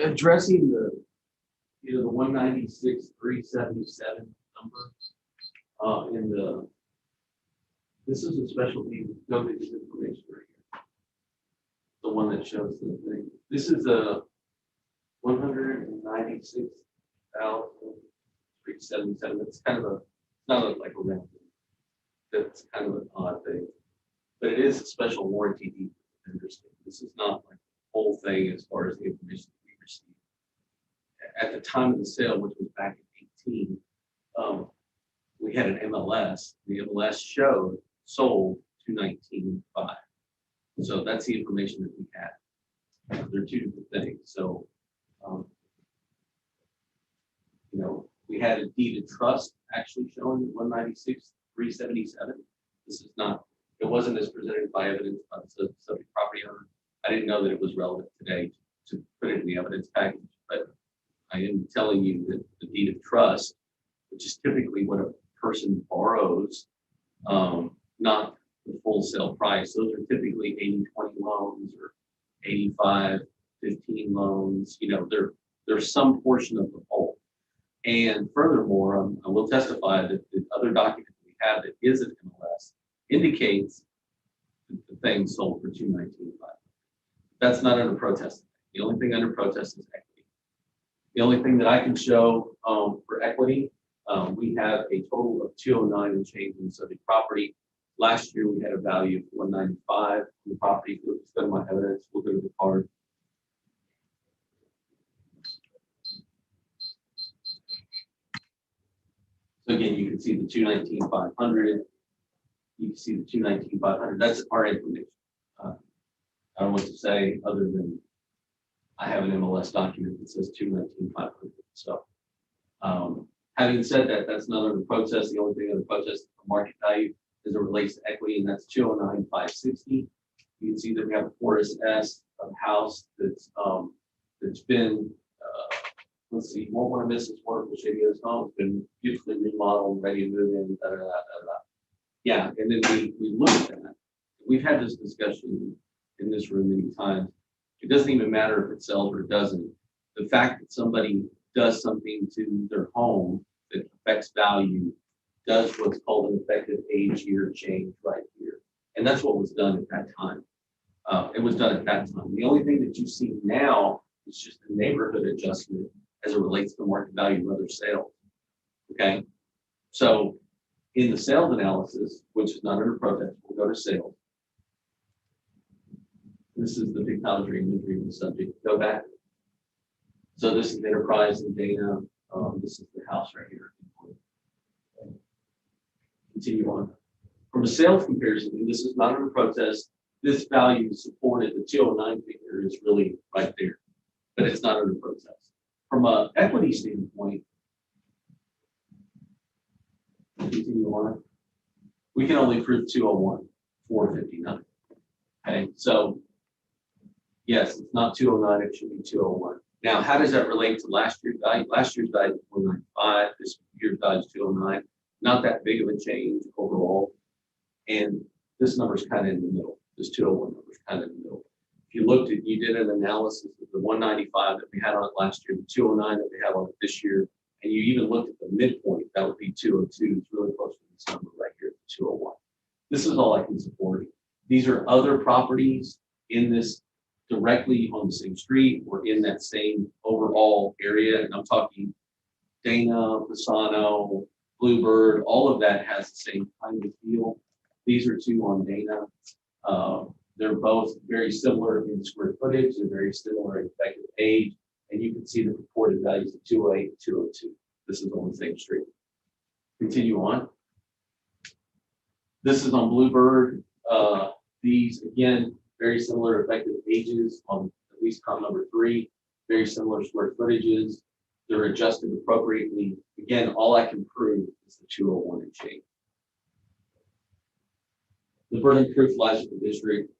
Addressing the 196,377 number in the, this is a specialty noted information right here. The one that shows the thing. This is a 196,377. It's kind of a, not like a rent. That's kind of an odd thing, but it is a special warranty deed. This is not like the whole thing as far as the information that we received. At the time of the sale, which was back in 18, we had an MLS. The MLS showed sold 219.5. So that's the information that we had. They're two different things. So We had a deed of trust actually showing 196,377. This is not, it wasn't as presented by evidence by the subject property owner. I didn't know that it was relevant today to put it in the evidence package, but I am telling you that the deed of trust, which is typically what a person borrows, not the full sale price. Those are typically 80-20 loans or 85-15 loans. You know, they're some portion of the whole. And furthermore, I will testify that the other document we have that isn't MLS indicates that the thing sold for $219,500. That's not under protest. The only thing under protest is equity. The only thing that I can show for equity, we have a total of 209 and change in subject property. Last year we had a value of 195 on the property. Let's go to my evidence. We'll go to the card. So again, you can see the 219,500. You can see the 219,500. That's our information. I don't know what to say other than I have an MLS document that says 219,500. So having said that, that's not under protest. The only thing under protest is the market value as it relates to equity, and that's 209,560. You can see that we have a Forest S of house that's been let's see, you won't want to miss this wonderful shady home. It's been beautifully remodeled, ready to move in. Da, da, da, da, da. Yeah, and then we look at that. We've had this discussion in this room many times. It doesn't even matter if it sells or it doesn't. The fact that somebody does something to their home that affects value does what's called an effective age year change right here. And that's what was done at that time. It was done at that time. The only thing that you see now is just a neighborhood adjustment as it relates to market value of other sales. Okay. So in the sales analysis, which is not under protest, we'll go to sales. This is the pictometry imagery of the subject. Go back. So this is Enterprise and Dana. This is the house right here. Continue on. From a sales comparison, and this is not under protest, this value supported, the 209 figure is really right there, but it's not under protest. From an equity standpoint, continue on. We can only prove 201, 459. Okay, so yes, it's not 209, it should be 201. Now, how does that relate to last year's value? Last year's value was 495, this year's value is 209. Not that big of a change overall. And this number is kind of in the middle. This 201 number is kind of in the middle. If you looked at, you did an analysis of the 195 that we had on it last year, the 209 that we have on it this year, and you even looked at the midpoint, that would be 202. It's really close to this number right here, 201. This is all I can support. These are other properties in this directly on the same street or in that same overall area. And I'm talking Dana, Pisano, Bluebird, all of that has the same kind of feel. These are two on Dana. They're both very similar in square footage. They're very similar in effective age. And you can see the purported values of 208 and 202. This is on the same street. Continue on. This is on Bluebird. These, again, very similar effective ages on at least column number 3. Very similar square footages. They're adjusted appropriately. Again, all I can prove is the 201 and change. The burden of proof lies with the district,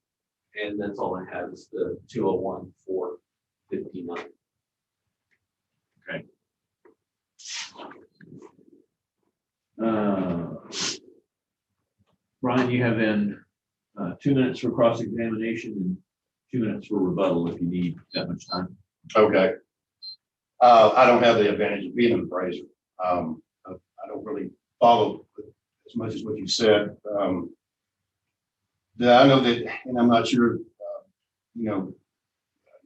and that's all I have is the 201 459. Okay. Brian, you have then 2 minutes for cross-examination and 2 minutes for rebuttal if you need that much time. Okay. I don't have the advantage of being an appraiser. I don't really follow as much as what you said. I know that, and I'm not sure, you know,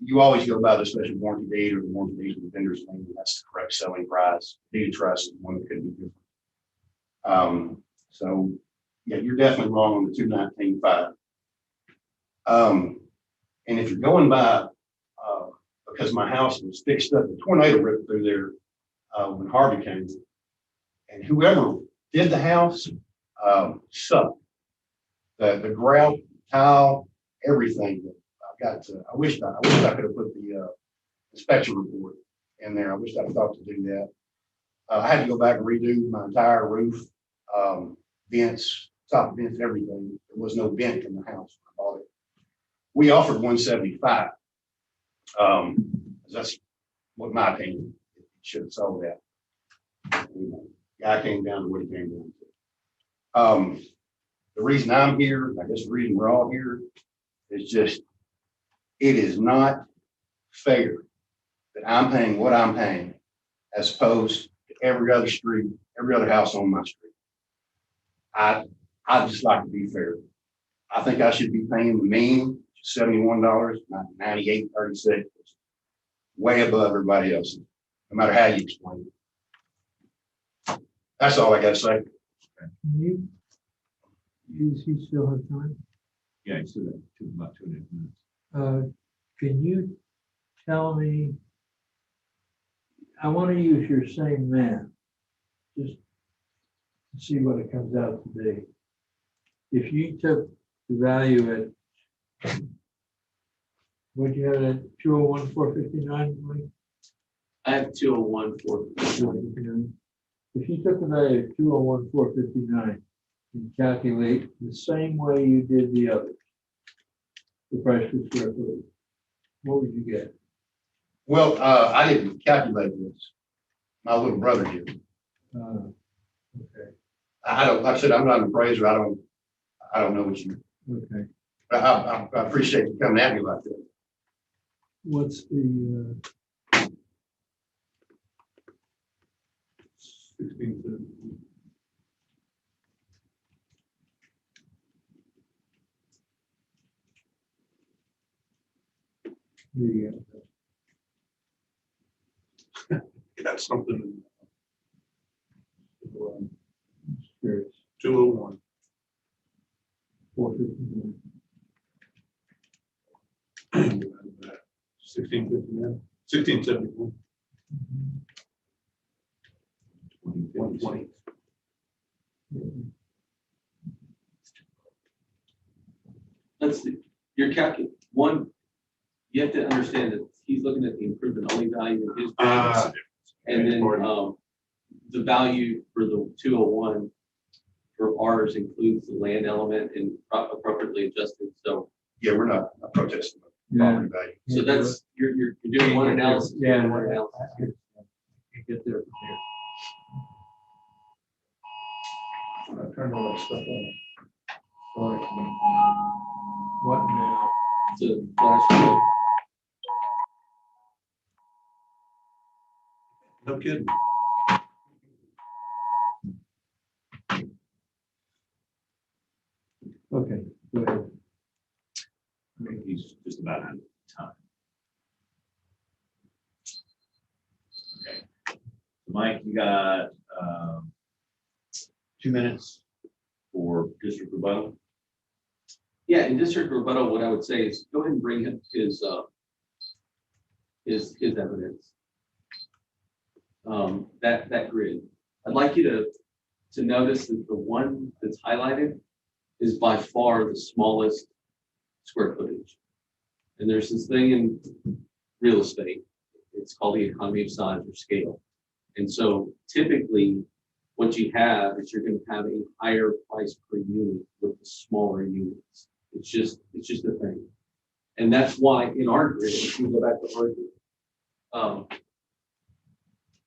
you always go by the special warranty deed or the warranty deed of the vendor's name. That's the correct selling price. Deed of trust is one that could be different. So yeah, you're definitely wrong on the 219.5. And if you're going by, because my house was fixed up, the tornado ripped through there when Harvey came, and whoever did the house sucked. The grout, tile, everything. I wish I could have put the inspection report in there. I wish I thought to do that. I had to go back and redo my entire roof, vents, top vents, everything. There was no vent in the house when I bought it. We offered 175. That's what my opinion, it should have sold that. Guy came down to what he came down to. The reason I'm here, I guess the reason we're all here, is just, it is not fair that I'm paying what I'm paying as opposed to every other street, every other house on my street. I just like to be fair. I think I should be paying the mean $71, not $98.36, way above everybody else, no matter how you explain it. That's all I gotta say. Can does he still have time? Yeah, so that took about 2.5 minutes. Can you tell me, I want to use your same math, just to see what it comes out to be. If you took the value at, what you had at 201,459? I have 201,459. If you took the value of 201,459 and calculate the same way you did the others, the price per square foot, what would you get? Well, I didn't calculate this. My little brother did. Okay, I don't, like I said, I'm not an appraiser. I don't know what you, okay. I appreciate you coming at me like that. What's the, 16. Got something. curious, 201. 459? 1659. 1671. 120. Let's see, your calculation, one, you have to understand that he's looking at the improvement only value of his. And then, the value for the 201 for ours includes the land element and appropriately adjusted, so. Yeah, we're not protesting the Yeah. property value. So that's, you're doing one analysis. Yeah. One analysis. You get there from here. I turned all that stuff on. Sorry. What now? It's a flash drive. No kidding. Okay, go ahead. I mean, he's just about out of time. Okay. Mike, you got 2 minutes for district rebuttal. Yeah, in district rebuttal, what I would say is go ahead and bring him his evidence. That grid. I'd like you to notice that the one that's highlighted is by far the smallest square footage. And there's this thing in real estate, it's called the economy of size or scale. And so typically what you have is you're going to have a higher price per unit with the smaller units. It's just a thing. And that's why in our grid, if you go back to our grid,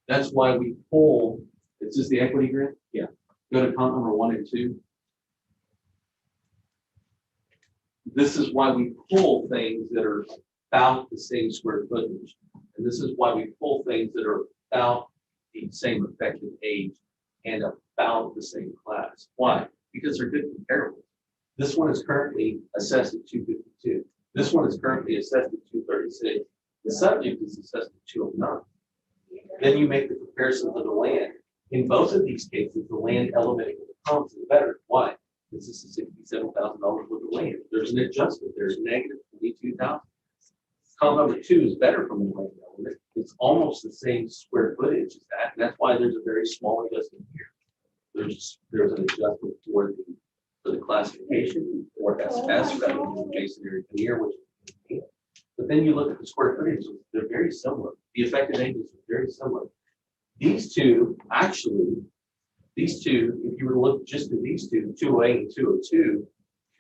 that's why we pull, it's just the equity grid. Yeah. Go to column number 1 and 2. This is why we pull things that are about the same square footage. And this is why we pull things that are about the same effective age and about the same class. Why? Because they're good comparables. This one is currently assessed at 252. This one is currently assessed at 236. The subject is assessed at 209. Then you make the comparison to the land. In both of these cases, the land elevating the comps is better. Why? This is $67,000 worth of land. There's an adjustment. There's negative 22,000. Column number 2 is better from the land element. It's almost the same square footage as that. And that's why there's a very small adjustment here. There's an adjustment for the classification or SS rather than masonry veneer, which is. But then you look at the square footage, they're very similar. The effective ages are very similar. These two, actually, these two, if you were to look just at these two, 208 and 202,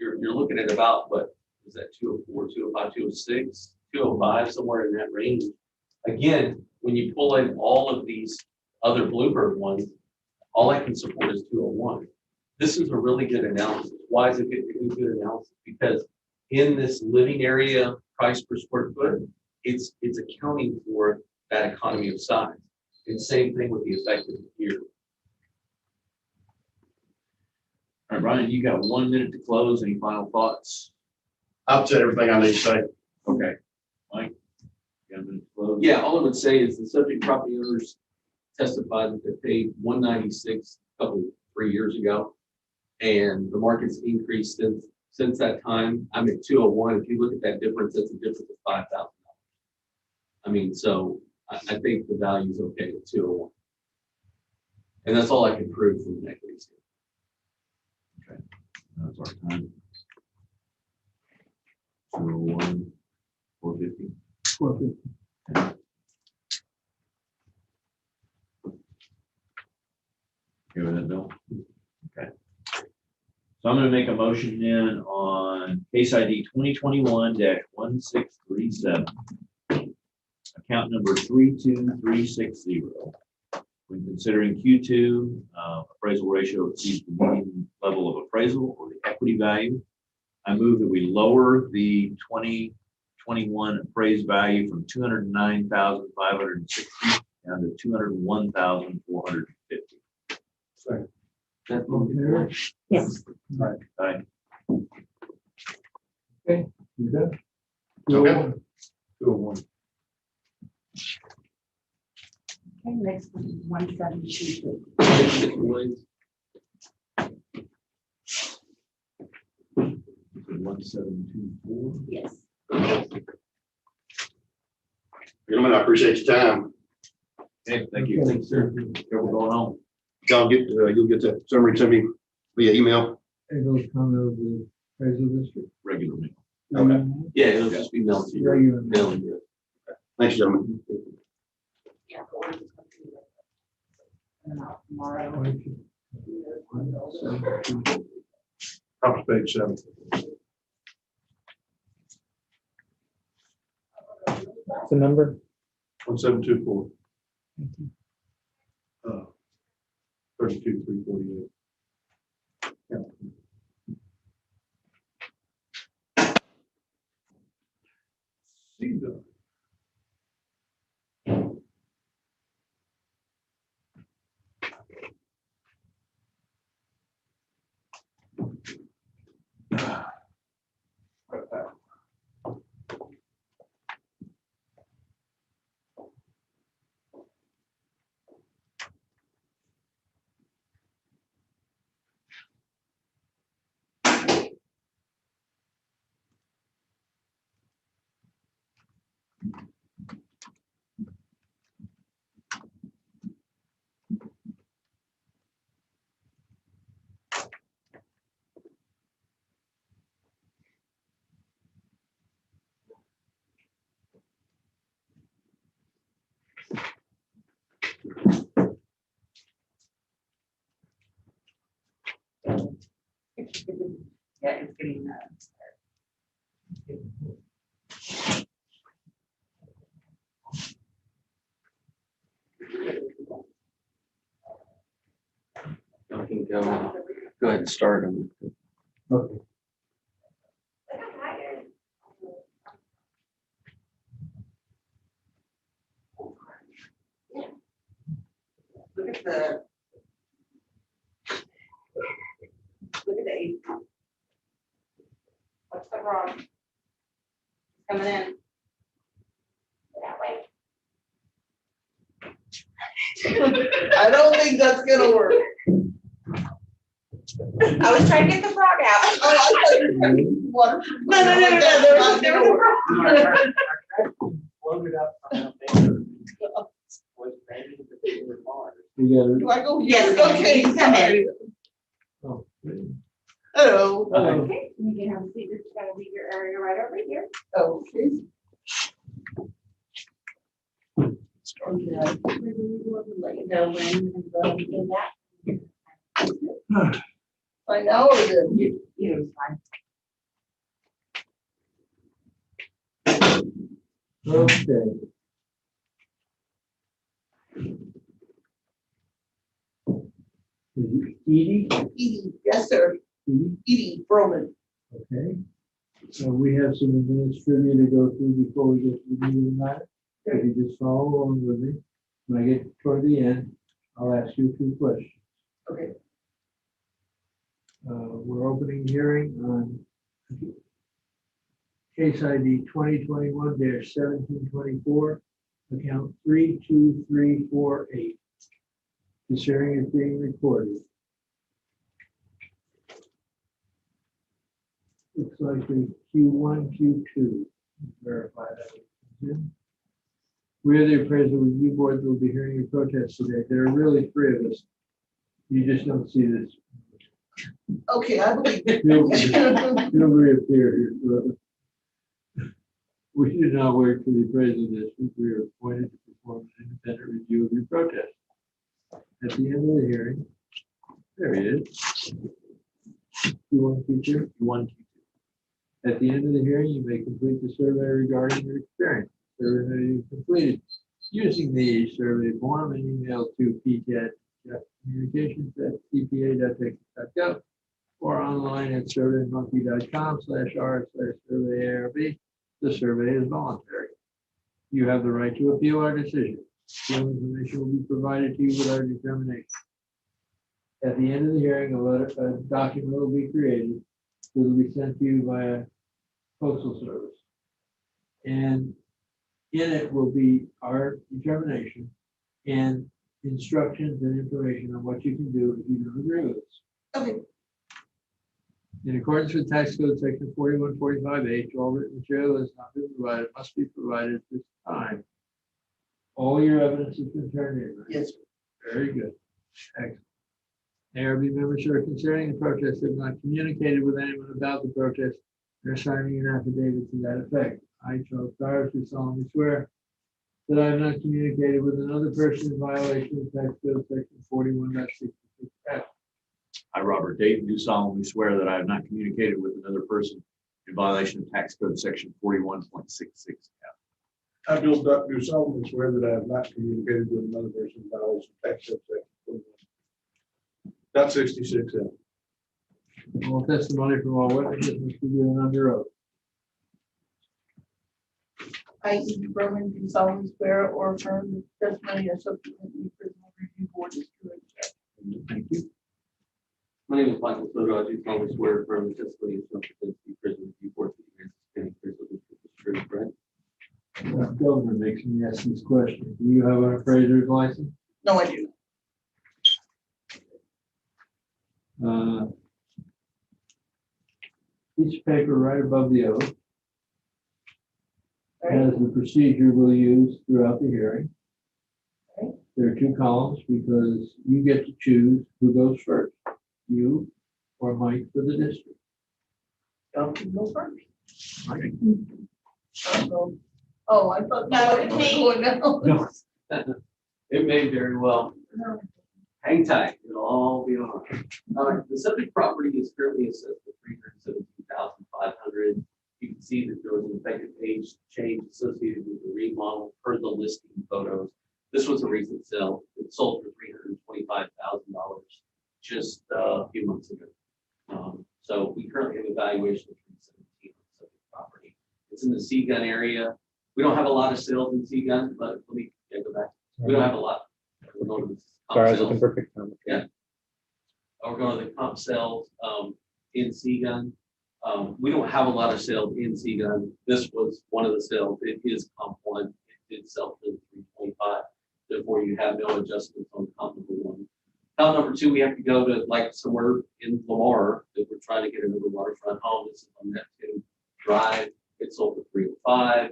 you're looking at about, what is that, 204, 205, 206, 205, somewhere in that range. Again, when you pull in all of these other Bluebird ones, all I can support is 201. This is a really good analysis. Why is it a good analysis? Because in this living area price per square foot, it's accounting for that economy of size. And same thing with the effective year. All right, Brian, you got 1 minute to close. Any final thoughts? I've said everything I need to say. Okay. Mike? You got a minute to close? Yeah, all I would say is the subject property owners testified that they paid 196 3 years ago. And the market's increased since that time. I'm at 201. If you look at that difference, that's a difference of $5,000. I mean, so I think the value is okay at 201. And that's all I can prove from the equities. Okay. That's our time. 201, 450. 450. Okay with that, Bill? Okay. So I'm going to make a motion then on case ID 2021-1637, account number 32360. When considering Q2, appraisal ratio exceeds the median level of appraisal or the equity value, I move that we lower the 2021 appraised value from 209,560 down to 201,450. Second. That's Okay. Yes. Aye. Okay, you done? Okay. 201. Okay, next one is 1722. 1724. Yes. Gentlemen, I appreciate your time. Okay, thank you. Okay. Thanks, sir. Okay, we're going home. John, you'll get the summary to me via email. And those come out of the appraisal district. Regular meeting. Okay. Yeah, it'll just be mailed to you. Regular. Mailing you. Thanks, gentlemen. Yeah, but we're just gonna do it. And out tomorrow. Thank you. Top of page 7. What's the number? 1724. 32,348. Yeah. See the. Yeah, it's getting I can go ahead and start them. Okay. Look at the 8. What's the wrong? Coming in. That way. I don't think that's gonna work. I was trying to get the frog out. Oh, I thought you were doing water. No, There was a frog. Floated up from the paper. Was maybe the paper Mars. You Do I go? Yes, Okay. you come in. got it. Hello. Okay, you can have a seat. This is gonna be your area right over here. Okay. Yeah. Let you know when and go and do that. I know it is. You fine. Okay. Is it Edie? Edie, yes, sir. Edie? Edie Broman. Okay. So we have some administrative to go through before we get to the meeting tonight. If you just follow along with me, when I get toward the end, I'll ask you a few questions. Okay. We're opening hearing on case ID 2021-1724, account 32348. This hearing is being recorded. Looks like the Q1, Q2. Verify that. We are the appraisal review board that will be hearing your protest today. There are really three of us. You just don't see this. Okay, I believe it. You'll reappear here. We do not work for the appraisal district. We are appointed to perform an independent review of your protest. At the end of the hearing, there he is. Q1, Q2. Q1, Q2. At the end of the hearing, you may complete the survey regarding your experience. Survey you completed using the survey form and email to pcat.communications@cpa.texas.gov or online at surveymonkey.com/r/survey-ARB. The survey is voluntary. You have the right to appeal our decision. Full information will be provided to you with our determination. At the end of the hearing, a document will be created. It will be sent to you via postal service. And in it will be our determination and instructions and information on what you can do if you don't agree with us. Okay. In accordance with tax code section 4145H, all written material that has not been provided must be provided at this time. All your evidence has been turned in, right? Yes, sir. Very good. Excellent. ARB members who are considering the protest have not communicated with anyone about the protest. They're signing an affidavit to that effect. I, Charles Cyrus, do solemnly swear that I have not communicated with another person in violation of tax code section 41.66F. I, Robert Dayton, do solemnly swear that I have not communicated with another person in violation of tax code section 41.66F. I, Bill Duck, do solemnly swear that I have not communicated with another person in violation of tax code section 41.66F. All testimony from all witnesses must be given under oath. I, Edie Broman, do solemnly swear or affirm the testimony as subsequently prison review board is true and correct. Thank you. My name is Michael Soto. I do solemnly swear from the testimony of some the prison review board for the Aransas County Prison District is true and correct. The governor makes me ask these questions. Do you have an appraiser's license? No, I do. Piece of paper right above the oath has the procedure we'll use throughout the hearing. Okay. There are two columns because you get to choose who goes first, you or Mike for the district. Y'all can go first. Mike? I'll go. Oh, I thought. No, it's me. Going down. No. It may very well. No. Hang tight, it'll all be on. All right, the subject property is currently assessed at $317,500. You can see that there was an effective age change associated with the remodel per the listing photos. This was a recent sale. It sold for $325,000 just a few months ago. So we currently have a valuation of $317,000 on the subject property. It's in the Seagun area. We don't have a lot of sales in Seagun, but let me go back. We don't have a lot. We're going to the comp Sorry, I was sales. looking for a picture. Yeah. We're going to the comp sales in Seagun. We don't have a lot of sales in Seagun. This was one of the sales. It is comp one. It did sell for $325,000. Therefore, you have no adjustments on comp number one. Comp number two, we have to go to like somewhere in Lamar if we're trying to get another waterfront home. This is on Neptune Drive. It sold for $305,000.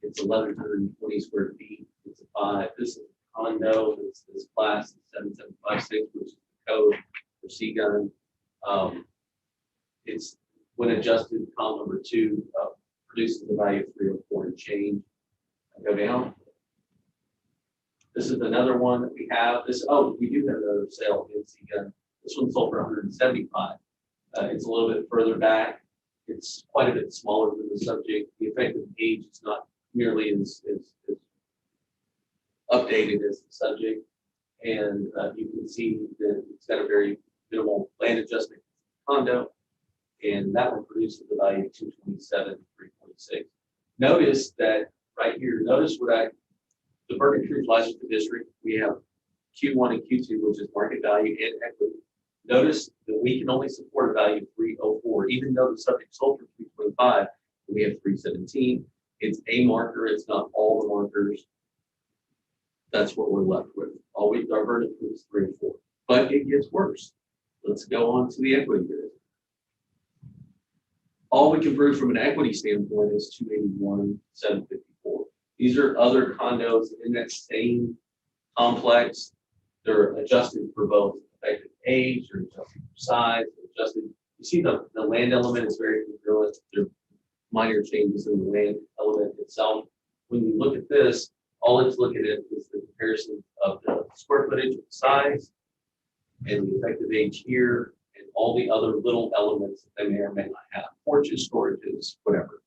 It's 1,120 square feet. It's a 5. This is a condo. It's this class 7756, which is the code for Seagun. It's when adjusted, comp number two produces the value of 304 and change. I go down. This is another one that we have. We do have another sale in Seagun. This one sold for 175. It's a little bit further back. It's quite a bit smaller than the subject. The effective age is not nearly as updated as the subject. And you can see that it's got a very minimal land adjustment condo. And that one produces the value of 227,346. Notice that right here, the Burger Creek lies with the district. We have Q1 and Q2, which is market value and equity. Notice that we can only support a value of 304, even though the subject sold for 325, we have 317. It's a marker, it's not all the markers. That's what we're left with. Our verdict was 3 and 4, but it gets worse. Let's go on to the equity bid. All we can prove from an equity standpoint is 281,754. These are other condos in that same complex. They're adjusted for both effective age, they're adjusted for size, they're adjusted. You see the land element is very congruent. There are minor changes in the land element itself. When you look at this, all it's looking at is the comparison of the square footage, the size, and the effective age here, and all the other little elements that they may or may not have, porches, storages, whatever.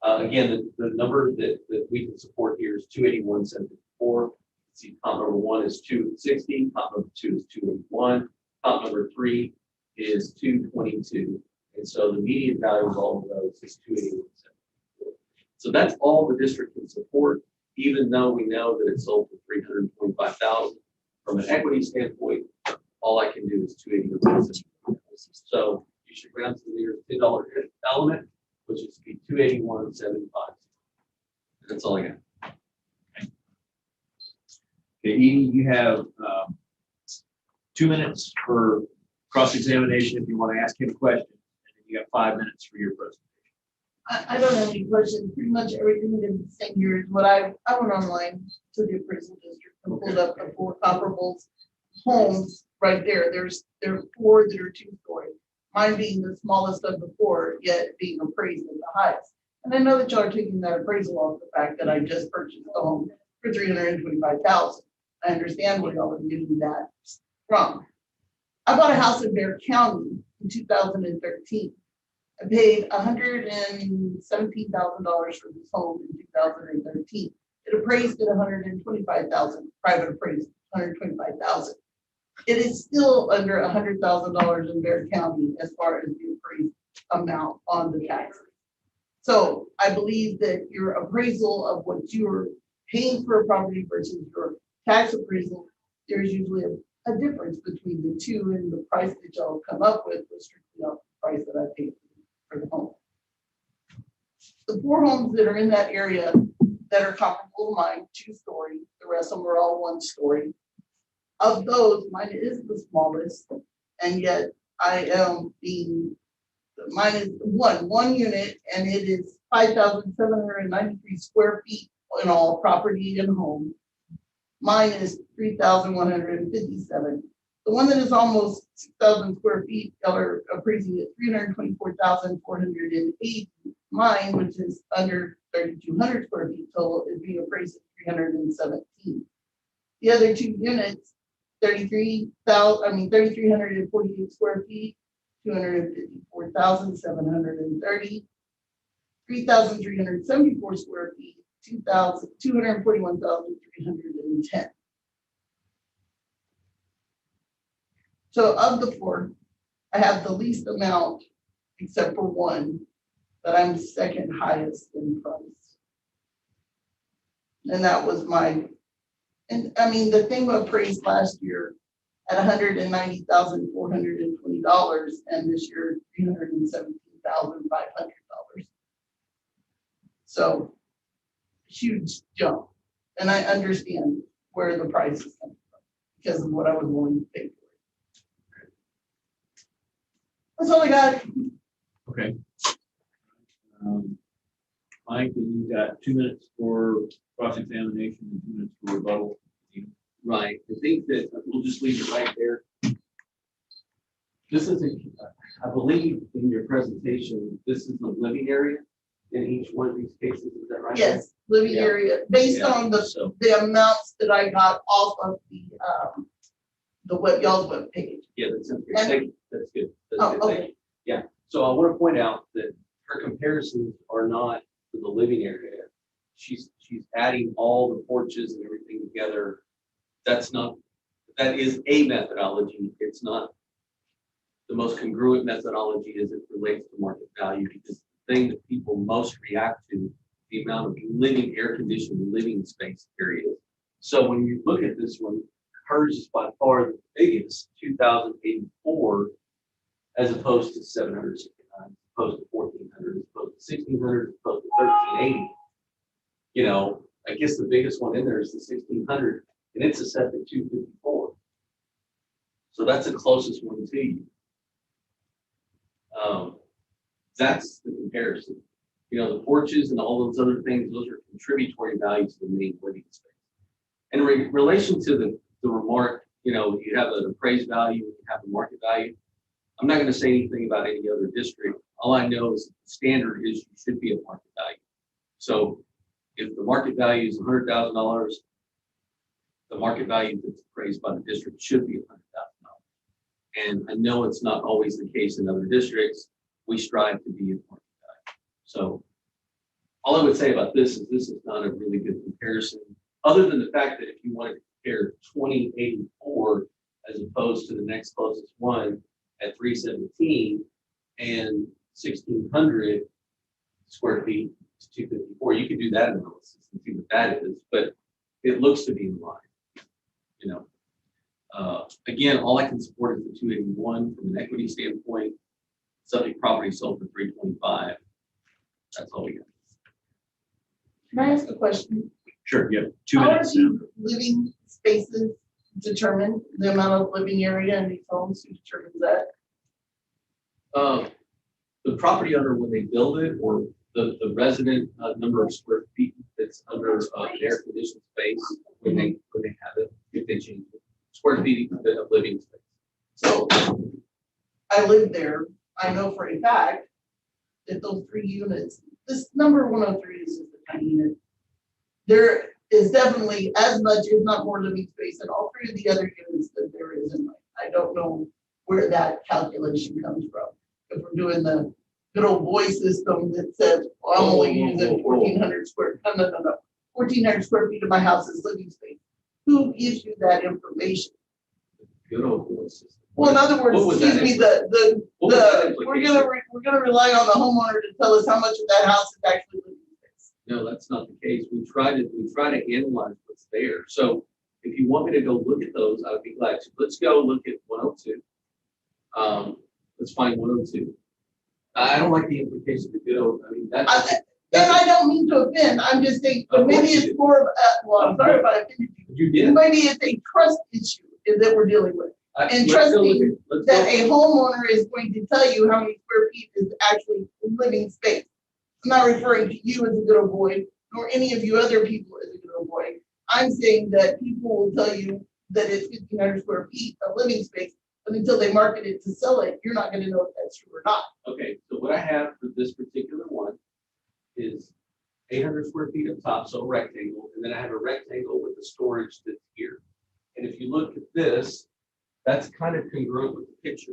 Again, the number that we can support here is 281,754. See, comp number 1 is 260, comp number 2 is 281, comp number 3 is 222. And so the median value of all of those is 281,754. So that's all the district can support, even though we know that it sold for 325,000. From an equity standpoint, all I can do is 281,754. So you should round to the nearest $10 element, which is be 281,755. That's all I got. Okay, Edie, you have 2 minutes for cross-examination if you want to ask him a question, and then you got 5 minutes for your presentation. I don't have any questions. Pretty much everything is the same here as what I went online to the appraisal district and pulled up the 4 comparables homes right there. There are 4 that are 2-story. Mine being the smallest of the 4, yet being appraised at the highest. And I know that y'all are taking that appraisal off the fact that I just purchased the home for $325,000. I understand where y'all are getting that from. I bought a house in Bear County in 2013. I paid $117,000 for this home in 2013. It appraised at $125,000, private appraisal, $125,000. It is still under $100,000 in Bear County as far as the appraised amount on the taxes. So I believe that your appraisal of what you're paying for a property versus your tax appraisal, there's usually a difference between the two, and the price that y'all come up with was strictly off the price that I paid for the home. The 4 homes that are in that area that are comparable to mine, 2-story, the rest of them are all 1-story. Of those, mine is the smallest, and yet I am mine is one unit, and it is 5,793 square feet in all property and home. Mine is 3,157. The one that is almost 6,000 square feet, y'all are appraising at 324,480. Mine, which is under 3,200 square feet total, is being appraised at 317. The other 2 units, 3,348 square feet, 254,730. 3,374 square feet, 241,310. So of the 4, I have the least amount, except for 1, that I'm second highest in price. And that was the thing appraised last year at $190,420, and this year $317,500. So huge jump. And I understand where the price is coming from because of what I was willing to pay for it. That's all I got. Okay. Mike, you got 2 minutes for cross-examination and 2 minutes for rebuttal. Right. I think that we'll just leave it right there. This is I believe in your presentation, this is the living area. in each one of these cases, is that right? Yes, living Yeah. area, based Yeah, on so, the amounts that I got off of y'all's webpage. yeah, that's good. And- Thank you. That's good. That's Oh, good. Thank okay. you. Yeah, so I want to point out that her comparisons are not for the living area. She's adding all the porches and everything together. That is a methodology. It's not the most congruent methodology as it relates to market value, because the thing that people most react to, the amount of living, air-conditioned living space areas. So when you look at this one, hers is by far the biggest, 2,084, as opposed to 769, as opposed to 1,400, as opposed to 1,600, as opposed to 1,380. You know, I guess the biggest one in there is the 1,600, and it's assessed at 254. So that's the closest one to you. That's the comparison. You know, the porches and all those other things, those are contributory values to the main living space. And in relation to the remark, you know, you have an appraised value, you have a market value. I'm not going to say anything about any other district. All I know is the standard is you should be at market value. So if the market value is $100,000, the market value that's appraised by the district should be $100,000. And I know it's not always the case in other districts. We strive to be at market value. So all I would say about this is not a really good comparison, other than the fact that if you wanted to compare 2084 as opposed to the next closest one at 317 and 1,600 square feet to 254, you could do that analysis and see what that is, but it looks to be in line, you know. Again, all I can support is the 281 from an equity standpoint. Subject property sold for 325. That's all we got. Can I ask a question? Sure, yeah, 2 How are minutes. now. these living spaces determined, the amount of living area in these homes, who determines that? The property owner, when they build it, or the resident number of square feet that's under air conditioned space when they have it, if they change it, square feet of living space. So I live there. I know for a fact that those 3 units, this number 103 is just a tiny unit. There is definitely as much, if not more, living space in all 3 of the other units that there is in mine. I don't know where that calculation comes from. If we're doing the good old boy system that says, well, I'm only using 1,400 square, no, 1,400 square feet of my house is living space. Who gives you that information? Good old boy system. Well, in other words, What was that excuse me, we're gonna rely on the homeowner to tell us how much of that house is actually living space. No, that's not the case. We try to analyze what's there. So if you want me to go look at those, I would be glad to. Let's go look at 102. Let's find 102. I don't like the implication of good old, I mean, that's. And I don't mean to offend, I'm just saying, Of maybe course you it's do. more of, well, I'm sorry if I offended you. You did. Maybe it's a trust issue that we're dealing with. And Let's go look trusting let's That go- a homeowner is going to tell you how many square feet is actually living space. I'm not referring to you as a good old boy, nor any of you other people as a good old boy. I'm saying that people will tell you that it's 1,500 square feet of living space, but until they market it to sell it, you're not gonna know if that's true or not. Okay, so what I have for this particular one is 800 square feet up top, so a rectangle, and then I have a rectangle with the storage that's here. And if you look at this, that's kind of congruent with the picture.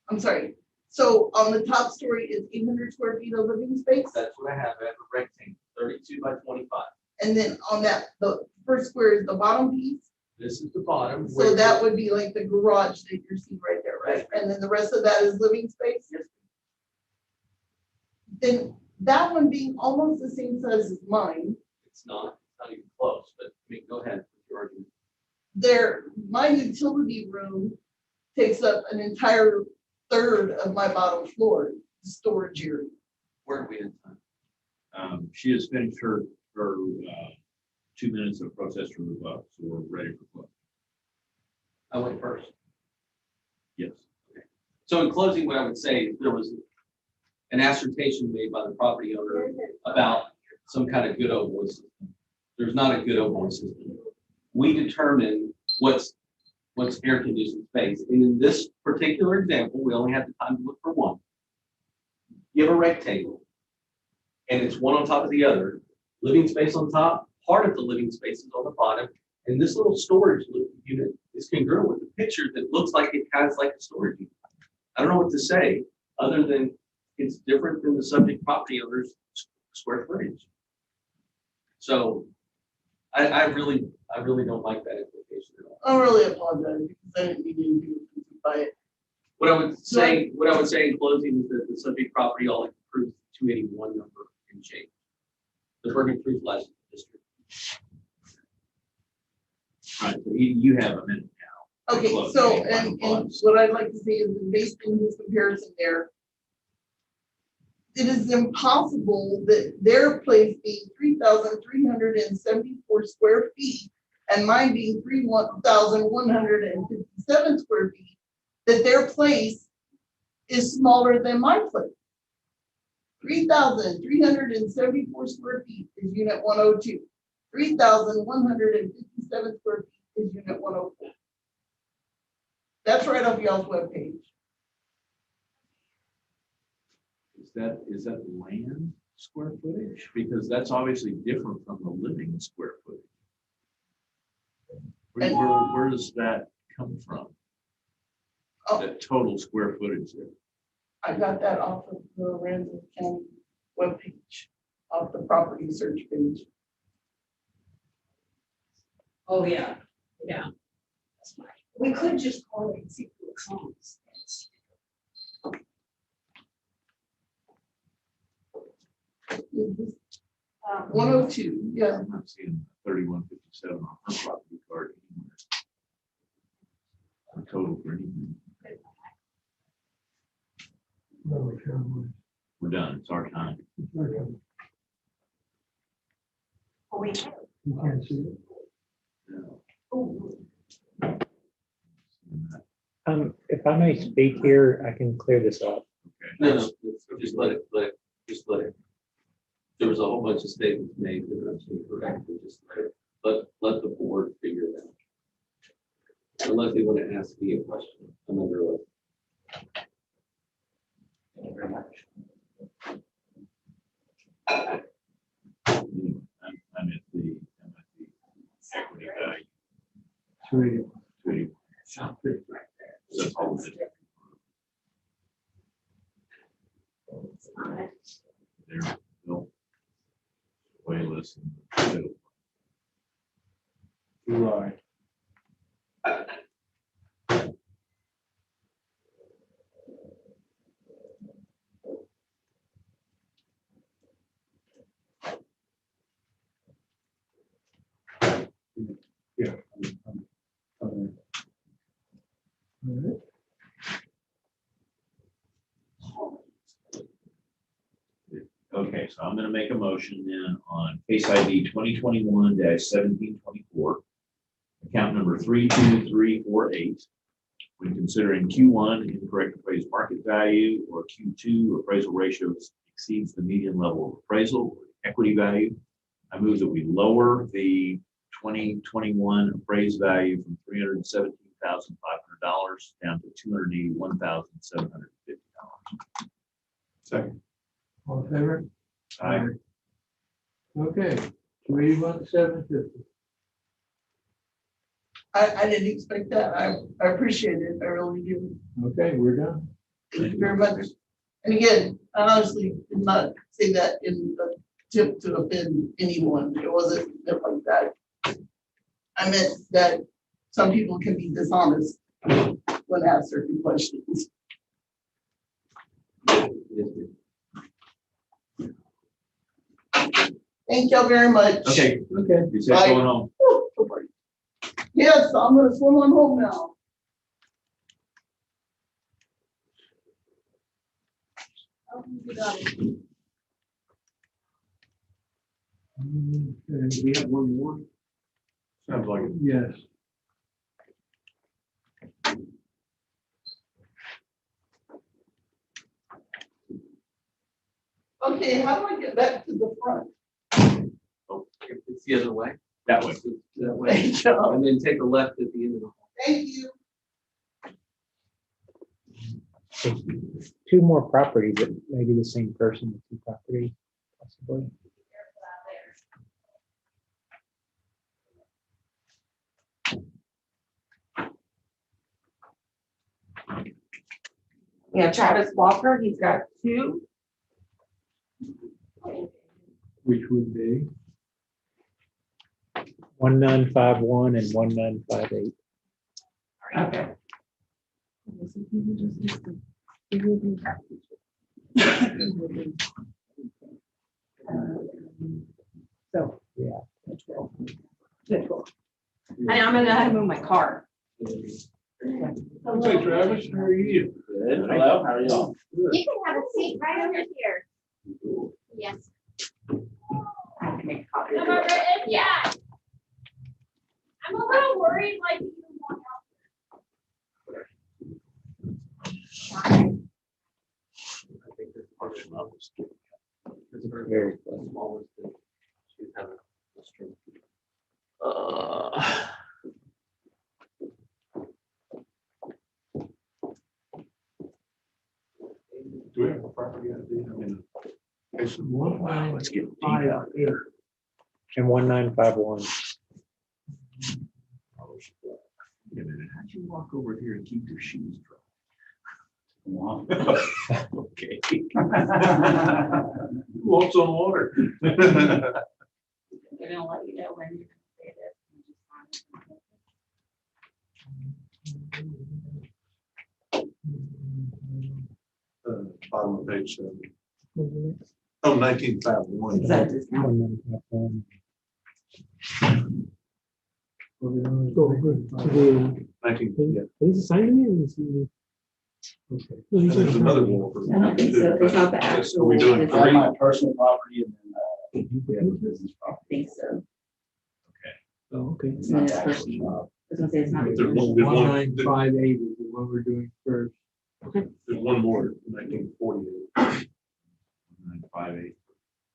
I'm sorry. So on the top story is 800 square feet of living space? That's what I have. I have a rectangle, 32 by 25. And then on that, the first square is the bottom piece? This is the bottom. So that would be like the garage that you're seeing right there, right? And then the rest of that is living space? Yes. Then that one being almost the same size as mine, It's not even close, but I mean, go ahead with your argument. my utility room takes up an entire third of my bottom floor, storage area. Where are we in time? She has finished her 2 minutes of protest or rebuttal, so we're ready for close. I went first. Yes. So in closing, what I would say is there was an assertion made by the property owner about some kind of good old boy system. There's not a good old boy system. We determine what's air conditioned space. And in this particular example, we only have the time to look for one. You have a rectangle. and it's one on top of the other. Living space on top, part of the living space is on the bottom, and this little storage unit is congruent with the picture that looks like it has like a storage unit. I don't know what to say, other than it's different than the subject property owner's square footage. So I really don't like that implication at all. I really apologize because I didn't mean to be confused by it. What I would say in closing is that the subject property all approves 281 number and change. The burden of proof lies in the district. All right, so you have a minute now. Okay, Close. so, Any final and thoughts? what I'd like to see is based on his comparison there, it is impossible that their place being 3,374 square feet and mine being 3,157 square feet, that their place is smaller than my place. 3,374 square feet is unit 102. 3,157 square feet is unit 104. That's right off y'all's webpage. Is that land square footage? Because that's obviously different from the living square footage. Where does that come from? Oh. That total square footage there? I got that off of the Aransas County webpage, off the property search page. Oh, yeah, yeah. That's right. We could just call it and see who it comes. 102, yeah. I'm not seeing 3157 on her property card anywhere. The total for anything. We're done. It's our time. You Oh, we can't see it. No. If I may speak here, I can clear this up. Okay. No, just let it. There was a whole bunch of statements made that are incorrect. Just let the board figure it out. Unless they want to ask me a question, I'm under oath. Thank you very much. I'm at the equity value. Sweet. That's all it is. There's no way less than. Right. Yeah. All right. Okay, so I'm gonna make a motion then on case ID 2021-1724, account number 32348. When considering Q1 incorrect appraised market value or Q2 appraisal ratio exceeds the median level of appraisal or equity value, I move that we lower the 2021 appraised value from $317,500 down to $281,750. Second. All in favor? Aye. Okay, 281,750. I didn't expect that. I appreciate it. I really do. Okay, we're done. Thank you very much. And again, I honestly did not say that in the tip to offend anyone. It wasn't meant like that. I meant that some people can be dishonest when asked certain questions. Thank y'all very much. Okay, Okay. you said Bye. going home. Yes, I'm gonna swim on home now. Okay, We have one more. Sounds like it. yes. Okay, how do I get back to the front? Oh, it's the other way. That way. It's that way. Thank you. And then take a left at the end of the hall. Thank you. Two more properties, but maybe the same person with two properties. possibly. Yeah, Travis Walker, he's got 2. Which would be, 1951 and 1958. Okay. So. Yeah. I'm gonna move my car. Hey Travis, how are you? Good. Hello, how are y'all? You can have a seat right over here. Yes. I have to make a copy. Am I written? Yeah. I'm a little worried, like you want I think this portion of this. This is Very the smallest that she's having a string. Do we have a property ID? I mean, it's Wow, let's get deep out 1958. And 1951. How'd you walk over here and keep your shoes dry? Wow. Okay. What's on water? They're gonna let you know when you're gonna say Bottom of page 7. Oh, 1951. this. Exactly. 1951. Go good. 19, yeah. Please assign me. Okay. And there's another one. I don't think so. It's not the Are actual. we doing it's- three? my personal property and then, we have a business I property. think so. Oh, okay. It's not the personal. I was gonna say it's not. There's the one- personal. 1958 is the one we're doing first. There's one more, 1948. 1958.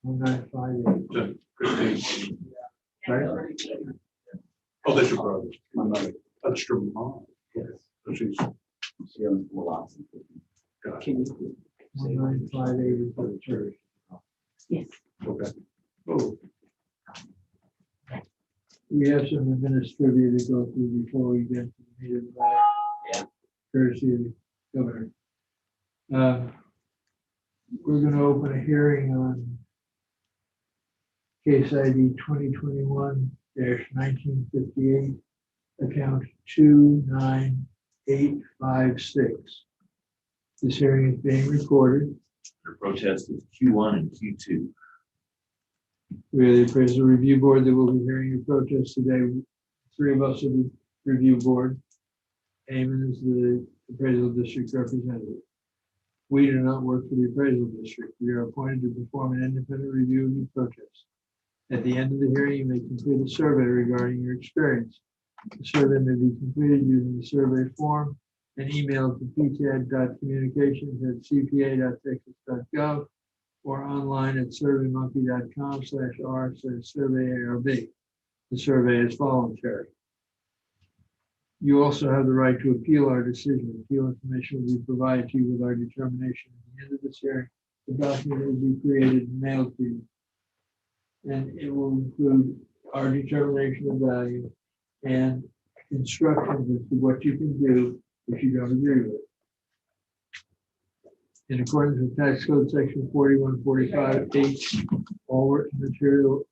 1958. So, Christine. Right? Oh, that's your brother. My mother, That's your mom. yes, So she's, she owns 4 lots. got it. Can you? 1958 is the church. Yes. Okay. Oh. We have some administrative to go through before we get to the meat of the matter. Yeah. Courtesy of the governor. We're gonna open a hearing on case ID 2021-1958, account 29856. This hearing is being recorded. Your protest is Q1 and Q2. We are the appraisal review board that will be hearing your protest today. 3 of us are the review board. Eamon is the appraisal district representative. We do not work for the appraisal district. We are appointed to perform an independent review of your protest. At the end of the hearing, you may complete a survey regarding your experience. The survey may be completed using the survey form and emailed to ptad.communications@cpa.texas.gov or online at surveymonkey.com/r/survey-ARB. The survey is voluntary. You also have the right to appeal our decision. Appeal information will be provided to you with our determination. At the end of this hearing, the document will be created and mailed to you. And it will include our determination of value and instructions as to what you can do if you don't agree with it. In accordance with tax code section 4145H, all written material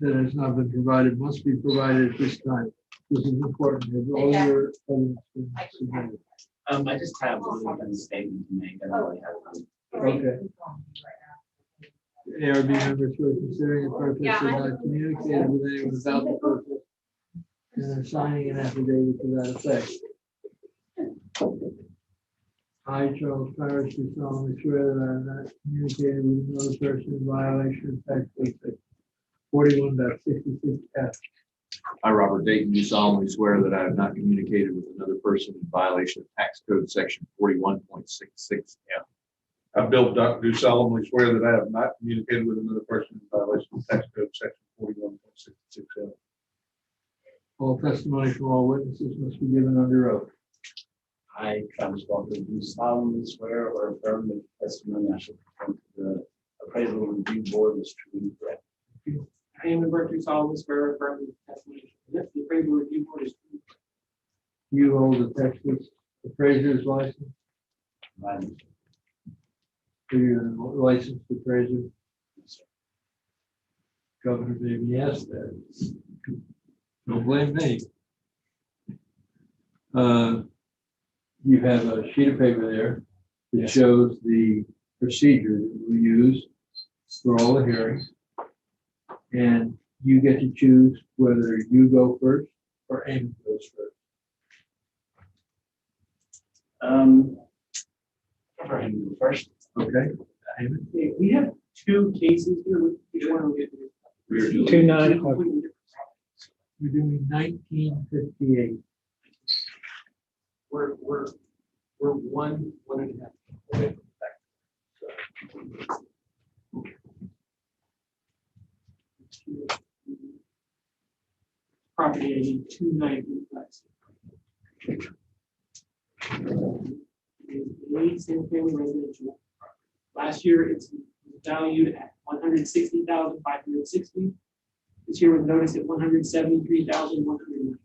that has not been provided must be provided at this time. This is important. Has all your evidence been submitted? I just have one statement to make. I don't really have one. Okay. ARB members who are considering a protest have not communicated with anyone about the protest and are signing an affidavit to that effect. I, Charles Parrish, do solemnly swear that I have not communicated with another person in violation of tax code section 41.66F. I, Robert Dayton, do solemnly swear that I have not communicated with another person in violation of tax code section 41.66F. I, Bill Duck, do solemnly swear that I have not communicated with another person in violation of tax code section 41.66F. All testimony from all witnesses must be given under oath. I, Travis Walker, do solemnly swear or affirm that the testimony I shall present to the appraisal review board is truly correct. I am the Berkeley solemnly swear affirm the testimony. Yes, the appraisal review board is true. You hold the Texas appraiser's license? Right. Are you a licensed appraiser? Governor made me ask that. Don't blame me. You have a sheet of paper there that shows the procedure that we use for all the hearings. And you get to choose whether you go first or Amy goes first. First. Okay. Amy? Okay, we have two cases here. Which one are we getting? We're doing 29. We're doing 1958. We're one and a half. Okay. Property ID 295. Single family residential. Last year, it's valued at 160,560. This year was noticed at 173,109.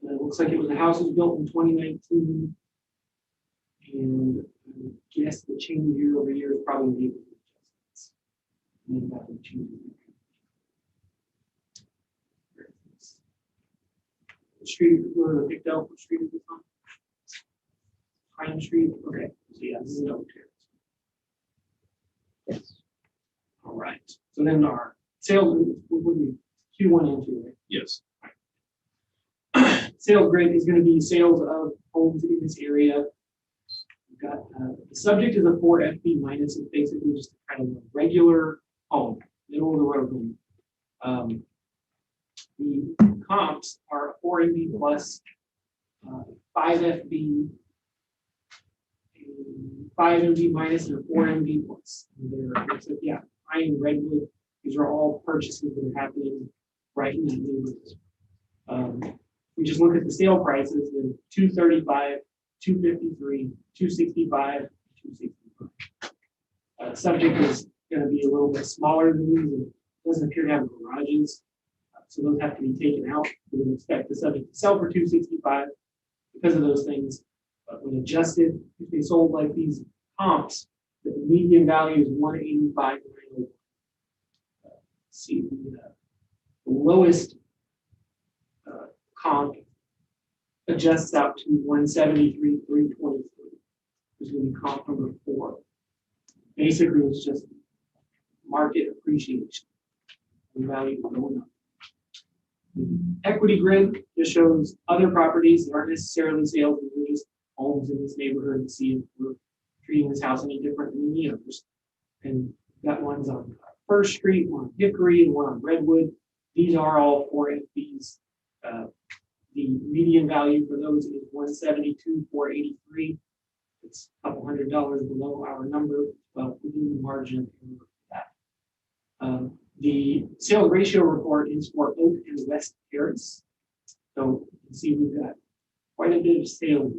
It looks like it was a house that was built in 2019. And I guess the change year over year is probably neighborhood adjustments. And that would change. The street, we're picked out, what street is this on? Pine Street, okay, so yeah, this is an oak terrace. Yes. All right, so then our sales, would be Q1 and 2, right? Yes. Sales grade is going to be sales of homes in this area. We've got the subject is a 4FB minus. It's basically just kind of a regular home, middle of the road home. The comps are 4MB plus, 5FB, 5MB minus, and a 4MB plus. So yeah, Pine, Redwood, these are all purchases that are happening right in that neighborhood. We just look at the sale prices, they're 235, 253, 265, 265. Subject is going to be a little bit smaller than these, and doesn't appear to have garages. So those have to be taken out. We would expect the subject to sell for 265 because of those things. But when adjusted, if they sold like these comps, the median value is 185. See the lowest comp adjusts out to 173,323. There's going to be comp number 4. Basically, it's just market appreciation. The value going up. The equity grid just shows other properties that aren't necessarily sales, they're just homes in this neighborhood, and see if we're treating this house any different than the others. And that one's on First Street, one on Hickory, and one on Redwood. These are all 4FBs. The median value for those is 172,483. It's a couple $100 below our number, but within the margin of that. The sales ratio report is for Oak and West Terrace. So you can see we've got quite a bit of sales.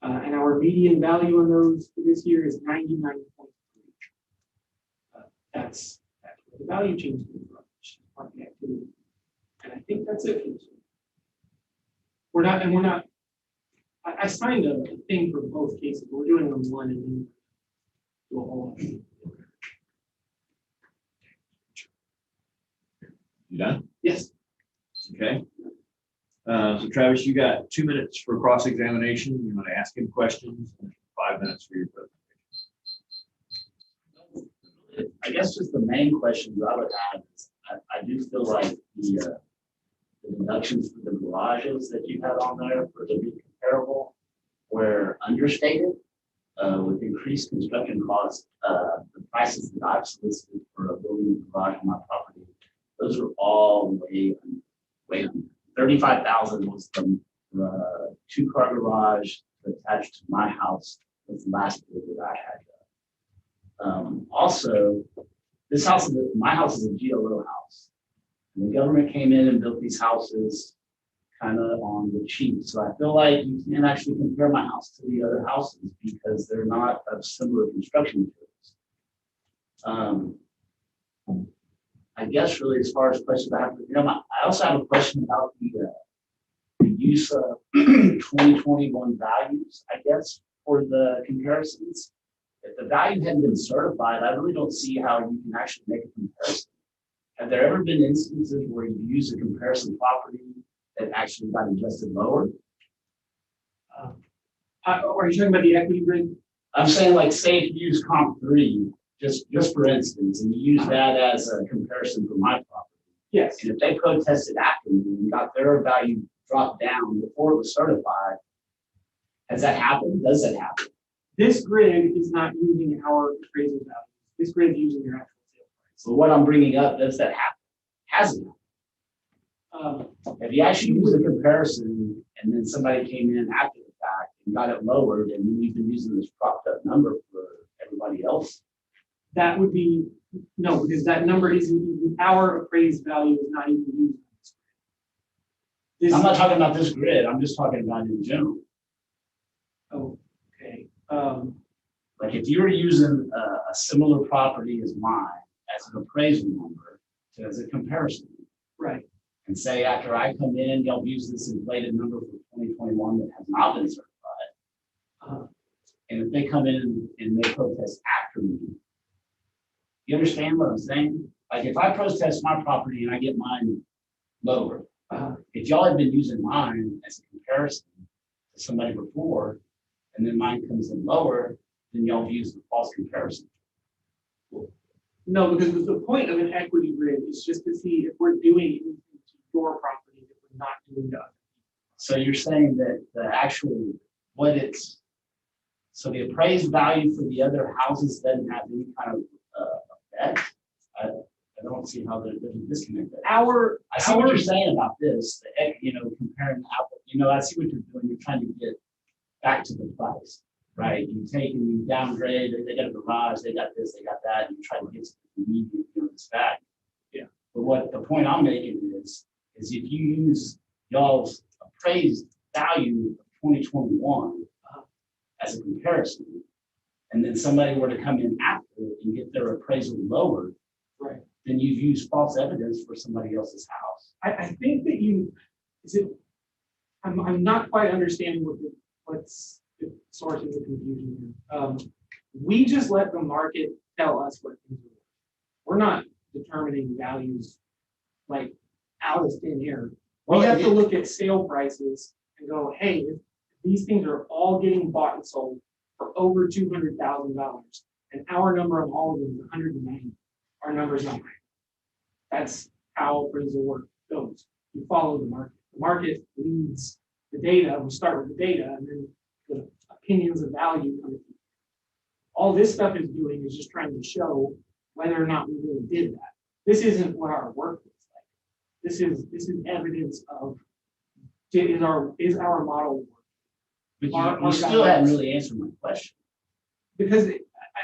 And our median value on those for this year is 99.3. That's where the value change is from, market activity. And I think that's it for this one. We're not, I signed a thing for both cases. We're doing them one and then do a whole lot. You done? Yes. Okay. So Travis, you got 2 minutes for cross-examination. You want to ask him questions, and 5 minutes for your presentation. I guess just the main questions I would have is I do feel like the deductions for the garages that you had on there for the be comparable were understated with increased construction costs. The prices that I've solicited for a building a garage on my property, those are all way under. 35,000 was the 2-car garage attached to my house. Was the last bid that I had. Also, my house is a GLO house. And the government came in and built these houses kind of on the cheap. So I feel like you can't actually compare my house to the other houses because they're not of similar construction materials. I guess really as far as questions I have, I also have a question about the use of 2021 values, I guess, for the comparisons. If the value hadn't been certified, I really don't see how you can actually make a comparison. Have there ever been instances where you use a comparison property that actually got adjusted lower? Are you talking about the equity grid? I'm saying, like, say if you use comp 3, just for instance, and you use that as a comparison for my property. Yes. And if they protested after me and got their value dropped down before it was certified, has that happened? Does that happen? This grid is not using our appraisal value. This grid is using your actual sale price. So what I'm bringing up, does that happen? Hasn't happened. If you actually use a comparison and then somebody came in after the fact and got it lowered, and then you've been using this propped up number for everybody else. That would be, no, because that number isn't, our appraised value is not even used. I'm not talking about this grid, I'm just talking about in general. Oh, okay. Like if you were using a similar property as mine as an appraisal number, as a comparison. Right. And say after I come in, y'all use this inflated number for 2021 that has not been certified. And if they come in and they protest after me, you understand what I'm saying? Like if I protest my property and I get mine lower, if y'all had been using mine as a comparison to somebody before, and then mine comes in lower, then y'all use the false comparison. No, because the point of an equity grid is just to see if we're doing anything to your property that we're not doing to others. So you're saying that the actual, so the appraised value for the other houses doesn't have any kind of effect? I don't see how there's a disconnect there. I see what you're saying about this, comparing apple, I see what you're doing. You're trying to get back to the price, right? You take and you downgrade, they got a garage, they got this, they got that, and you try to get to the median, this back. Yeah. But what the point I'm making is if you use y'all's appraised value of 2021 as a comparison, and then somebody were to come in after and get their appraisal lowered, right, then you've used false evidence for somebody else's house. I think that I'm not quite understanding what's the source of the confusion here. We just let the market tell us what things are. We're not determining values like out of thin air. We have to look at sale prices and go, hey, if these things are all getting bought and sold for over $200,000, and our number on all of them is 190, our number's not right. That's how appraisal work goes. You follow the market. The market leads the data. We start with the data, and then the opinions of value come in. All this stuff is doing is just trying to show whether or not we really did that. This isn't what our work looks like. This is evidence of is our model work. But you still haven't really answered my question. Because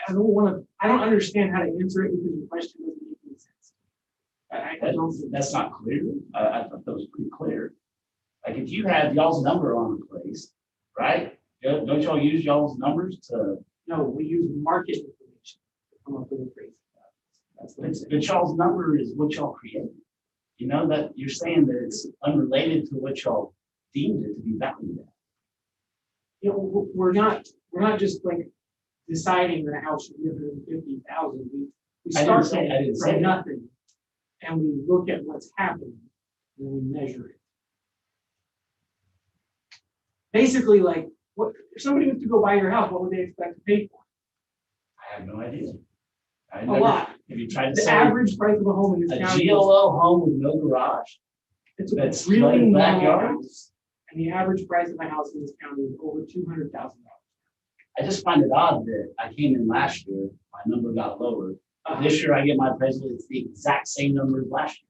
I don't understand how to answer it because the question doesn't make any sense. I don't. That's not clear. I thought that was pretty clear. Like if you have y'all's number on the place, right? Don't y'all use y'all's numbers to? No, we use market information to come up with a phrase. That's what I'm saying. But y'all's number is what y'all created. You know that you're saying that it's unrelated to what y'all deemed it to be valued at. We're not just like deciding that a house should be 150,000. We start from nothing, and we look at what's happening, and we measure it. Basically, like, what if somebody was to go buy your house, what would they expect to pay for? I have no idea. A lot. Have you tried to the average price of a home in this county? A GLO home with no garage. It's really backyard. And the average price of a house in this county is over $200,000. I just find it odd that I came in last year, my number got lowered. This year I get my appraisal, it's the exact same number as last year.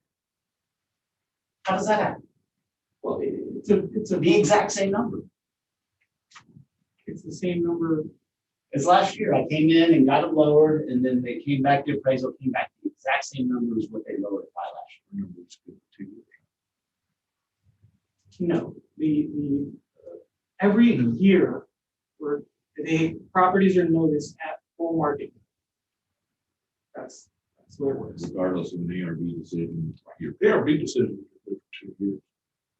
How does that happen? Well, it's the exact same number. It's the same number. As last year, I came in and got it lowered, and then they came back, the appraisal came back the exact same number as what they lowered by last year. No, every year, properties are noticed at full market. That's the way it works. Regardless of an ARB decision. Your ARB decision is for 2 years.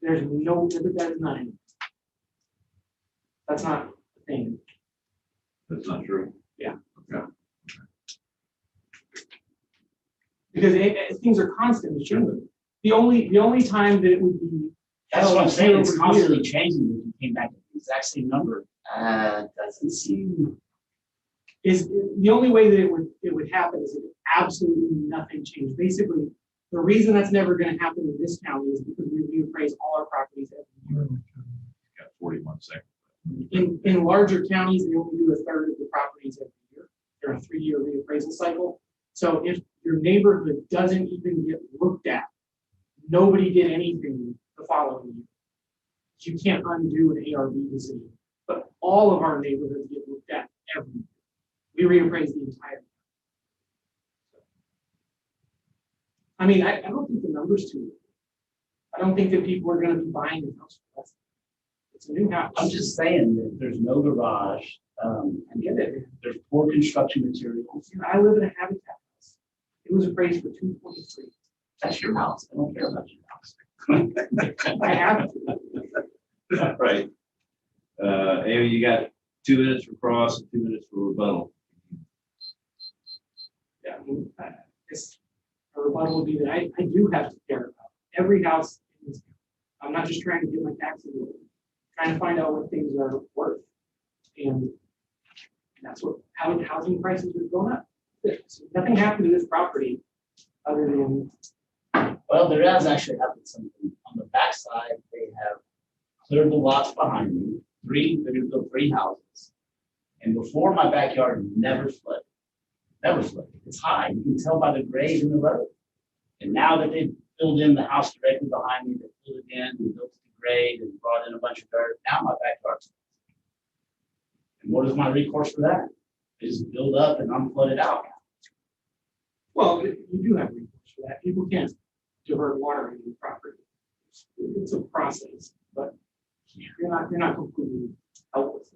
There's no, that is not in. That's not a thing. That's not true. Yeah. Okay. Because things are constantly changing. The only time that it would be. That's what I'm saying, it's year over constantly year changing, if you came back to the exact same number, doesn't seem. Is the only way that it would happen is if absolutely nothing changed. Basically, the reason that's never going to happen in this county is because we reappraise all our properties every year. Got 41 seconds. In larger counties, they only do a third of the properties every year. They're a 3-year reappraisal cycle. So if your neighborhood doesn't even get looked at, nobody did anything the following year. You can't undo an ARB decision. But all of our neighborhoods get looked at every year. We reappraise the entire. I mean, I don't think the number's too low. I don't think that people are going to be buying a house for less. It's a new house. I'm just saying that there's no garage, I get it. there's poor construction materials. I live in a habitat house. It was appraised for $223. That's your house, I don't care about your house. I have to. Right. Amy, you got 2 minutes for cross and 2 minutes for rebuttal. Yeah, this a rebuttal would be that I do have to care about every house in this town. I'm not just trying to get my taxes in, trying to find out what things are worth. And that's what housing prices are going up. So nothing happened to this property other than. Well, there has actually happened something. On the backside, they have cleared the lots behind me. They're gonna build 3 houses. And before, my backyard never flooded. Never flooded. It's high. You can tell by the grade in the road. And now that they've filled in the house directly behind me, they filled it in and built it to grade and brought in a bunch of dirt. Now my backyard's. And what is my recourse for that? They just build up and I'm flooded out. Well, you do have recourse for that. People can't divert water into the property. It's a process, but you're not completely helpless.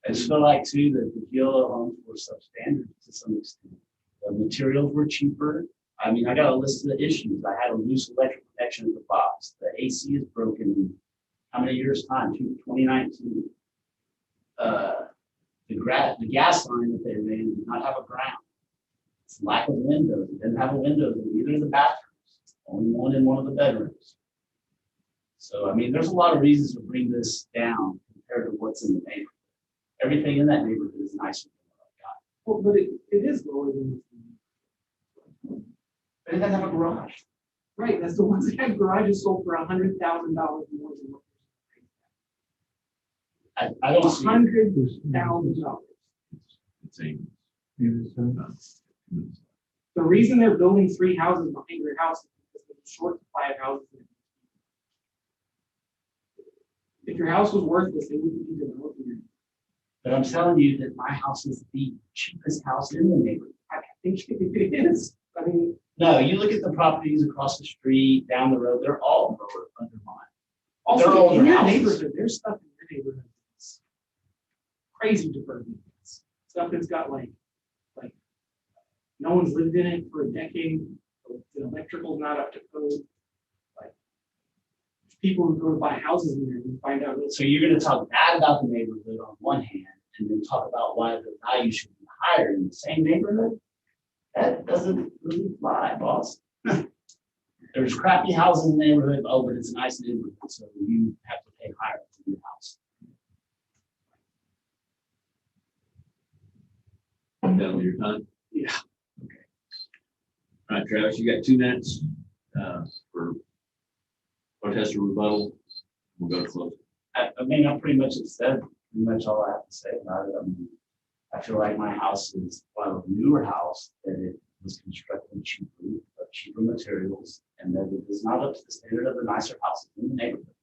I just feel like too that the GLO homes were substandard to some extent. The materials were cheaper. I mean, I got a list of the issues. I had a loose electric connection in the box. The AC is broken in how many years' time? 2019. The gas line that they ran did not have a ground. It's lack of windows. It didn't have a window in either of the bathrooms. Only one in one of the bedrooms. So, I mean, there's a lot of reasons to bring this down compared to what's in the neighborhood. Everything in that neighborhood is nicer than what I've got. Well, but it is lower than. But it doesn't have a garage. Right, that's the ones that have garages sold for $100,000 more than what. I don't see. $100,000. It's a. The reason they're building 3 houses behind your house is because there's a short supply of houses. If your house was worthless, they wouldn't be developing it. But I'm telling you that my house is the cheapest house in the neighborhood. I think it is. I mean, no, you look at the properties across the street, down the road, they're all lower under mine. Also, They're older in your houses. neighborhood, there's stuff in your neighborhood that's crazy deferred maintenance. Stuff that's got like no one's lived in it for a decade. The electrical's not up to code. Like people who go to buy houses in there and find out. So you're going to talk bad about the neighborhood on one hand, and then talk about why the value should be higher in the same neighborhood? That doesn't really fly, boss. There's crappy houses in the neighborhood, oh, but it's a nice neighborhood, so you have to pay higher for your house. Done with your time? Yeah. Okay. All right, Travis, you got 2 minutes for protest or rebuttal. We'll go to close. I mean, I pretty much have said pretty much all I have to say about it. I mean, I feel like my house is a newer house, that it was constructed cheaply, of cheaper materials, and that it is not up to the standard of the nicer houses in the neighborhood.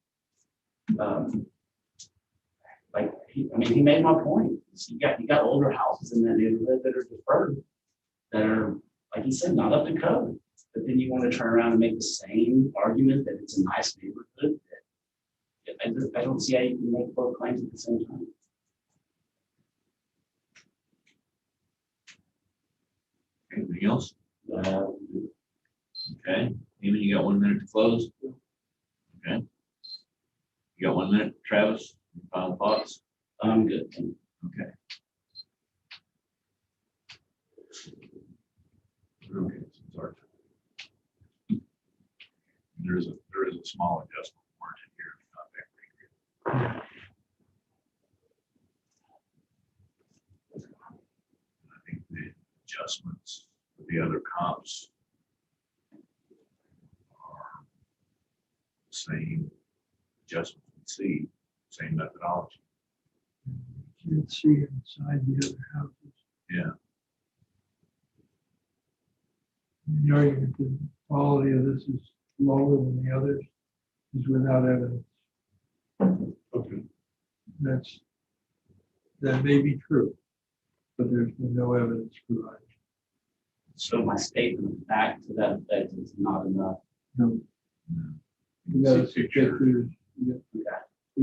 He made my point. You got older houses in that neighborhood that are deferred, that are, like he said, not up to code. But then you want to turn around and make the same argument that it's a nice neighborhood, that I don't see how you can make both claims at the same time. Anything else? Uh, Okay, Damon, you got 1 minute to close? Okay. You got 1 minute, Travis, final thoughts? I'm good. Okay. Okay, sorry. There is a small adjustment warranted here. Not that big. I think the adjustments for the other comps are the same adjustments we see, same methodology. You can see inside the other houses. Yeah. The argument that the quality of this is lower than the others is without evidence. Okay. That may be true, but there's been no evidence provided. So my statement back to that effect is not enough. No. You gotta see pictures, you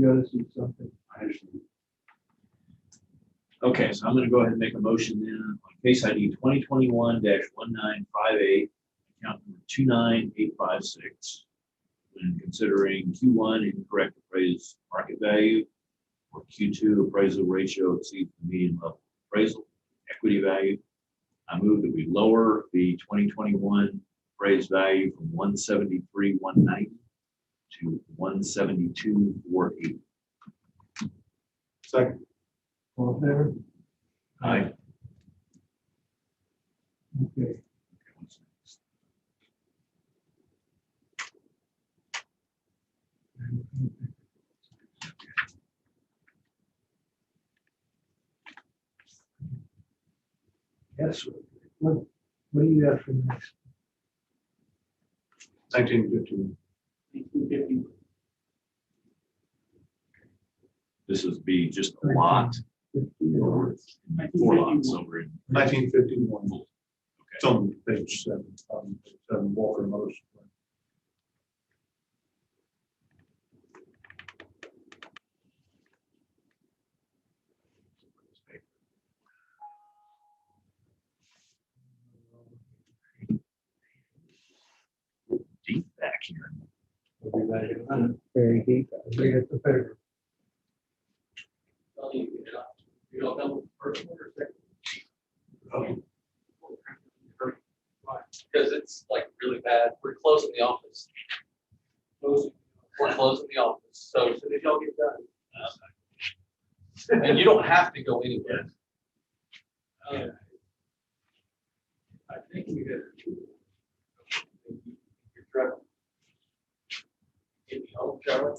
gotta see something. I understand. Okay, so I'm gonna go ahead and make a motion then on case ID 2021-1958, account number 29856. When considering Q1 incorrect appraised market value, or Q2 appraisal ratio exceeds the median level appraisal equity value, I move that we lower the 2021 appraised value from 173,190 to 172,480. Second. All in favor? Aye. Okay. Yes, what do you got for next? 1951. 1950. This would be just a lot, 4 lots over in 1951. Okay. It's on page 7, 7 Walker Motors. Deep back here. Very deep. They get the paper. You don't know first one or second? Because it's like really bad. We're closing the office. We're closing the office. So as soon as y'all get done. And you don't have to go anywhere. I think we got. You're traveling. Get me home, Charlie.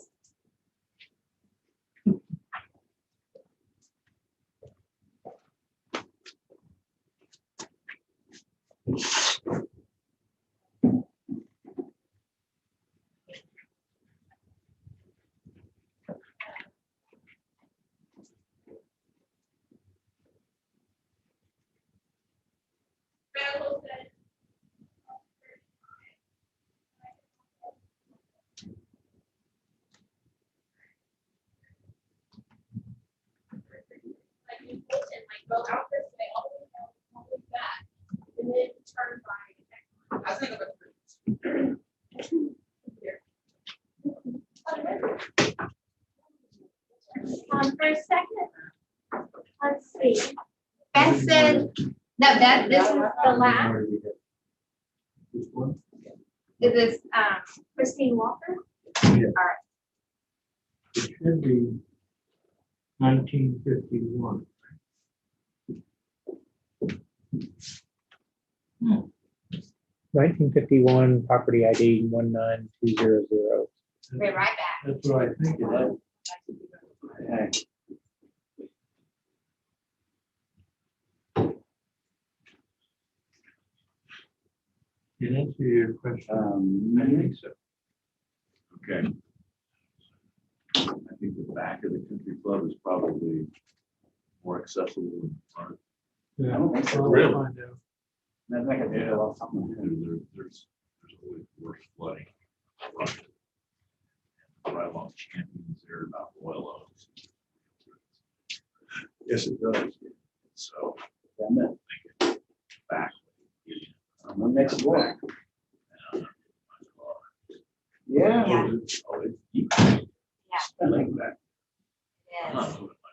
Go out this way, all the way back, and then turn by. I think for a second, let's see. Beth said, no, this is the last. This one? Is this Christine Walker? Yeah. All right. It should be 1951. 1951, property ID 19200. Be right back. That's what I think it is. To answer your question, I think so. Okay. I think the back of the country club is probably more accessible than the front. Yeah, I don't think so. I'll Really? find out. That's like a big old something. There's always worse flooding. Right along Champions there. Yes, it does. So. Damn it. Back. Someone next door. Yeah. Yeah. Oh, it's deep. Yeah. I like that. I'm Yes. not moving my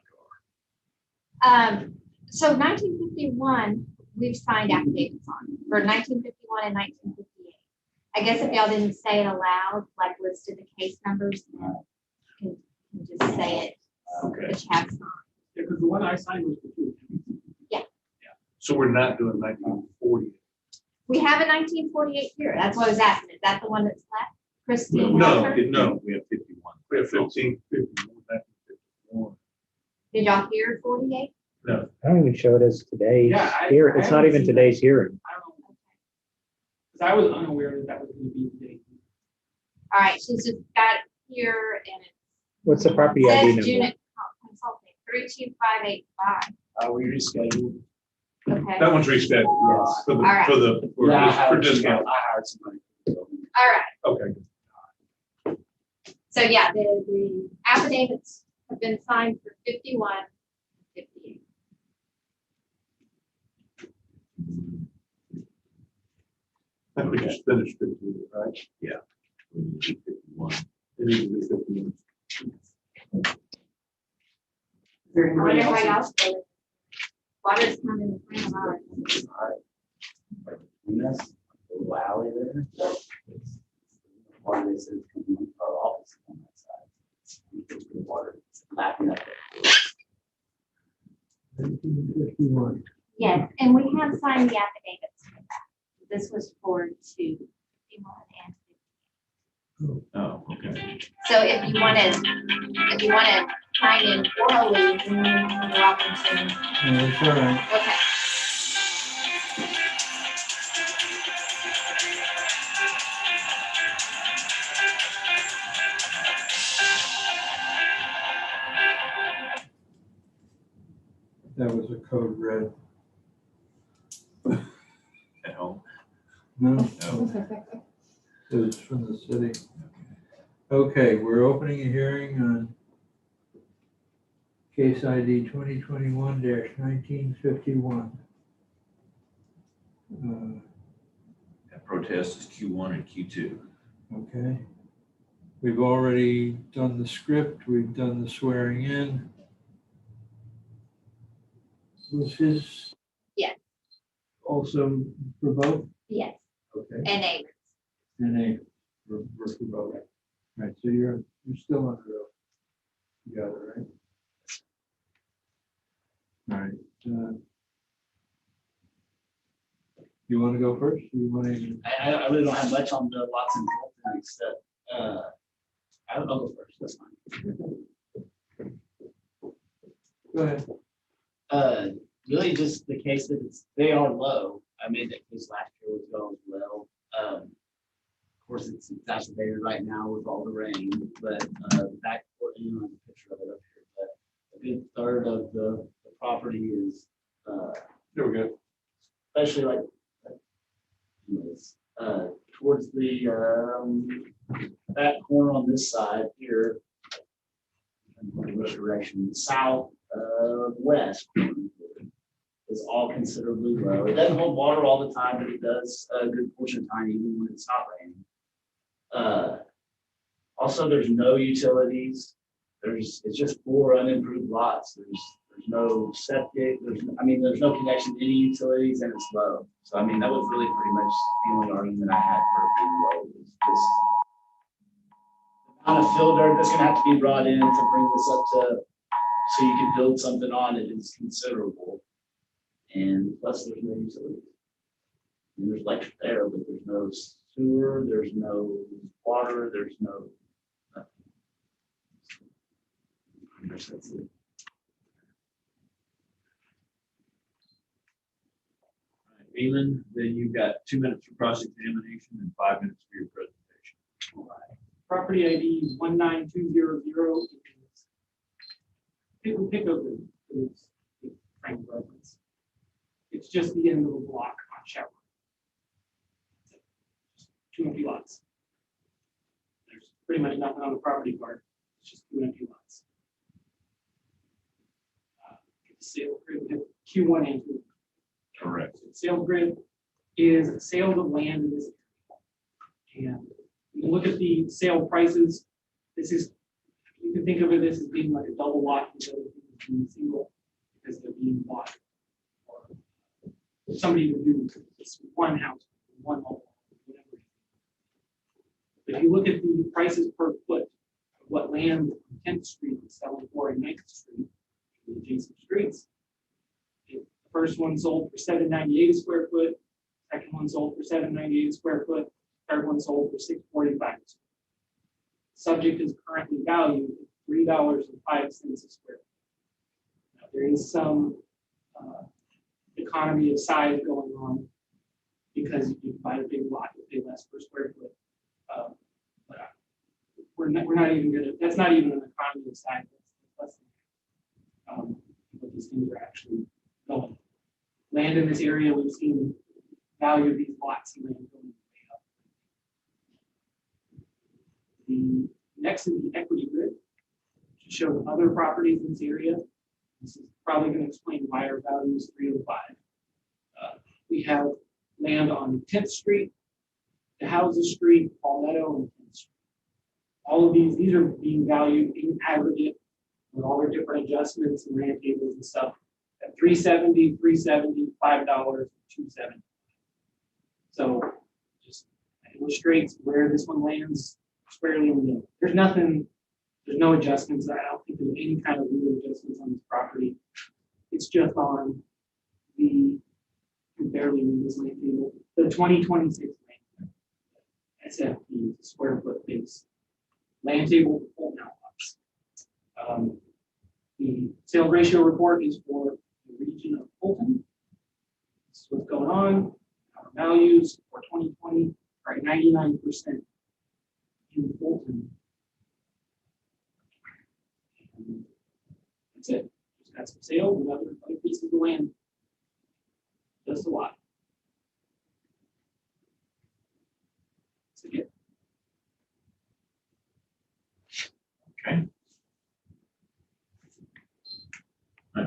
car. So 1951, we've signed affidavits on for 1951 and 1958. I guess if y'all didn't say it aloud, like listed the case numbers, then you can just say it. Okay. Which have signed. Yeah, because the one I signed was the two. So we're not doing 1940. We have a 1948 here. That's what I was asking. Is that the one that's left? Christine? No, Walker? no, We have 51. we have 1951. Did y'all hear 48? I don't even show it as today's Yeah, here. I It's not haven't even seen today's hearing. I don't know. Because I was unaware that that was going to be the date. All right, she's just got it here and it What's the property ID says number? June consulting 32585. We rescheduled. Okay. That one's rescheduled. Yes. For the, All right. Yeah, for discount. I hired somebody. All right. Okay. So yeah, the affidavits have been signed for 51, 58. I think we just finished 50, right? Yeah. We need to do 51. It needs to be 51. Is there I wonder anybody how else? y'all feel. Water's coming in front of ours. And that's a little alley there. It's- Part of this is coming from our office on that side. It's the water lapping up. 1951. Yes, and we have signed the affidavits for that. This was for 2, 51 and 58. Oh, okay. So if you want to sign in orally, you're welcome to. No, it's all right. Okay. That was a code red. At home? No, No. it was from the city. Okay, we're opening a hearing on case ID 2021-1951. That protest is Q1 and Q2. Okay. We've already done the script, we've done the swearing in. Was his? Yes. Also for both? Yes, Okay. and neighbors. And a, we're for both. Right, so you're still under oath. You got it, right? All right. You want to go first? Or you want to? I really don't have much on the lots and Colton except, I'll go first, that's fine. Go ahead. Really just the case that they are low. I mean, that case last year was going well. Of course, it's exacerbated right now with all the rain, but back, you know, the picture of it up here, but a good third of the property is, There we go. especially like, anyways, towards the, that corner on this side here, which direction, south, west, is all considerably low. It doesn't hold water all the time, but it does a good portion of time, even when it's not raining. Also, there's no utilities. It's just 4 unimproved lots. There's no septic. There's no connection to any utilities, and it's low. So I mean, that was really pretty much the only argument I had for it being low. Was this the amount of fill dirt that's going to have to be brought in to bring this up to, so you can build something on it is considerable. And plus, there's no utilities. And there's electric there, but there's no sewer. There's no water. There's no nothing. I guess that's it. Eamon, then you've got 2 minutes for cross-examination and 5 minutes for your presentation. All right. Property ID 19200. Pick up is frame of reference. It's just the end of a block on Chevron. 2 empty lots. There's pretty much nothing on the property card. It's just 2 empty lots. sales grid, we have Q1 and Q2. Correct. Sales grid is sales of land in this area. And you can look at the sale prices. This is, you can think of it as being like a double lot instead of being single, because they're being bought. Or somebody would do this one house, one home, whatever. But if you look at the prices per foot, of what land on 10th Street is selling for in 9th Street, the adjacent streets, the first one sold for $798 a square foot, second one sold for $798 a square foot, third one sold for $645. Subject is currently valued at $3.05 a square foot. Now, there is some economy of size going on because you can buy a big lot, you pay less per square foot. But we're not even gonna, that's not even an economy of size. That's less than what these things are actually going. Land in this area, we've seen value of these lots and land going way up. The next is the equity grid, to show other properties in this area. This is probably going to explain why our value is 305. We have land on 10th Street, the Houses Street, Palmetto, and 10th Street. All of these are being valued in aggregate with all their different adjustments and land tables and stuff at $370, $370, $5, $270. So just illustrates where this one lands squarely in the middle. There's no adjustments. I don't think there's any kind of real adjustments on this property. It's just on the, you can barely read this land table, the 2026 land. SFP, square foot base. Land table, full now lots. The sale ratio report is for the region of Fulton. This is what's going on. Our values for 2020 are at 99% in Fulton. And that's it. Just got some sales and other pieces of land. Just a lot. So, yeah. Okay.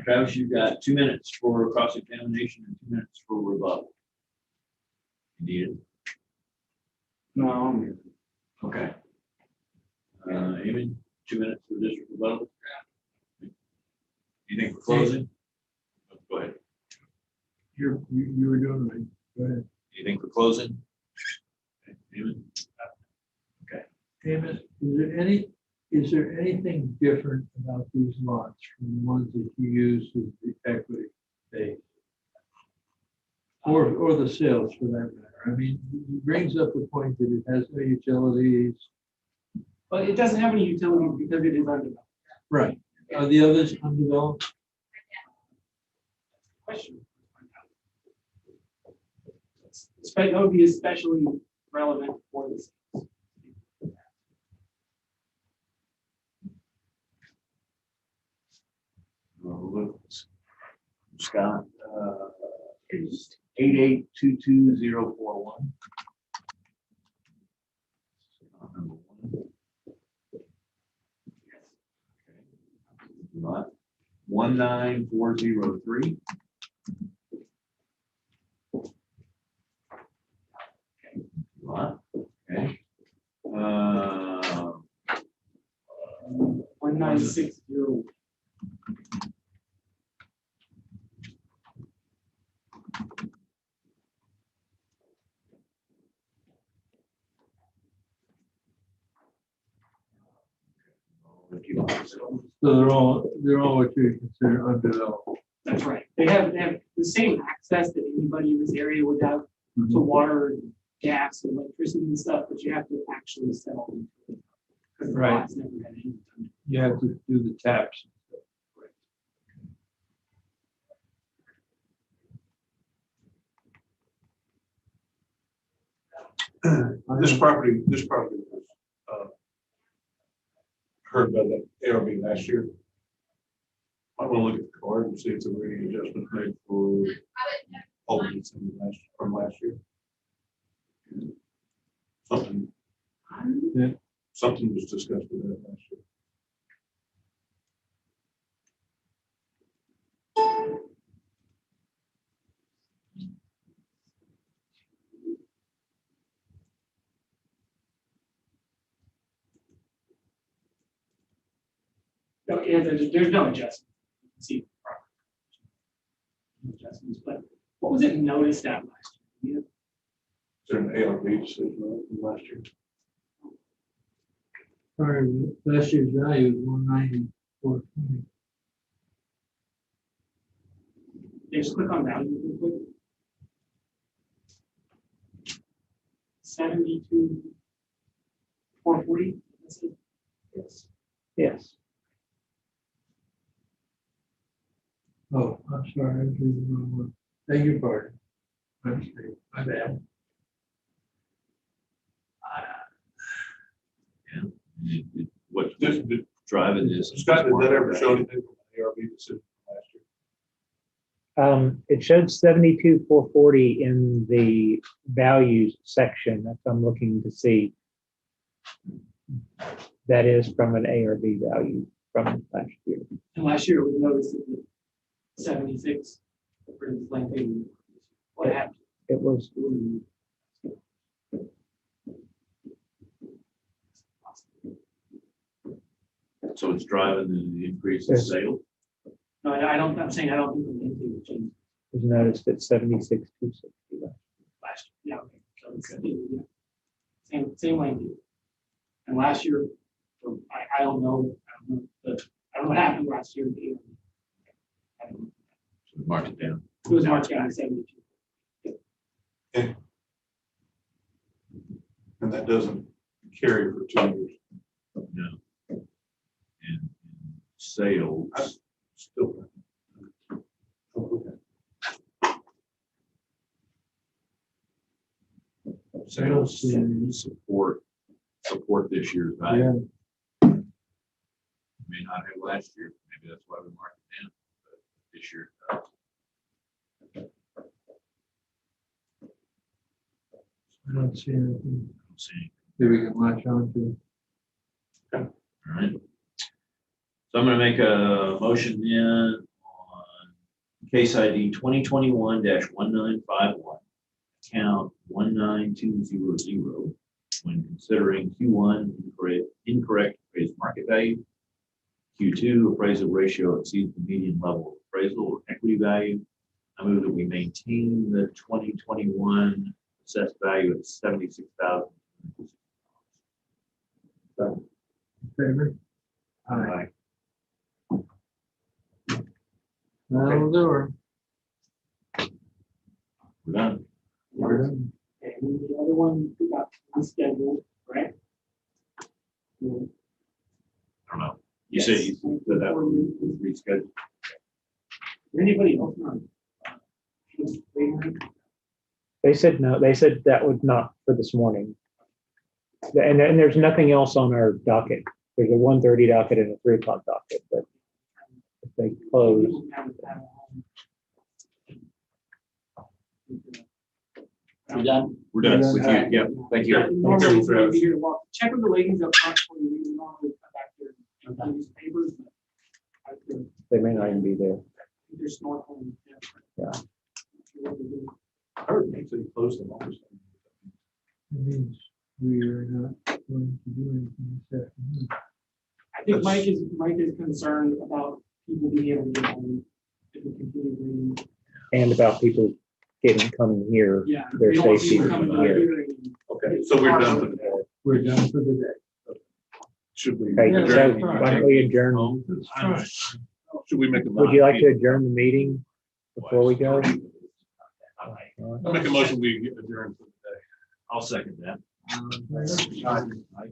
Travis, you've got 2 minutes for cross-examination and 2 minutes for rebuttal. You need it? No, I'm here. Okay. Amy, 2 minutes for district rebuttal. Anything for closing? Go ahead. You were doing right. Go ahead. Anything for closing? Okay. Amy? Okay. Amos, is there anything different about these lots from the ones that you use as the equity base? Or the sales for that matter? I mean, it brings up the point that it has no utilities. But it doesn't have any utilities because it is undeveloped. Right. Are the others undeveloped? Question. That would be especially relevant for this. Scott, is 8822041. Number 1. Okay. 19403. Okay. 1960. So they're all what you consider undeveloped. That's right. They have the same access that anybody in this area would have to water, gas, and electricity and stuff, but you have to actually sell them. Because the Right. lots never had any. You have to do the taps. This property was heard by the ARB last year. I want to look at the card and see if there were any adjustments made for holdings from last year. Something was discussed with that last year. There's no adjustment. You can see. No adjustments, but what was it noticed at last year? Is there an ARB decision from last year? Last year's value was 190,420. Just click on value real quick. 72,440. That's it. Yes. Yes. Oh, I'm sorry, I was reading the wrong one. Beg your pardon. My mistake, my bad. What's driving this? Scott, did that ever show anything from the ARB decision from last year? It showed 72,440 in the values section. That's what I'm looking to see. That is from an ARB value from last year. And last year we noticed that the 76 for the length. What happened? It was, So it's driving the increase in Yes. sales. No, I'm saying I don't think the length will change was noticed at 76,260. last year. Yeah, okay. So it's, yeah. Same length. And last year, I don't know, but I don't know what happened last year. I don't know. So mark it down. It was marked down to 72. And that doesn't carry for 2 years. No. And sales. Still. Sales support this year's value. Yeah. May not have last year, maybe that's why we marked it down, but this year. I don't see anything I'm seeing. that we can latch on to. All right. So I'm gonna make a motion then on case ID 2021-1951, account 19200, when considering Q1 incorrect appraised market value, Q2 appraisal ratio exceeds the median level of appraisal or equity value. I move that we maintain the 2021 assessed value at $76,000. Favor? Aye. That'll do her. We're done. We're done. Okay, and the other one we got rescheduled, right? I don't know. You said you said that was rescheduled. Anybody else on? They said no, they said that was not for this morning. And then there's nothing else on our docket. There's a 1:30 docket and a 3 o'clock docket, but if they close, We done? We're done with you. Yep. Thank you. Normally, it's gonna be here to walk. Check with the ladies up front before you leave. We normally come back here and do these papers. But I think they may not even be there. they're snorkeling. Yeah. I heard they say close them all. It means we are not going to do anything this afternoon. I think Mike is concerned about people being able to get home if we continue reading. And about people coming here, Yeah. their they don't want safety. people coming here. here and- Okay, so we're done for the day. We're done for the day. Should we? Okay, Yeah, so that's why fine. don't we adjourn? That's fine. Should we make a? Would you like to adjourn the meeting before we go? I'll make a motion, we adjourn for the day. I'll second that. Favor? Aye.